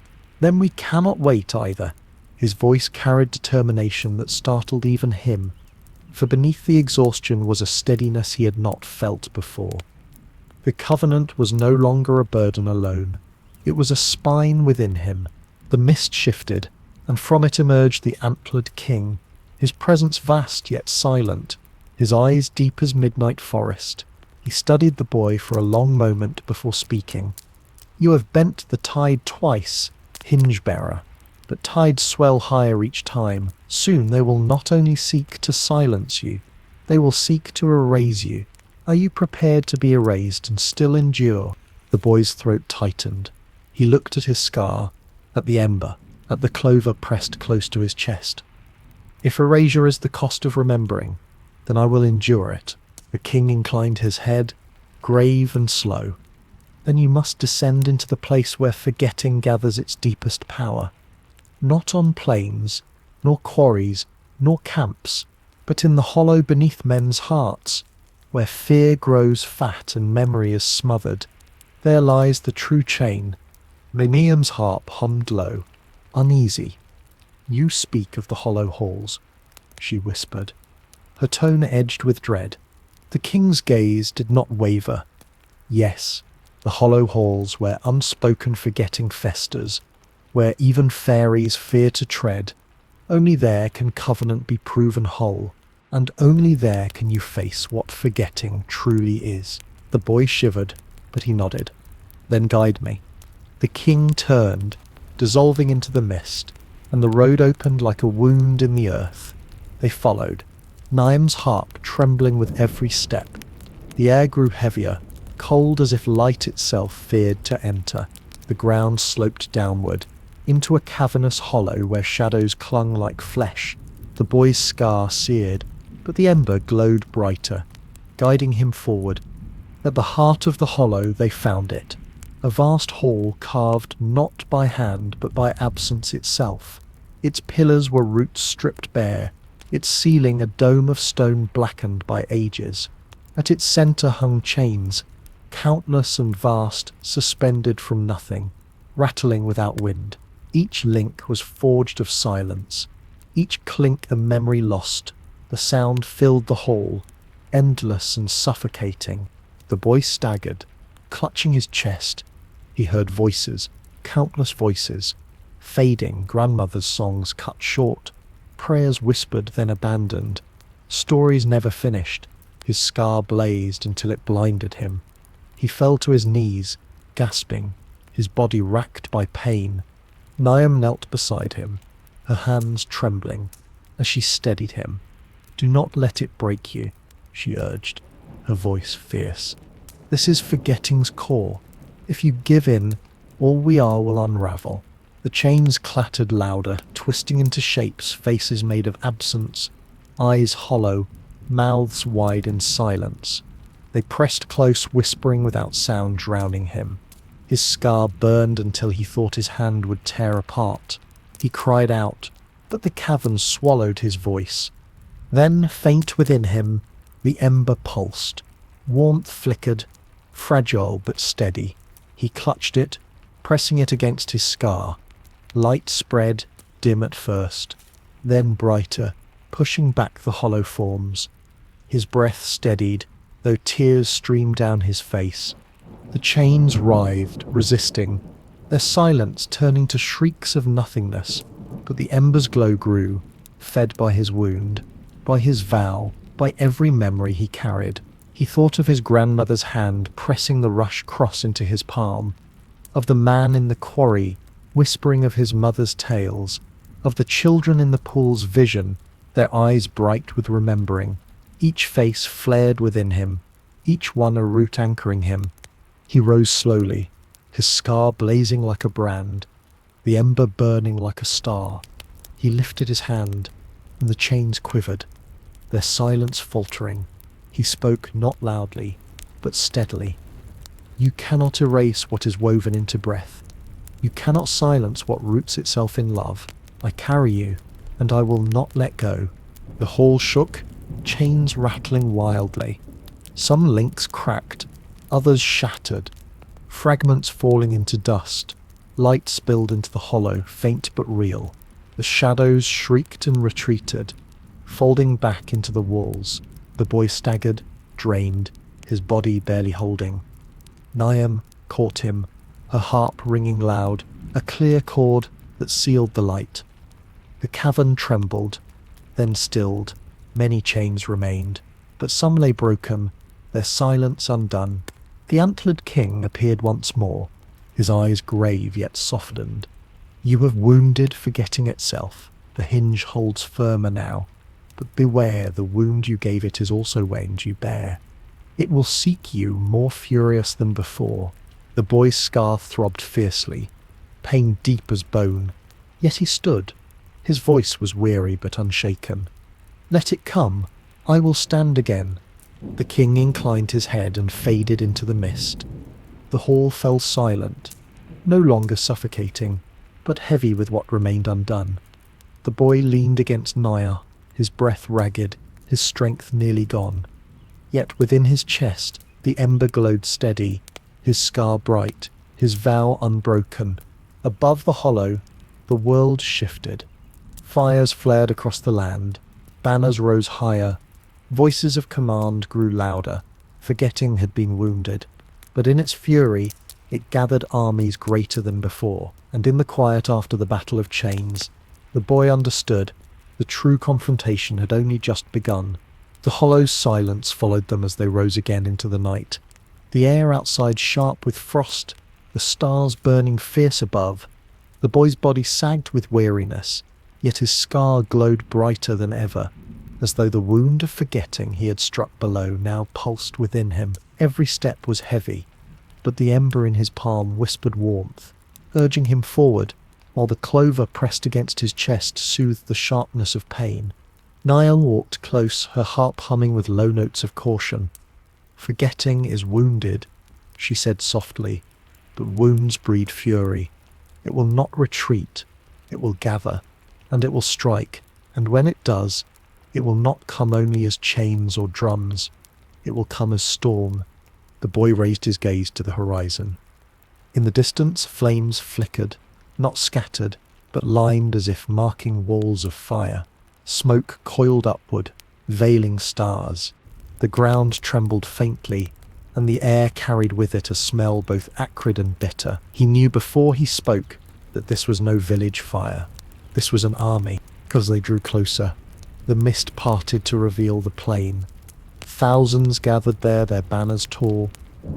"Then we cannot wait either." His voice carried determination that startled even him, for beneath the exhaustion was a steadiness he had not felt before. The Covenant was no longer a burden alone. It was a spine within him. The mist shifted, and from it emerged the antlered king, his presence vast yet silent, his eyes deep as midnight forest. He studied the boy for a long moment before speaking. "You have bent the tide twice, hinge-bearer, but tides swell higher each time. Soon they will not only seek to silence you, they will seek to erase you. Are you prepared to be erased and still endure?" The boy's throat tightened. He looked at his scar, at the ember, at the clover pressed close to his chest. "If erasure is the cost of remembering, then I will endure it." The king inclined his head, grave and slow. "Then you must descend into the place where forgetting gathers its deepest power. Not on plains, nor quarries, nor camps, but in the hollow beneath men's hearts, where fear grows fat and memory is smothered. There lies the true chain." Nyah's harp hummed low, uneasy. "You speak of the hollow halls," she whispered, her tone edged with dread. The king's gaze did not waver. "Yes, the hollow halls where unspoken forgetting festers, where even fairies fear to tread. Only there can covenant be proven whole, and only there can you face what forgetting truly is." The boy shivered, but he nodded. "Then guide me." The king turned, dissolving into the mist, and the road opened like a wound in the earth. They followed, Nyah's harp trembling with every step. The air grew heavier, cold as if light itself feared to enter. The ground sloped downward, into a cavernous hollow where shadows clung like flesh. The boy's scar seared, but the ember glowed brighter, guiding him forward. At the heart of the hollow they found it, a vast hall carved not by hand but by absence itself. Its pillars were roots stripped bare, its ceiling a dome of stone blackened by ages. At its centre hung chains, countless and vast, suspended from nothing, rattling without wind. Each link was forged of silence, each clink a memory lost. The sound filled the hall, endless and suffocating. The boy staggered, clutching his chest. He heard voices, Countless voices, fading, grandmother's songs cut short, prayers whispered then abandoned, stories never finished. His scar blazed until it blinded him. He fell to his knees, gasping, his body racked by pain. Niam knelt beside him, her hands trembling, as she steadied him. "Do not let it break you," she urged, her voice fierce. "This is forgetting's core. If you give in, all we are will unravel." The chains clattered louder, twisting into shapes, faces made of absence, eyes hollow, mouths wide in silence. They pressed close, whispering without sound, drowning him. His scar burned until he thought his hand would tear apart. He cried out, but the cavern swallowed his voice. Then, faint within him, the ember pulsed. Warmth flickered, fragile but steady. He clutched it, pressing it against his scar. Light spread, dim at first, then brighter, pushing back the hollow forms. His breath steadied, though tears streamed down his face. The chains writhed, resisting, their silence turning to shrieks of nothingness. But the ember's glow grew, fed by his wound, by his vow, by every memory he carried. He thought of his grandmother's hand pressing the rush cross into his palm, of the man in the quarry whispering of his mother's tales, of the children in the pool's vision, their eyes bright with remembering. Each face flared within him, each one a root anchoring him. He rose slowly, his scar blazing like a brand, the ember burning like a star. He lifted his hand, and the chains quivered, their silence faltering. He spoke not loudly, but steadily. "You cannot erase what is woven into breath. You cannot silence what roots itself in love. I carry you, and I will not let go." The hall shook, chains rattling wildly. Some links cracked, others shattered, fragments falling into dust. Light spilled into the hollow, faint but real. The shadows shrieked and retreated, folding back into the walls. The boy staggered, drained, his body barely holding. Niam caught him, her harp ringing loud, a clear chord that sealed the light. The cavern trembled, then stilled. Many chains remained, but some lay broken, their silence undone. The antlered king appeared once more, his eyes grave yet softened. "You have wounded forgetting itself. The hinge holds firmer now. But beware, the wound you gave it is also wound you bear. It will seek you more furious than before." The boy's scar throbbed fiercely, pain deep as bone. Yet he stood. His voice was weary but unshaken. "Let it come. I will stand again." The king inclined his head and faded into the mist. The hall fell silent, no longer suffocating, but heavy with what remained undone. The boy leaned against Naya, his breath ragged, his strength nearly gone. Yet within his chest the ember glowed steady, his scar bright, his vow unbroken. Above the hollow, the world shifted. Fires flared across the land, banners rose higher, voices of command grew louder. Forgetting had been wounded, but in its fury it gathered armies greater than before, and in the quiet after the battle of chains, the boy understood the true confrontation had only just begun. The hollow silence followed them as they rose again into the night. The air outside sharp with frost, the stars burning fierce above. The boy's body sagged with weariness, yet his scar glowed brighter than ever, as though the wound of forgetting he had struck below now pulsed within him. Every step was heavy, but the ember in his palm whispered warmth, urging him forward, while the clover pressed against his chest soothed the sharpness of pain. Niall walked close, her harp humming with low notes of caution. "Forgetting is wounded," she said softly, "but wounds breed fury. It will not retreat, it will gather, and it will strike, and when it does, it will not come only as chains or drums, it will come as storm." The boy raised his gaze to the horizon. In the distance, flames flickered, not scattered, but lined as if marking walls of fire. Smoke coiled upward, veiling stars. The ground trembled faintly, and the air carried with it a smell both acrid and bitter. He knew before he spoke that this was no village fire. This was an army. As they drew closer, the mist parted to reveal the plain. Thousands gathered there, their banners tall,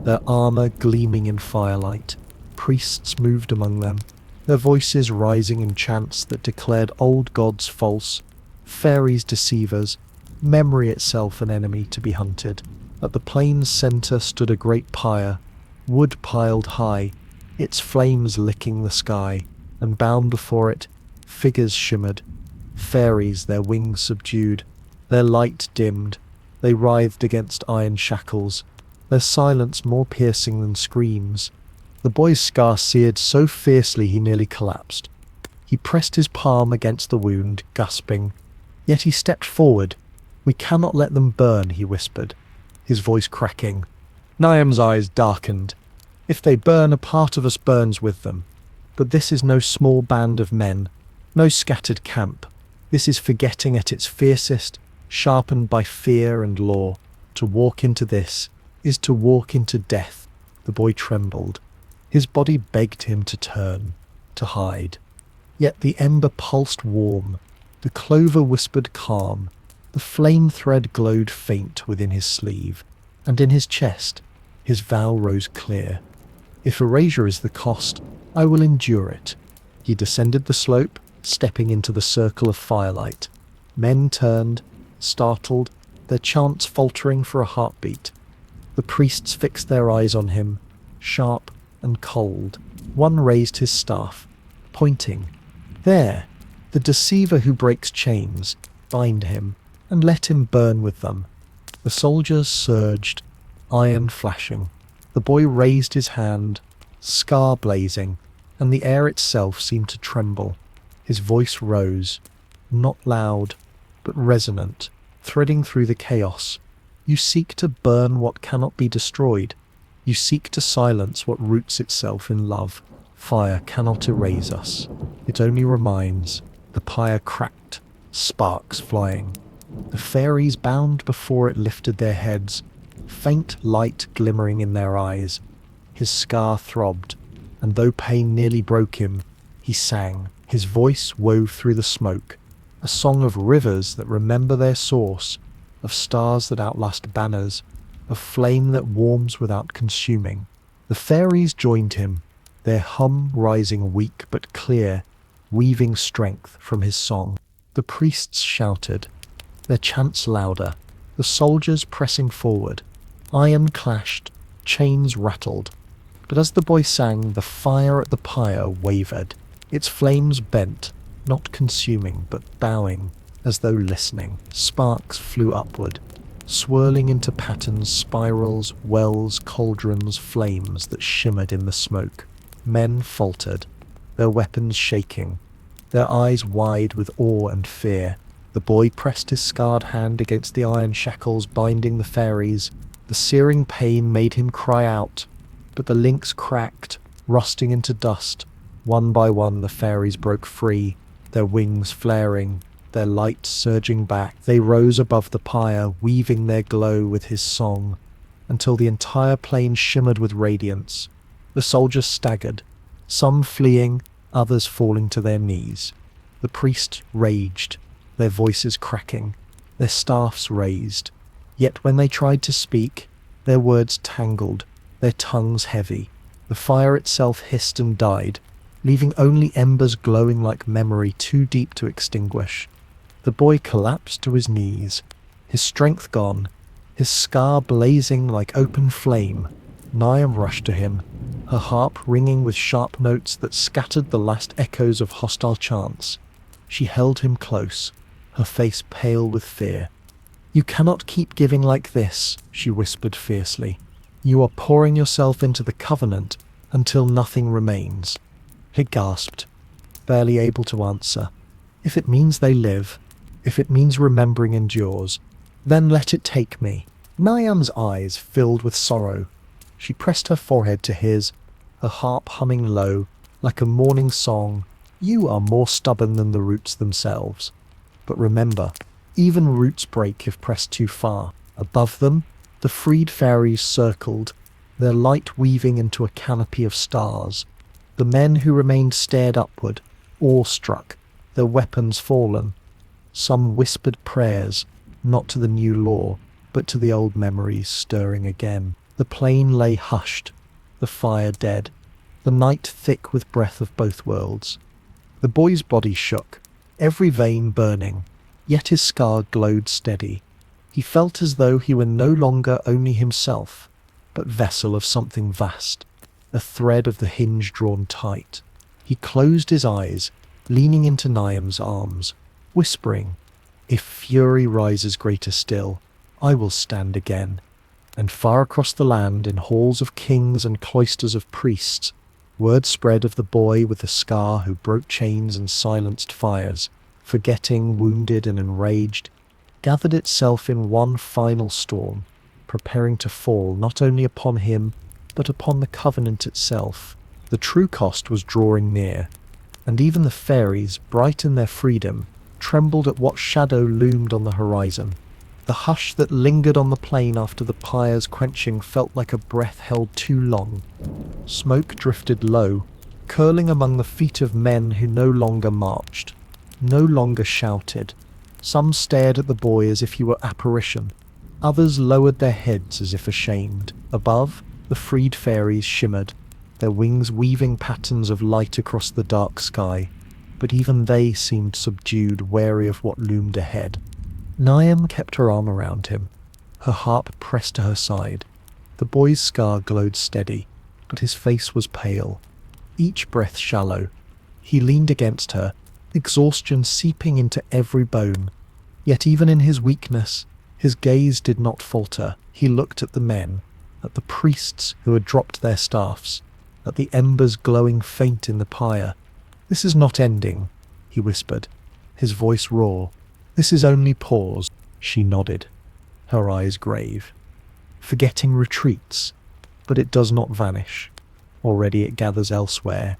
their armor gleaming in firelight. Priests moved among them, their voices rising in chants that declared old gods false, fairies deceivers, memory itself an enemy to be hunted. At the plain's centre stood a great pyre, wood piled high, its flames licking the sky, and bound before it, figures shimmered. Fairies, their wings subdued, their light dimmed, they writhed against iron shackles, their silence more piercing than screams. The boy's scar seared so fiercely he nearly collapsed. He pressed his palm against the wound, gasping. Yet he stepped forward. "We cannot let them burn," he whispered, his voice cracking. Niam's eyes darkened. "If they burn, a part of us burns with them. But this is no small band of men, no scattered camp. This is forgetting at its fiercest, sharpened by fear and law. To walk into this is to walk into death." The boy trembled. His body begged him to turn, to hide. Yet the ember pulsed warm, the clover whispered calm, the flame thread glowed faint within his sleeve, and in his chest his vow rose clear. "If erasure is the cost, I will endure it." He descended the slope, stepping into the circle of firelight. Men turned, startled, their chants faltering for a heartbeat. The priests fixed their eyes on him, sharp and cold. One raised his staff, pointing. "There, the deceiver who breaks chains, bind him, and let him burn with them." The soldiers surged, iron flashing. The boy raised his hand, scar blazing, and the air itself seemed to tremble. His voice rose, not loud, but resonant, threading through the chaos. "You seek to burn what cannot be destroyed. You seek to silence what roots itself in love. Fire cannot erase us. It only reminds." The pyre cracked, sparks flying. The fairies bound before it lifted their heads, faint light glimmering in their eyes. His scar throbbed, and though pain nearly broke him, he sang. His voice wove through the smoke, a song of rivers that remember their source, of stars that outlast banners, of flame that warms without consuming. The fairies joined him, their hum rising weak but clear, weaving strength from his song. The priests shouted, their chants louder, the soldiers pressing forward. Iron clashed, chains rattled. But as the boy sang, the fire at the pyre wavered. Its flames bent, not consuming, but bowing, as though listening. Sparks flew upward, swirling into patterns, spirals, wells, cauldrons, flames that shimmered in the smoke. Men faltered, their weapons shaking, their eyes wide with awe and fear. The boy pressed his scarred hand against the iron shackles binding the fairies. The searing pain made him cry out, but the links cracked, rusting into dust. One by one the fairies broke free, their wings flaring, their light surging back. They rose above the pyre, weaving their glow with his song, until the entire plain shimmered with radiance. The soldiers staggered, some fleeing, others falling to their knees. The priests raged, their voices cracking, their staffs raised. Yet when they tried to speak, their words tangled, their tongues heavy. The fire itself hissed and died, leaving only embers glowing like memory too deep to extinguish. The boy collapsed to his knees, his strength gone, his scar blazing like open flame. Niam rushed to him, her harp ringing with sharp notes that scattered the last echoes of hostile chants. She held him close, her face pale with fear. "You cannot keep giving like this," she whispered fiercely. "You are pouring yourself into the covenant until nothing remains." He gasped, barely able to answer. "If it means they live, if it means remembering endures, then let it take me." Niam's eyes filled with sorrow. She pressed her forehead to his, her harp humming low, like a morning song. "You are more stubborn than the roots themselves. But remember, even roots break if pressed too far. Above them, The freed fairies circled, their light weaving into a canopy of stars. The men who remained stared upward, awestruck, their weapons fallen. Some whispered prayers, not to the new law, but to the old memories stirring again. The plain lay hushed, the fire dead, the night thick with breath of both worlds. The boy's body shook, every vein burning, yet his scar glowed steady. He felt as though he were no longer only himself, but vessel of something vast, a thread of the hinge drawn tight. He closed his eyes, leaning into Niam's arms, whispering, "If fury rises greater still, I will stand again." And far across the land, in halls of kings and cloisters of priests, word spread of the boy with the scar who broke chains and silenced fires, forgetting, wounded and enraged, gathered itself in one final storm, preparing to fall not only upon him, but upon the covenant itself. The true cost was drawing near, and even the fairies, bright in their freedom, trembled at what shadow loomed on the horizon. The hush that lingered on the plain after the pyre's quenching felt like a breath held too long. Smoke drifted low, curling among the feet of men who no longer marched, no longer shouted. Some stared at the boy as if he were apparition. Others lowered their heads as if ashamed. Above, the freed fairies shimmered, their wings weaving patterns of light across the dark sky, but even they seemed subdued, wary of what loomed ahead. Niam kept her arm around him, her harp pressed to her side. The boy's scar glowed steady, but his face was pale, each breath shallow. He leaned against her, exhaustion seeping into every bone. Yet even in his weakness, his gaze did not falter. He looked at the men, at the priests who had dropped their staffs, at the embers glowing faint in the pyre. "This is not ending," he whispered, his voice raw. "This is only pause." She nodded, her eyes grave. "Forgetting retreats, but it does not vanish. Already it gathers elsewhere.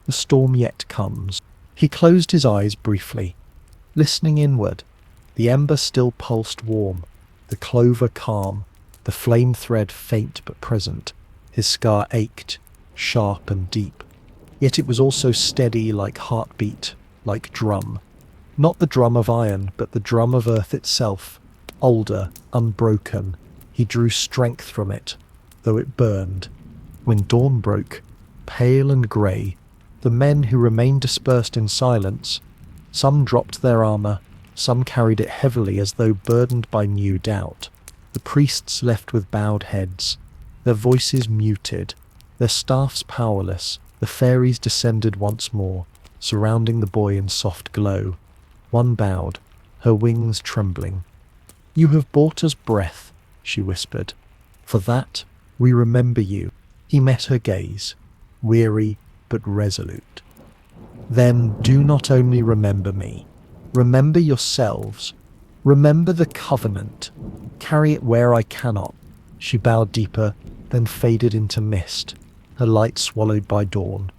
The storm yet comes." He closed his eyes briefly, listening inward. The ember still pulsed warm, the clover calm, the flame thread faint but present. His scar ached, sharp and deep. Yet it was also steady like heartbeat, like drum. Not the drum of iron, but the drum of earth itself, older, unbroken. He drew strength from it, though it burned. When dawn broke, pale and grey, the men who remained dispersed in silence. Some dropped their armour, some carried it heavily as though burdened by new doubt. The priests left with bowed heads, their voices muted, their staffs powerless. The fairies descended once more, surrounding the boy in soft glow. One bowed, her wings trembling. "You have brought us breath," she whispered. "For that, we remember you." He met her gaze, weary but resolute. "Then do not only remember me. Remember yourselves. Remember the covenant. Carry it where I cannot." She bowed deeper, then faded into mist, her light swallowed by dawn.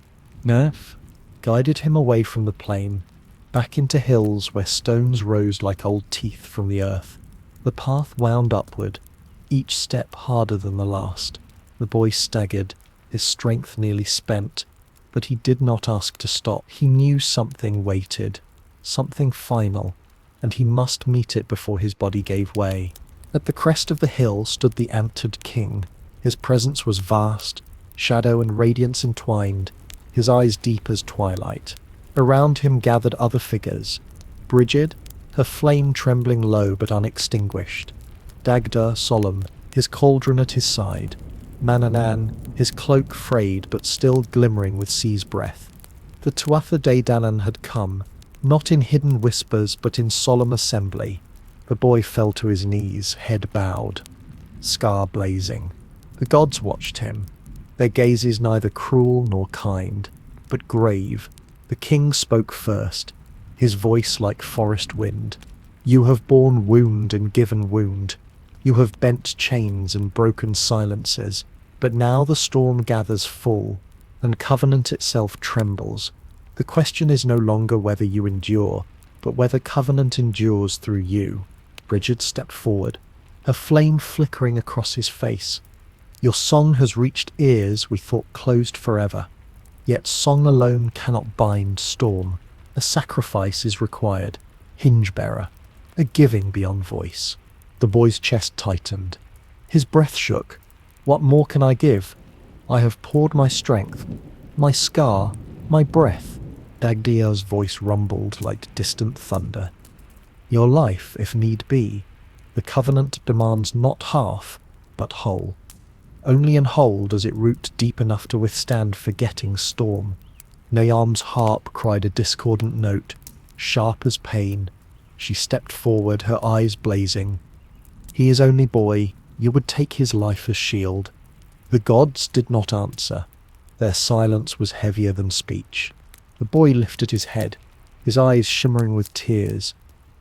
Nerf guided him away from the plain, back into hills where stones rose like old teeth from the earth. The path wound upward, each step harder than the last. The boy staggered, his strength nearly spent, but he did not ask to stop. He knew something waited, something final, and he must meet it before his body gave way. At the crest of the hill stood the antlered king. His presence was vast, shadow and radiance entwined, his eyes deep as twilight. Around him gathered other figures. Brigid, her flame trembling low but unextinguished. Dagda solemn, his cauldron at his side. Mananan, his cloak frayed but still glimmering with sea's breath. The Tuatha De Danann had come, not in hidden whispers but in solemn assembly. The boy fell to his knees, head bowed, scar blazing. The gods watched him, their gazes neither cruel nor kind, but grave. The king spoke first, his voice like forest wind. "You have borne wound and given wound. You have bent chains and broken silences. But now the storm gathers full, and covenant itself trembles. The question is no longer whether you endure, but whether covenant endures through you." Brigid stepped forward, her flame flickering across his face. Your song has reached ears we thought closed forever. Yet song alone cannot bind storm. A sacrifice is required, hinge-bearer, a giving beyond voice. The boy's chest tightened. His breath shook. What more can I give? I have poured my strength, my scar, my breath. Dagdiel's voice rumbled like distant thunder. Your life, if need be. The covenant demands not half, but whole. Only in whole does it root deep enough to withstand forgetting storm. Naam's harp cried a discordant note, sharp as pain. She stepped forward, her eyes blazing. He is only boy, you would take his life as shield. The gods did not answer. Their silence was heavier than speech. The boy lifted his head, his eyes shimmering with tears,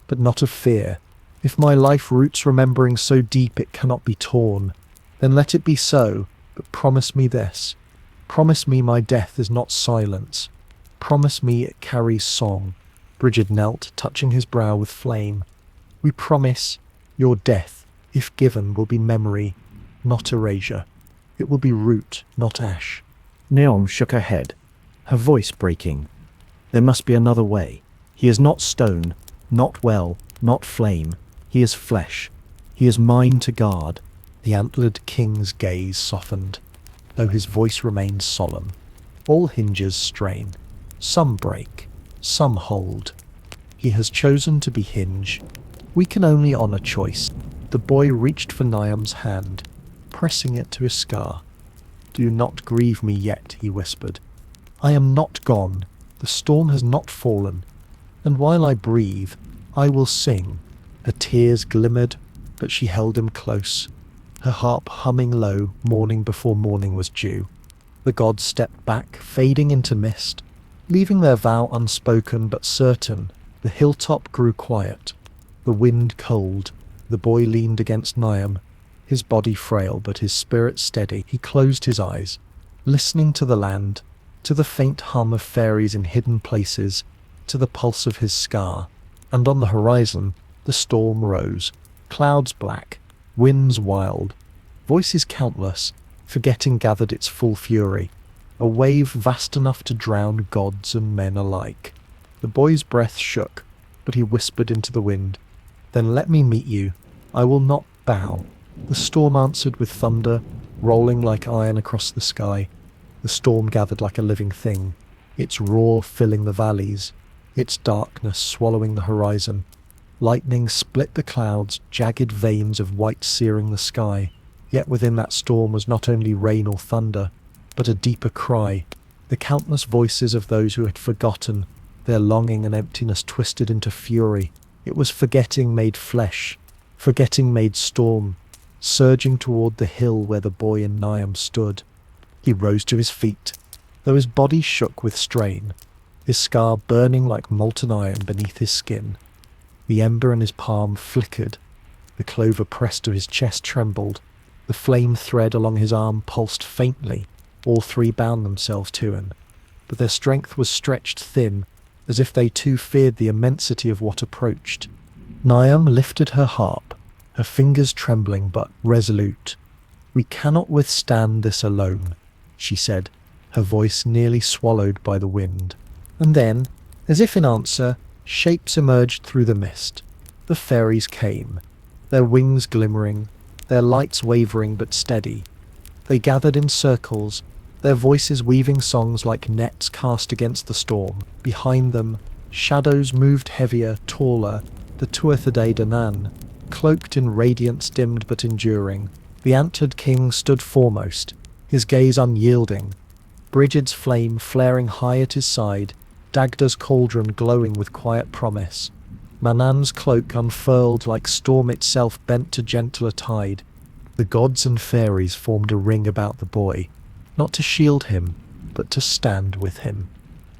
but not of fear. If my life roots remembering so deep it cannot be torn, then let it be so, but promise me this. Promise me my death is not silence. Promise me it carries song. Bridget knelt, touching his brow with flame. We promise your death, if given, will be memory, not erasure. It will be root, not ash. Naam shook her head, her voice breaking. There must be another way. He is not stone, not well, not flame. He is flesh. He is mine to guard. The antlered king's gaze softened, though his voice remained solemn. All hinges strain. Some break, some hold. He has chosen to be hinge. We can only honour choice. The boy reached for Niam's hand, pressing it to his scar. Do not grieve me yet, he whispered. I am not gone. The storm has not fallen. And while I breathe, I will sing. Her tears glimmered, but she held him close, her harp humming low, morning before morning was due. The gods stepped back, fading into mist, leaving their vow unspoken but certain. The hilltop grew quiet, the wind cold. The boy leaned against Niam, his body frail but his spirit steady. He closed his eyes, listening to the land, to the faint hum of fairies in hidden places, to the pulse of his scar. And on the horizon, the storm rose, clouds black, winds wild, voices countless. Forgetting gathered its full fury, a wave vast enough to drown gods and men alike. The boy's breath shook, but he whispered into the wind, Then let me meet you. I will not bow. The storm answered with thunder, rolling like iron across the sky. The storm gathered like a living thing, its roar filling the valleys, its darkness swallowing the horizon. Lightning split the clouds, jagged veins of white searing the sky. Yet within that storm was not only rain or thunder, but a deeper cry, the countless voices of those who had forgotten, their longing and emptiness twisted into fury. It was forgetting made flesh, forgetting made storm, surging toward the hill where the boy and Niam stood. He rose to his feet, though his body shook with strain, his scar burning like molten iron beneath his skin. The ember in his palm flickered, the clover pressed to his chest trembled, the flame thread along his arm pulsed faintly. All three bound themselves to him, but their strength was stretched thin, as if they too feared the immensity of what approached. Niam lifted her harp, her fingers trembling but resolute. We cannot withstand this alone, she said, her voice nearly swallowed by the wind. And then, as if in answer, shapes emerged through the mist. The fairies came, their wings glimmering, their lights wavering but steady. They gathered in circles, their voices weaving songs like nets cast against the storm. Behind them, shadows moved heavier, taller, the Tuatha Danann, cloaked in radiance dimmed but enduring. The antlered king stood foremost, his gaze unyielding, Brigid's flame flaring high at his side, Dagda's cauldron glowing with quiet promise. Manann's cloak unfurled like storm itself bent to gentler tide. The gods and fairies formed a ring about the boy, not to shield him, but to stand with him.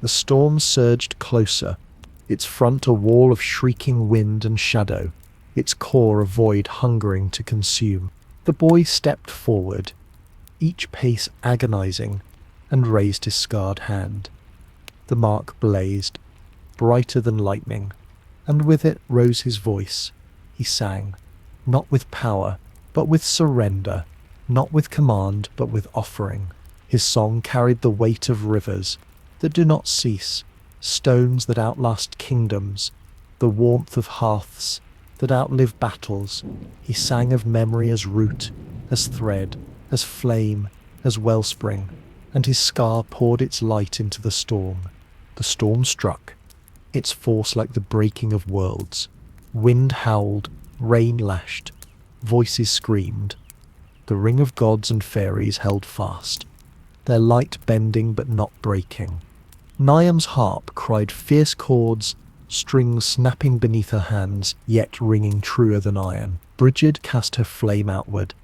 The storm surged closer, its front a wall of shrieking wind and shadow, its core a void hungering to consume. The boy stepped forward, each pace agonizing, and raised his scarred hand. The mark blazed, brighter than lightning, and with it rose his voice. He sang, not with power, but with surrender, not with command, but with offering. His song carried the weight of rivers that do not cease, stones that outlast kingdoms, the warmth of hearths that outlive battles. He sang of memory as root, as thread, as flame, as wellspring, and his scar poured its light into the storm. The storm struck, its force like the breaking of worlds. Wind howled, rain lashed, voices screamed. The ring of gods and fairies held fast, their light bending but not breaking. Niam's harp cried fierce chords, strings snapping beneath her hands, yet ringing truer than iron. Brigid cast her flame outward.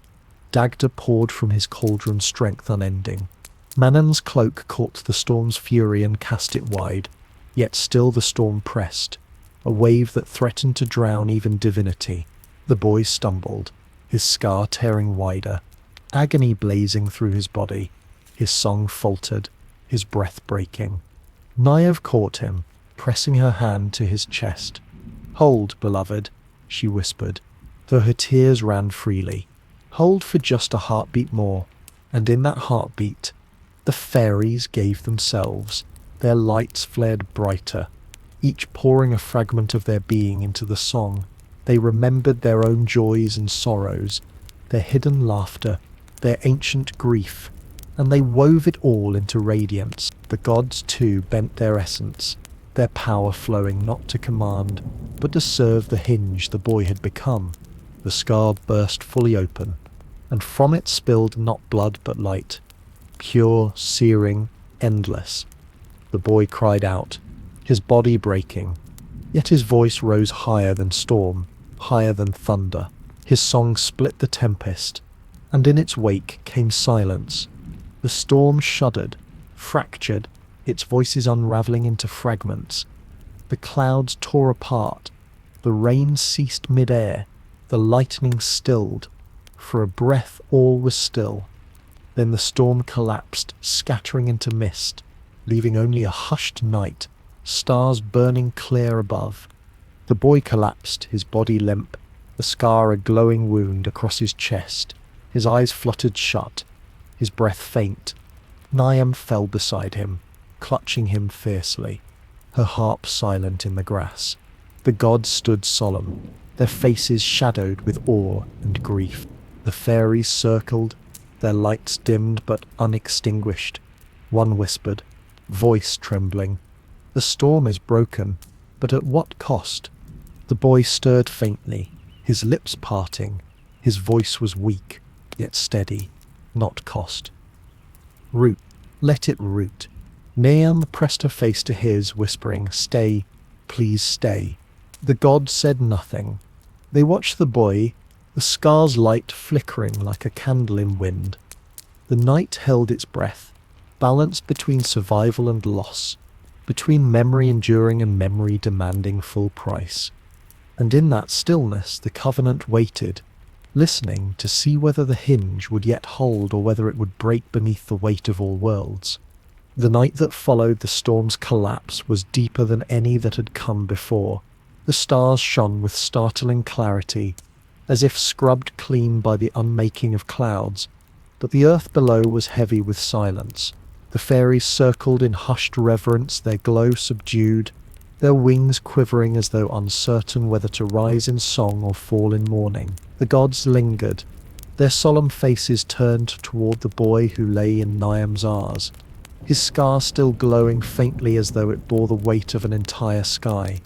Dagda poured from his cauldron strength unending. Manon's cloak caught the storm's fury and cast it wide, yet still the storm pressed, a wave that threatened to drown even divinity. The boy stumbled, his scar tearing wider, agony blazing through his body. His song faltered, his breath breaking. Nynaeve caught him, pressing her hand to his chest. "Hold, beloved," she whispered, though her tears ran freely. "Hold for just a heartbeat more." And in that heartbeat, the fairies gave themselves. Their lights flared brighter, each pouring a fragment of their being into the song. They remembered their own joys and sorrows, their hidden laughter, their ancient grief, and they wove it all into radiance. The gods, too, bent their essence, their power flowing not to command, but to serve the hinge the boy had become. The scar burst fully open, and from it spilled not blood but light, pure, searing, endless. The boy cried out, his body breaking, yet his voice rose higher than storm, higher than thunder. His song split the tempest, and in its wake came silence. The storm shuddered, fractured, its voices unravelling into fragments. The clouds tore apart, the rain ceased mid-air, the lightning stilled. For a breath all was still. Then the storm collapsed, scattering into mist, leaving only a hushed night, stars burning clear above. The boy collapsed, his body limp, the scar a glowing wound across his chest. His eyes fluttered shut, his breath faint. Niamh fell beside him, clutching him fiercely, her harp silent in the grass. The gods stood solemn, their faces shadowed with awe and grief. The fairies circled, their lights dimmed but unextinguished. One whispered, voice trembling, "The storm is broken, but at what cost?" The boy stirred faintly, his lips parting. His voice was weak, yet steady. Not cost. "Root, let it root." Niamh pressed her face to his, whispering, "Stay, please stay." The gods said nothing. They watched the boy, the scar's light flickering like a candle in wind. The night held its breath, balanced between survival and loss, between memory enduring and memory demanding full price. And in that stillness the Covenant waited, listening to see whether the hinge would yet hold or whether it would break beneath the weight of all worlds. The night that followed the storm's collapse was deeper than any that had come before. The stars shone with startling clarity, as if scrubbed clean by the unmaking of clouds, but the earth below was heavy with silence. The fairies circled in hushed reverence, their glow subdued, their wings quivering as though uncertain whether to rise in song or fall in mourning. The gods lingered, their solemn faces turned toward the boy who lay in Niamh's arms, his scar still glowing faintly as though it bore the weight of an entire sky.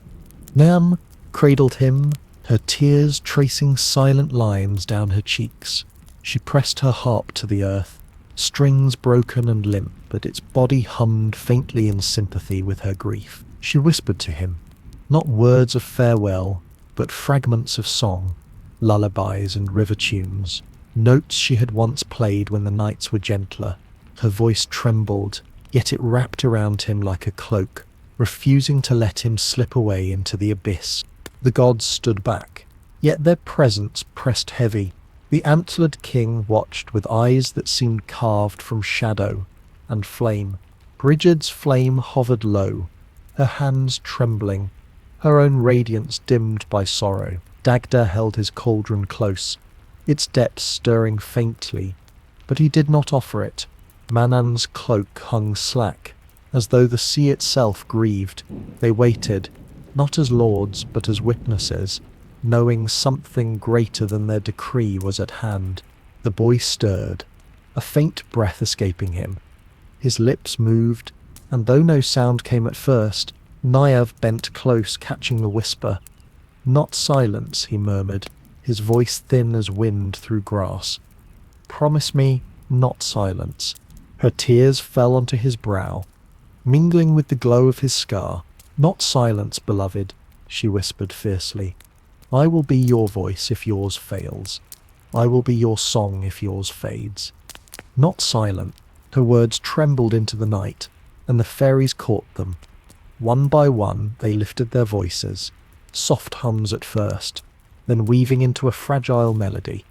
Niamh cradled him, her tears tracing silent lines down her cheeks. She pressed her harp to the earth, strings broken and limp, but its body hummed faintly in sympathy with her grief. She whispered to him, not words of farewell, but fragments of song, lullabies and river tunes, notes she had once played when the nights were gentler. Her voice trembled, yet it wrapped around him like a cloak, refusing to let him slip away into the abyss. The gods stood back, yet their presence pressed heavy. The antlered king watched with eyes that seemed carved from shadow and flame. Brigid's flame hovered low, her hands trembling, her own radiance dimmed by sorrow. Dagda held his cauldron close, its depths stirring faintly, but he did not offer it. Manan's cloak hung slack, as though the sea itself grieved. They waited, not as lords but as witnesses, knowing something greater than their decree was at hand. The boy stirred, a faint breath escaping him. His lips moved, and though no sound came at first, Naiv bent close, catching the whisper. "Not silence," he murmured, his voice thin as wind through grass. "Promise me, not silence." Her tears fell onto his brow, mingling with the glow of his scar. "Not silence, beloved," she whispered fiercely. "I will be your voice if yours fails. I will be your song if yours fades." Not silent. Her words trembled into the night, and the fairies caught them. One by one they lifted their voices, soft hums at first, then weaving into a fragile melody.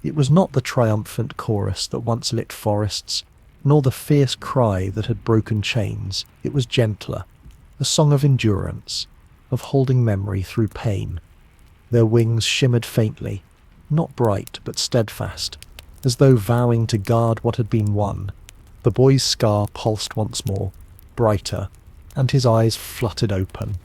It was not the triumphant chorus that once lit forests, nor the fierce cry that had broken chains. It was gentler, a song of endurance, of holding memory through pain. Their wings shimmered faintly, not bright but steadfast, as though vowing to guard what had been won. The boy's scar pulsed once more, brighter, and his eyes fluttered open.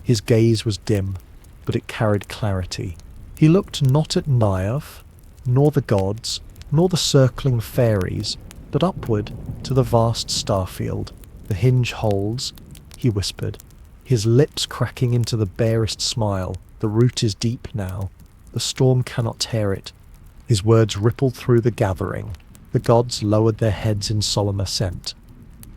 His gaze was dim, but it carried clarity. He looked not at Naiv, nor the gods, nor the circling fairies, but upward to the vast starfield. "The hinge holds," he whispered, his lips cracking into the barest smile. "The root is deep now. The storm cannot tear it." His words rippled through the gathering. The gods lowered their heads in solemn assent.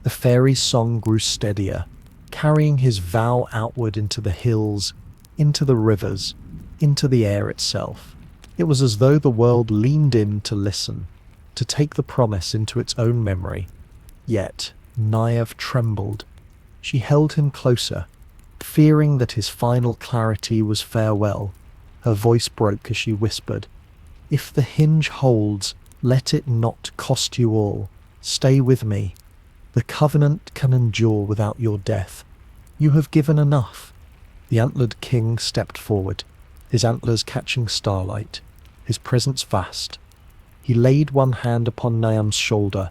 The fairies' song grew steadier, carrying his vow outward into the hills, into the rivers, into the air itself. It was as though the world leaned in to listen, to take the promise into its own memory. Yet Naiv trembled. She held him closer, fearing that his final clarity was farewell. Her voice broke as she whispered, "If the hinge holds, let it not cost you all. Stay with me. The covenant can endure without your death. You have given enough." The antlered king stepped forward, his antlers catching starlight, his presence vast. He laid one hand upon Niam's shoulder,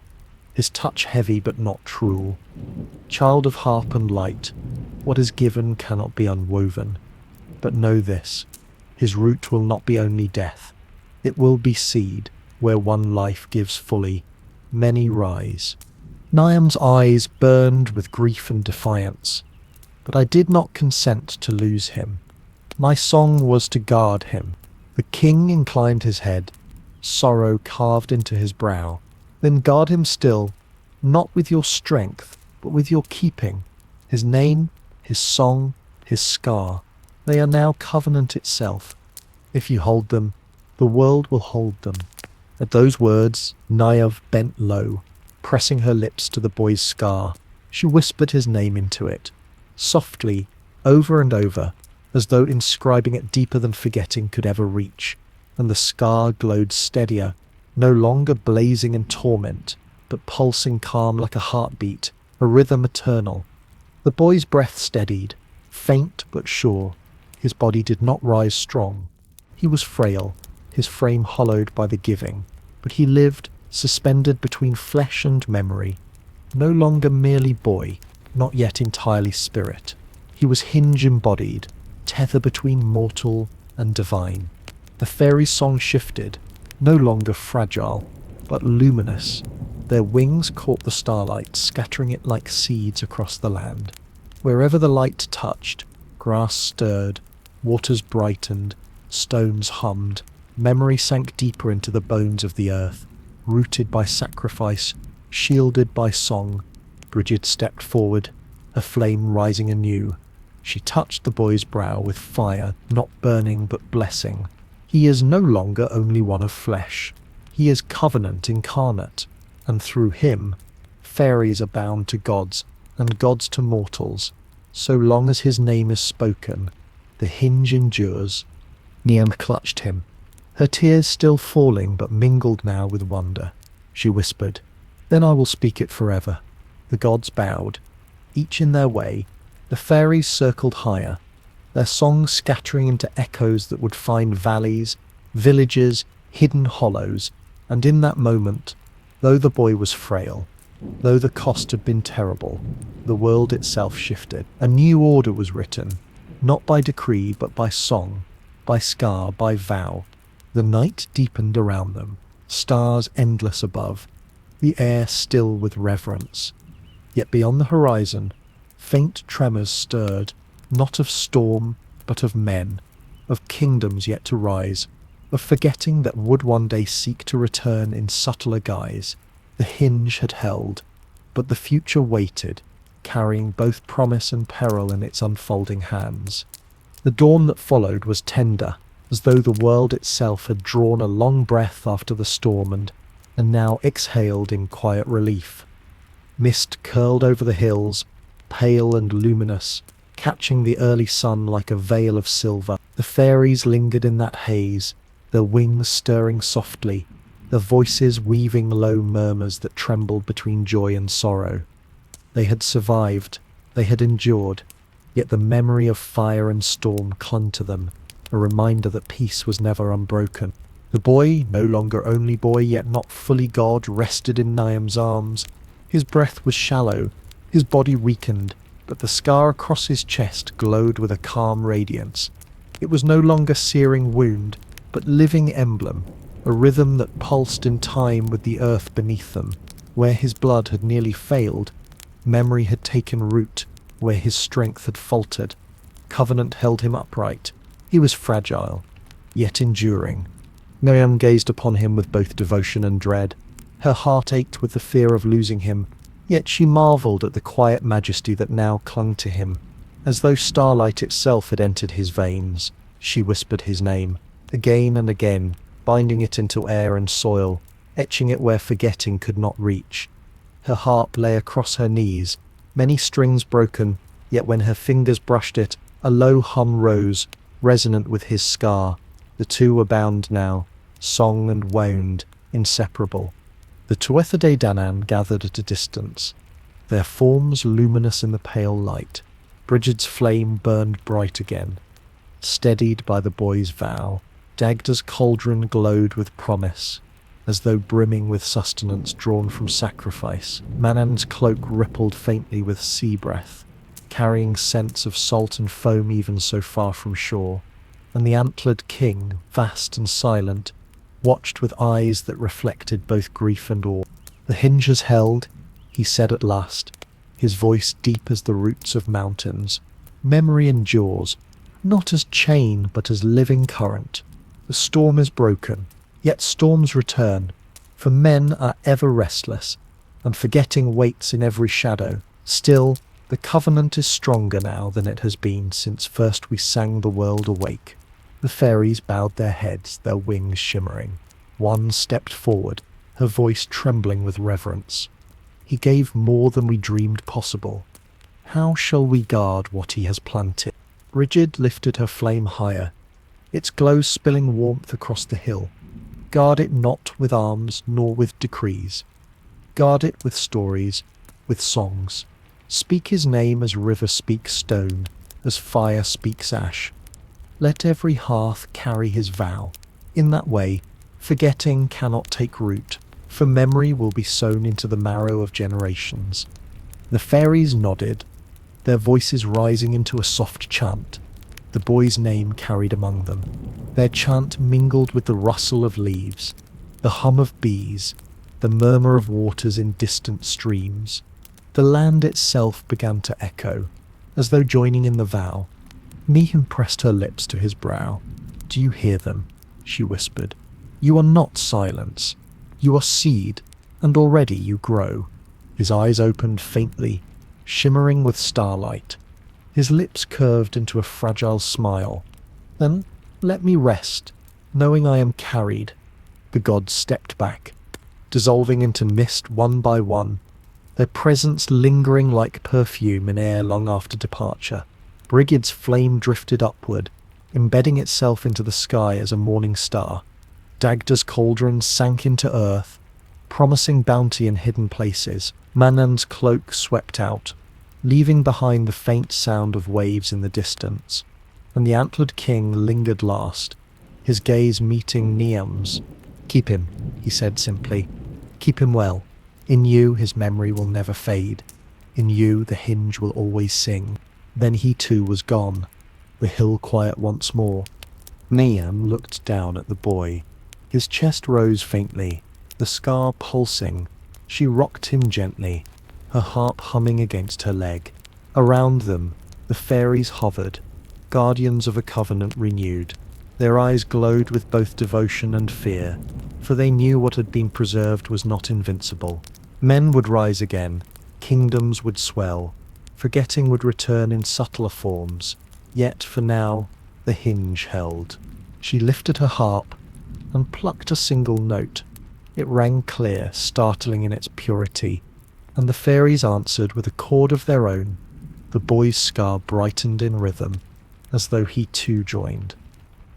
his touch heavy but not cruel. "Child of harp and light, what is given cannot be unwoven. But know this, his root will not be only death. It will be seed, where one life gives fully. Many rise." Niam's eyes burned with grief and defiance. "But I did not consent to lose him. My song was to guard him." The king inclined his head, sorrow carved into his brow. "Then guard him still, not with your strength, but with your keeping. His name, his song, his scar, they are now covenant itself. If you hold them, the world will hold them." At those words, Naiv bent low, pressing her lips to the boy's scar. She whispered his name into it, softly, over and over, as though inscribing it deeper than forgetting could ever reach. And the scar glowed steadier, no longer blazing in torment, but pulsing calm like a heartbeat, a rhythm eternal. The boy's breath steadied, faint but sure. His body did not rise strong. He was frail, his frame hollowed by the giving, but he lived, suspended between flesh and memory, no longer merely boy, not yet entirely spirit. He was hinge embodied, tether between mortal and divine. The fairies' song shifted, no longer fragile, but luminous. Their wings caught the starlight, scattering it like seeds across the land. Wherever the light touched, grass stirred, waters brightened, stones hummed. Memory sank deeper into the bones of the earth, rooted by sacrifice, shielded by song. Bridget stepped forward, her flame rising anew. She touched the boy's brow with fire, not burning but blessing. He is no longer only one of flesh. He is covenant incarnate, and through him, fairies are bound to gods, and gods to mortals. So long as his name is spoken, the hinge endures. Niam clutched him, her tears still falling but mingled now with wonder. She whispered, "Then I will speak it forever." The gods bowed, each in their way. The fairies circled higher, their songs scattering into echoes that would find valleys, villages, hidden hollows, and in that moment, though the boy was frail, though the cost had been terrible, the world itself shifted. A new order was written, not by decree but by song, by scar, by vow. The night deepened around them, stars endless above, the air still with reverence. Yet beyond the horizon, faint tremors stirred, not of storm, but of men, of kingdoms yet to rise, of forgetting that would one day seek to return in subtler guise. The hinge had held, but the future waited, carrying both promise and peril in its unfolding hands. The dawn that followed was tender, as though the world itself had drawn a long breath after the storm and now exhaled in quiet relief. Mist curled over the hills, pale and luminous, catching the early sun like a veil of silver. The fairies lingered in that haze, their wings stirring softly, their voices weaving low murmurs that trembled between joy and sorrow. They had survived, they had endured, yet the memory of fire and storm clung to them, a reminder that peace was never unbroken. The boy, no longer only boy, yet not fully God, rested in Niam's arms. His breath was shallow, his body weakened, but the scar across his chest glowed with a calm radiance. It was no longer searing wound, but living emblem, a rhythm that pulsed in time with the earth beneath them. Where his blood had nearly failed, memory had taken root. Where his strength had faltered, covenant held him upright. He was fragile, yet enduring. Niam gazed upon him with both devotion and dread. Her heart ached with the fear of losing him, yet she marvelled at the quiet majesty that now clung to him. As though starlight itself had entered his veins, she whispered his name, again and again, binding it into air and soil, etching it where forgetting could not reach. Her harp lay across her knees, many strings broken, yet when her fingers brushed it, a low hum rose, resonant with his scar. The two were bound now, song and wound, inseparable. The Tuatha Danann gathered at a distance, their forms luminous in the pale light. Brigid's flame burned bright again, steadied by the boy's vow. Dagda's cauldron glowed with promise, as though brimming with sustenance drawn from sacrifice. Manann's cloak rippled faintly with sea breath, carrying scents of salt and foam even so far from shore. And the antlered king, vast and silent, watched with eyes that reflected both grief and awe. The hinges held, he said at last, his voice deep as the roots of mountains. Memory endures, not as chain but as living current. The storm is broken, yet storms return, for men are ever restless, and forgetting waits in every shadow. Still, the covenant is stronger now than it has been since first we sang the world awake. The fairies bowed their heads, their wings shimmering. One stepped forward, her voice trembling with reverence. He gave more than we dreamed possible. How shall we guard what he has planted? Brigid lifted her flame higher, its glow spilling warmth across the hill. Guard it not with arms nor with decrees. Guard it with stories, with songs. Speak his name as river speaks stone, as fire speaks ash. Let every hearth carry his vow. In that way, forgetting cannot take root, for memory will be sown into the marrow of generations. The fairies nodded, their voices rising into a soft chant, the boy's name carried among them. Their chant mingled with the rustle of leaves, the hum of bees, the murmur of waters in distant streams. The land itself began to echo, as though joining in the vow. Niam pressed her lips to his brow. "Do you hear them?" she whispered. "You are not silence. You are seed, and already you grow." His eyes opened faintly, shimmering with starlight. His lips curved into a fragile smile. "Then let me rest, knowing I am carried." The gods stepped back, dissolving into mist one by one, their presence lingering like perfume in air long after departure. Brigid's flame drifted upward, embedding itself into the sky as a morning star. Dagda's cauldron sank into earth, promising bounty in hidden places. Manann's cloak swept out, leaving behind the faint sound of waves in the distance. and the antlered king lingered last, his gaze meeting Niam's. "Keep him," he said simply. "Keep him well. In you his memory will never fade. In you the hinge will always sing." Then he too was gone, the hill quiet once more. Niam looked down at the boy. His chest rose faintly, the scar pulsing. She rocked him gently, her harp humming against her leg. Around them, the fairies hovered, guardians of a covenant renewed. Their eyes glowed with both devotion and fear, for they knew what had been preserved was not invincible. Men would rise again, kingdoms would swell, forgetting would return in subtler forms. Yet, for now, the hinge held. She lifted her harp and plucked a single note. It rang clear, startling in its purity, and the fairies answered with a chord of their own. The boy's scar brightened in rhythm, as though he too joined.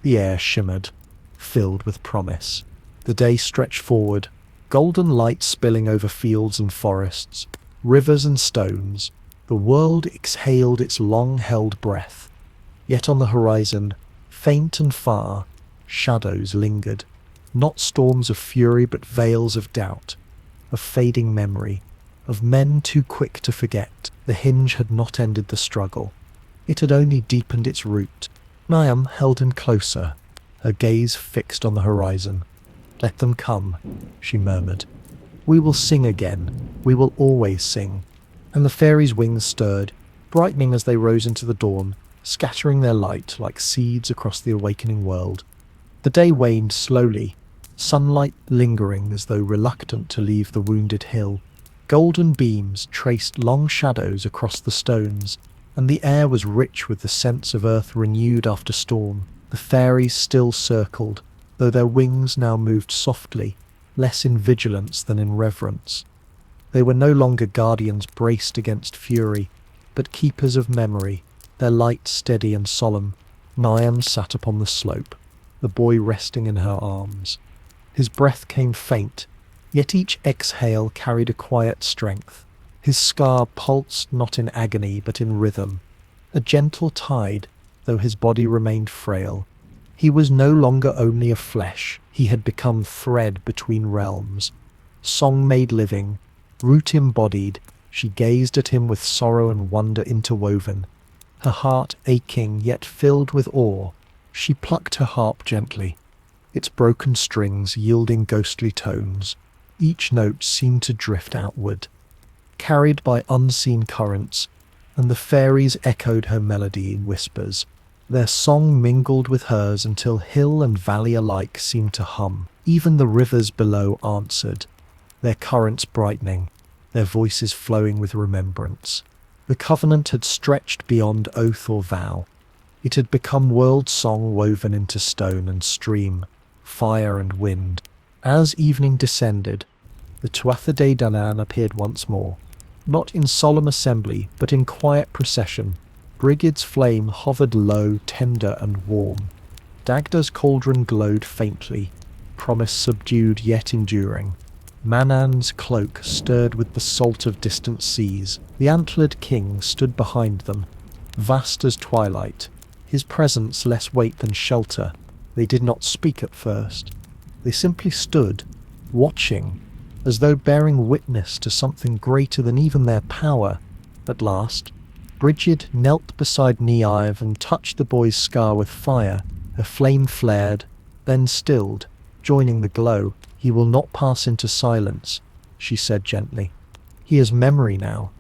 The air shimmered, filled with promise. The day stretched forward, golden light spilling over fields and forests, rivers and stones. The world exhaled its long-held breath. Yet on the horizon, faint and far, shadows lingered. Not storms of fury, but veils of doubt, of fading memory, of men too quick to forget. The hinge had not ended the struggle. It had only deepened its root. Niam held him closer, her gaze fixed on the horizon. "Let them come," she murmured. "We will sing again. We will always sing." And the fairies' wings stirred, brightening as they rose into the dawn, scattering their light like seeds across the awakening world. The day waned slowly, sunlight lingering as though reluctant to leave the wounded hill. Golden beams traced long shadows across the stones, and the air was rich with the sense of earth renewed after storm. The fairies still circled, though their wings now moved softly, less in vigilance than in reverence. They were no longer guardians braced against fury, but keepers of memory, their light steady and solemn. Niam sat upon the slope, the boy resting in her arms. His breath came faint, yet each exhale carried a quiet strength. His scar pulsed not in agony but in rhythm, a gentle tide, though his body remained frail. He was no longer only of flesh, he had become thread between realms. Song made living, root embodied, she gazed at him with sorrow and wonder interwoven. Her heart aching yet filled with awe, she plucked her harp gently, its broken strings yielding ghostly tones. Each note seemed to drift outward, carried by unseen currents, and the fairies echoed her melody in whispers. Their song mingled with hers until hill and valley alike seemed to hum. Even the rivers below answered, their currents brightening, their voices flowing with remembrance. The covenant had stretched beyond oath or vow. It had become world song woven into stone and stream, fire and wind. As evening descended, the Tuatha De Danann appeared once more, not in solemn assembly, but in quiet procession. Brigid's flame hovered low, tender and warm. Dagda's cauldron glowed faintly, promise subdued yet enduring. Manann's cloak stirred with the salt of distant seas. The antlered king stood behind them, vast as twilight, his presence less weight than shelter. They did not speak at first. They simply stood, watching, as though bearing witness to something greater than even their power. At last, Brigid knelt beside Niamh and touched the boy's scar with fire. Her flame flared, then stilled, joining the glow. "He will not pass into silence," she said gently. "He is memory now,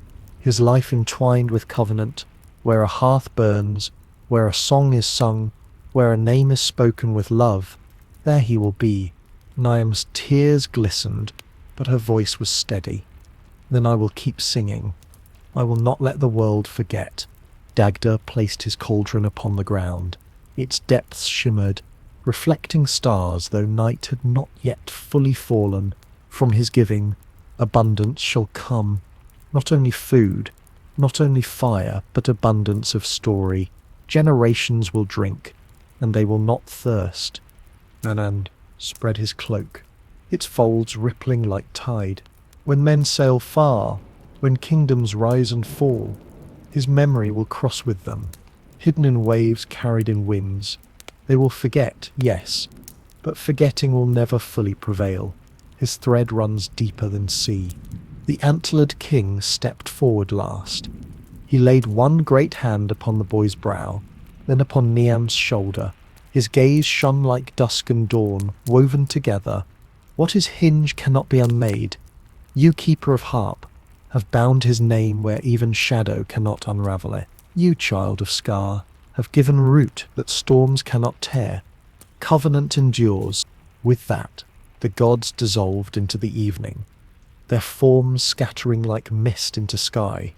his life entwined with covenant. Where a hearth burns, where a song is sung, where a name is spoken with love, there he will be." Niamh's tears glistened, but her voice was steady. "Then I will keep singing. I will not let the world forget." Dagda placed his cauldron upon the ground. Its depths shimmered, reflecting stars, though night had not yet fully fallen. From his giving, abundance shall come. Not only food, not only fire, but abundance of story. Generations will drink, and they will not thirst. Anand spread his cloak, its folds rippling like tide. When men sail far, when kingdoms rise and fall, his memory will cross with them, hidden in waves, carried in winds. They will forget, yes, but forgetting will never fully prevail. His thread runs deeper than sea. The antlered king stepped forward last. He laid one great hand upon the boy's brow, then upon Niam's shoulder. His gaze shone like dusk and dawn, woven together. What is hinge cannot be unmade. You, keeper of harp, have bound his name where even shadow cannot unravel it. You, child of Scar, have given root that storms cannot tear. Covenant endures. With that, the gods dissolved into the evening, their forms scattering like mist into sky.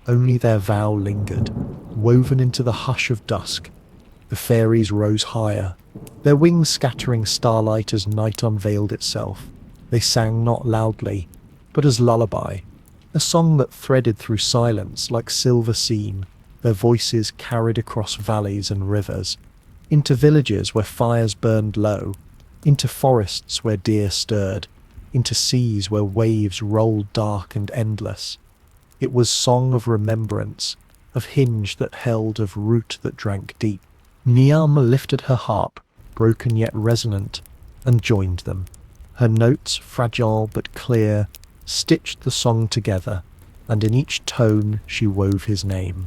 Only their vow lingered, woven into the hush of dusk. The fairies rose higher, their wings scattering starlight as night unveiled itself. They sang not loudly, but as lullaby, a song that threaded through silence like silver seam. Their voices carried across valleys and rivers, into villages where fires burned low, into forests where deer stirred, into seas where waves rolled dark and endless. It was song of remembrance, of hinge that held, of root that drank deep. Niam lifted her harp, broken yet resonant, and joined them. Her notes, fragile but clear, stitched the song together, and in each tone she wove his name.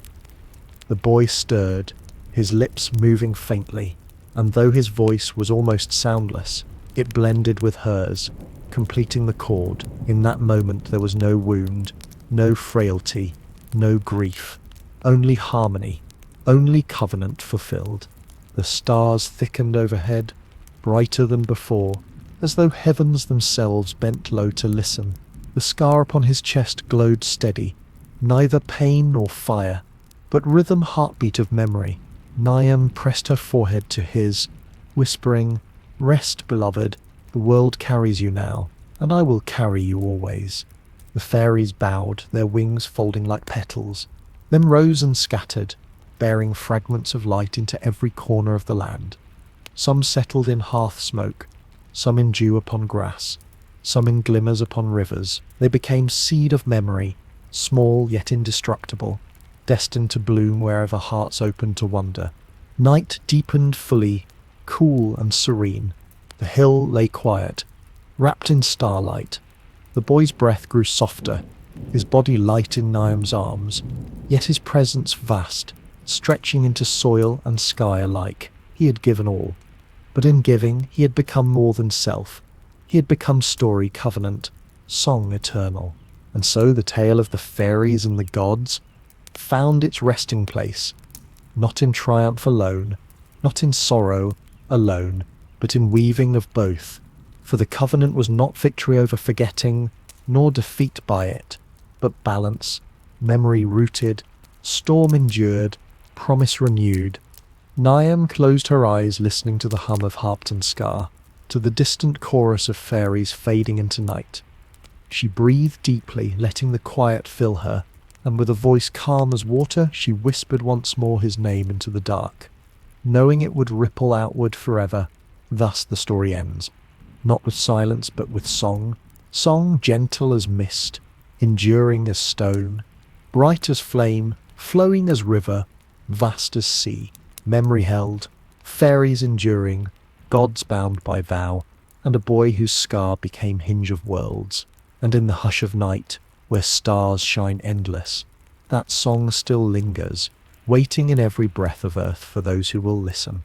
The boy stirred, his lips moving faintly, and though his voice was almost soundless, it blended with hers, completing the chord. In that moment there was no wound, no frailty, no grief, only harmony, only covenant fulfilled. The stars thickened overhead, brighter than before, as though heavens themselves bent low to listen. The scar upon his chest glowed steady, neither pain nor fire, but rhythm, heartbeat of memory. Niam pressed her forehead to his, whispering, "Rest, beloved, the world carries you now, and I will carry you always." The fairies bowed, their wings folding like petals, then rose and scattered, bearing fragments of light into every corner of the land. Some settled in hearth smoke, some in dew upon grass, some in glimmers upon rivers. They became seed of memory, small yet indestructible, destined to bloom wherever hearts opened to wonder. Night deepened fully, cool and serene. The hill lay quiet, wrapped in starlight. The boy's breath grew softer, his body light in Niam's arms, yet his presence vast, stretching into soil and sky alike. He had given all, but in giving he had become more than self. He had become story, covenant, song eternal. And so the tale of the fairies and the gods found its resting place, not in triumph alone, not in sorrow alone, but in weaving of both. For the covenant was not victory over forgetting, nor defeat by it, but balance, memory rooted, storm endured, promise renewed. Niam closed her eyes, listening to the hum of harp and scar, to the distant chorus of fairies fading into night. She breathed deeply, letting the quiet fill her, and with a voice calm as water, she whispered once more his name into the dark, knowing it would ripple outward forever. Thus the story ends, not with silence but with song, song gentle as mist, enduring as stone, bright as flame, flowing as river, vast as sea. Memory held, fairies enduring, gods bound by vow, and a boy whose scar became hinge of worlds. And in the hush of night, where stars shine endless, that song still lingers, waiting in every breath of earth for those who will listen.